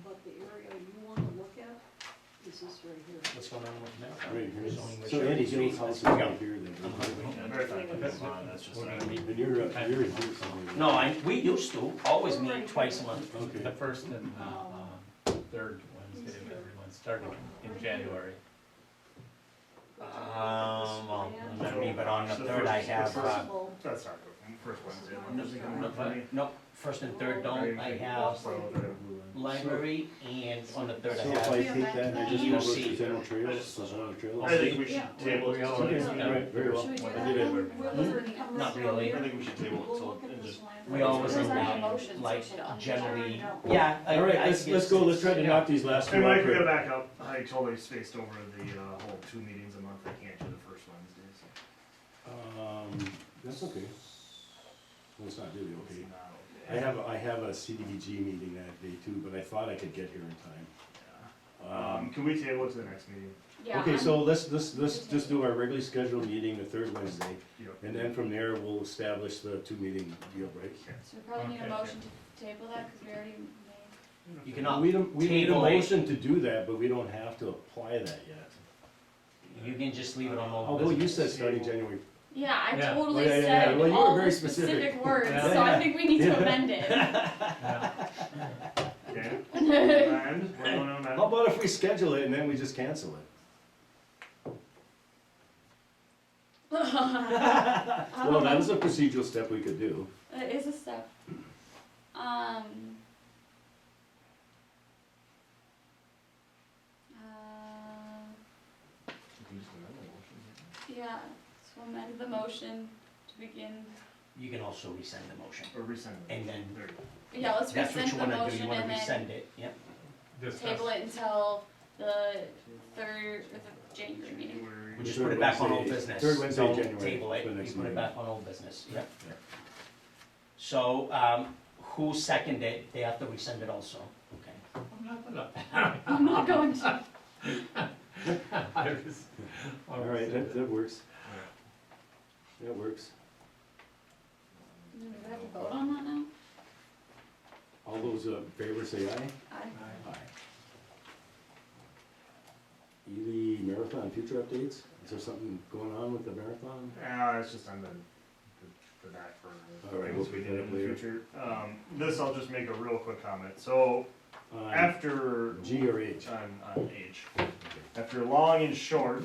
but the area you want to look at, this is right here. What's going on with that? Right here. Zoning So Andy restrictions. Hill's house is Yeah. right here then. Yeah, very fine, that's fine, that's just. And you're in here somewhere. No, we used to always meet twice a month. Okay. The first and, third Wednesday of every month, starting in January. Well, not me, but on the third I have, Accessible. That's not good, first Wednesday, doesn't come up for me. no, first and third don't, I have library, and on the third I So if I have, take that and I just You go see. to Central Trails, Central Trails. I think we Yeah. should table it till Okay, next meeting. right, very well. Should we do I that? did it. Not really. I think we should table it We'll till, look at and this just, land. we always There's end not up, emotions, so like, we should generally, understand. yeah. All right, let's go, let's try to knock these last hey two Mike, out we gotta here. back up, I totally spaced over the, whole 2 meetings a month, I can't do the first Wednesday, so. That's okay. Well, it's not really okay. It's not okay. I have a CDBG meeting that day too, but I thought I could get here in time. Yeah. Can we table it to the next meeting? Yeah, Okay, I'm- so let's just do our regularly scheduled meeting the third Wednesday, Yep. and then from there, we'll establish the 2 meeting deal break. So we probably need a Okay. motion to table that, cause we already made. You cannot We need a table it. motion to do that, but we don't have to apply that yet. You can just leave it on old Although you business. said starting January. Yeah, I Yeah. totally Oh, yeah, yeah, said yeah. Well, you were all very the specific. specific words, Yeah. so I think we need to amend it. Yeah. Okay, and, what do you wanna amend? How about if we schedule it and then we just cancel it? Well, that is a procedural step we could do. It is a step. Yeah, so amend the motion to begin, You can also resend the motion, Or resend it? and then, There you go. yeah, let's that's what rescind you the wanna do, motion you wanna and then resend it, yep. table it until the third, or the January meeting. We just put it back on old business. Third Wednesday in Don't January table it, for the we next put it meeting. back on old business, yep. So, who seconded it? They have to resend it also, okay. I'm not gonna. I'm not going to. I was- All right, that works. That works. Do we have to vote on that now? All those in favor say aye. Aye. Aye. Ely Marathon future updates? Is there something going on with the marathon? It's just on the back burner. All right, Things we'll we put did that in up the later. future. This, I'll just make a real quick comment. So, On after, G or H? on H, after long and short,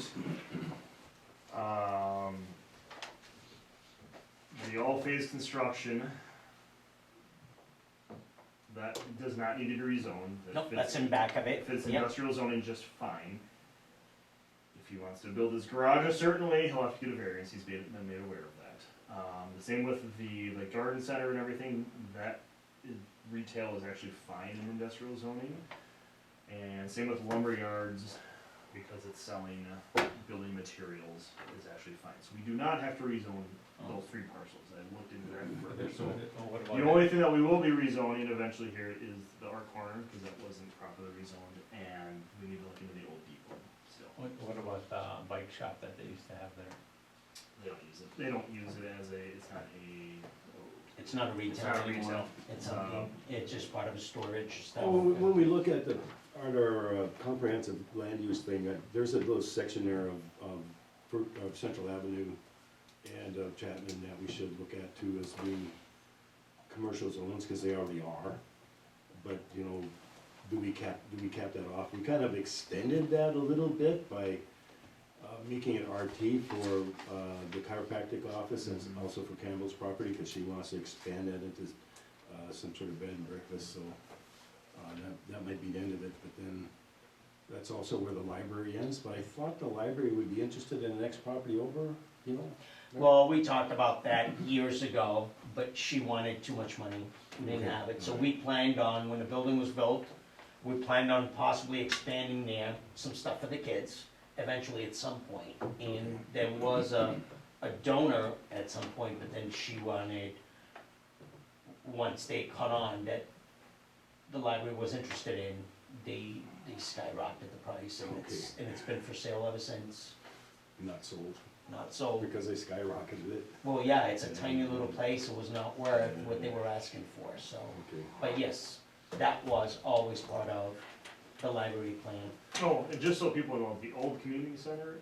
the all-phase construction, that does not need to be rezoned. That Nope, fits- that's in back of it, If it's yep. industrial zoning, just fine. If he wants to build his garage a certain way, he'll have to get a variance, he's been made aware of that. The same with the garden center and everything, that retail is actually fine in industrial zoning. And same with lumber yards, because it's selling building materials, is actually fine. So we do not have to rezone those 3 parcels, I looked into that further, so. What The about, only thing that we will be rezoning eventually here is the art corner, because that wasn't properly rezoned, and we need to look into the old depot still. what about the bike shop that they used to have there? They don't use it. They don't use it as a, it's not a. It's not a It's retail not a anymore, retail. it's something, it's just part of a storage stuff. Oh, when we look at our comprehensive land use thing, there's a little section there of Central Avenue and of Chapman that we should look at too as being commercial zones, because they already are. But, do we cap that off? We kind of extended that a little bit by making it RT for the chiropractic office and also for Campbell's property, because she wants to expand that into some sort of bed and breakfast, so that might be the end of it, but then that's also where the library ends, but I thought the library would be interested in the next property over, Well, we talked about that years ago, but she wanted too much money, we didn't Okay. have it, so we planned on, when the building was built, we planned on possibly expanding there, some stuff for the kids, eventually at some point. And there was a donor at some point, but then she wanted, once they caught on that the library was interested in, they skyrocketed the price, and it's been for sale ever since, not sold, not sold. because they skyrocketed it. Well, yeah, it's a tiny little place, it was not worth what they were asking for, so. Okay. But yes, that was always part of the library plan. Oh, and just so people know, the old community center,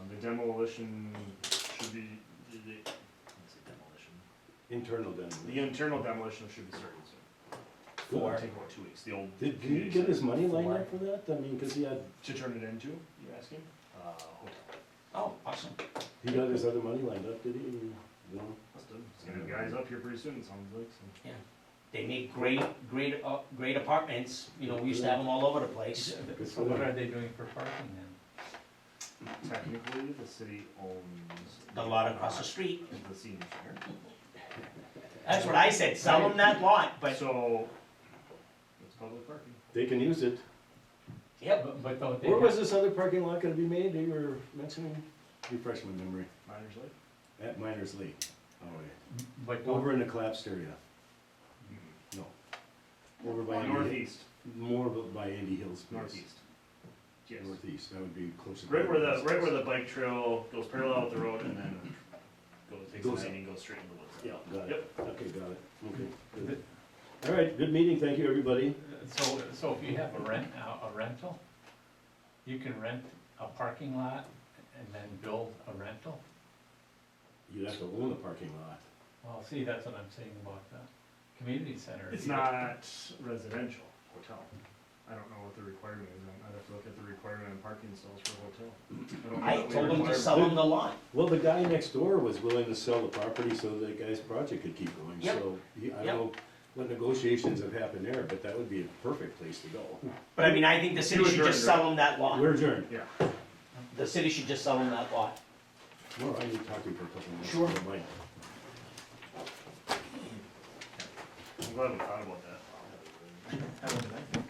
the demolition should be, let's say demolition. Internal demolition. The internal demolition should be starting soon. For- It'll take about 2 weeks, the old. Did he community get his center. money lined up for that? I mean, because he had, To turn it into, you're asking? Hotel. Oh, awesome. he got his other money lined up, did he? No? Must have. He's gonna have guys up here pretty soon, it sounds like, so. They make great apartments, we used to have them all over the place. So what are they doing for parking then? Technically, the city owns. The lot across the street, The senior center. that's what I said, sell them that lot, but, So, it's public parking. They can use it. yep, But don't they Where was have, this other parking lot gonna be made? They were mentioning, refresh my memory, Miners Lake? at Miners Lake. Oh, yeah. but Over don't, in the collapsed area. No. Over by Andy, Northeast, more by Andy Hill's place. northeast. Yes. Northeast, that would be closer. to Right where the bike trail goes parallel with the road and then takes a Goes 90 and goes straight in the woods. Yeah, got it. Yep. Okay, got it. Okay, good. All right, good meeting. Thank you, everybody. so if you have a rental, you can rent a parking lot and then build a rental? You'd have to own the parking lot. Well, see, that's what I'm saying about the community center. It's not residential hotel. I don't know what the requirement is. I'd have to look at the requirement on parking stalls for a hotel. don't know I what we told them to require. sell them the lot. Well, the guy next door was willing to sell the property so the guy's project could keep going. Yep. So I Yep. don't know what negotiations have happened there, but that would be a perfect place to go. But I mean, I think the city should just sell them that lot. We're adjourned. Yeah. The city should just sell them that lot. Well, I need to talk to you for a couple minutes. Sure. Don't mind. I'm glad we thought about that. Have a good night.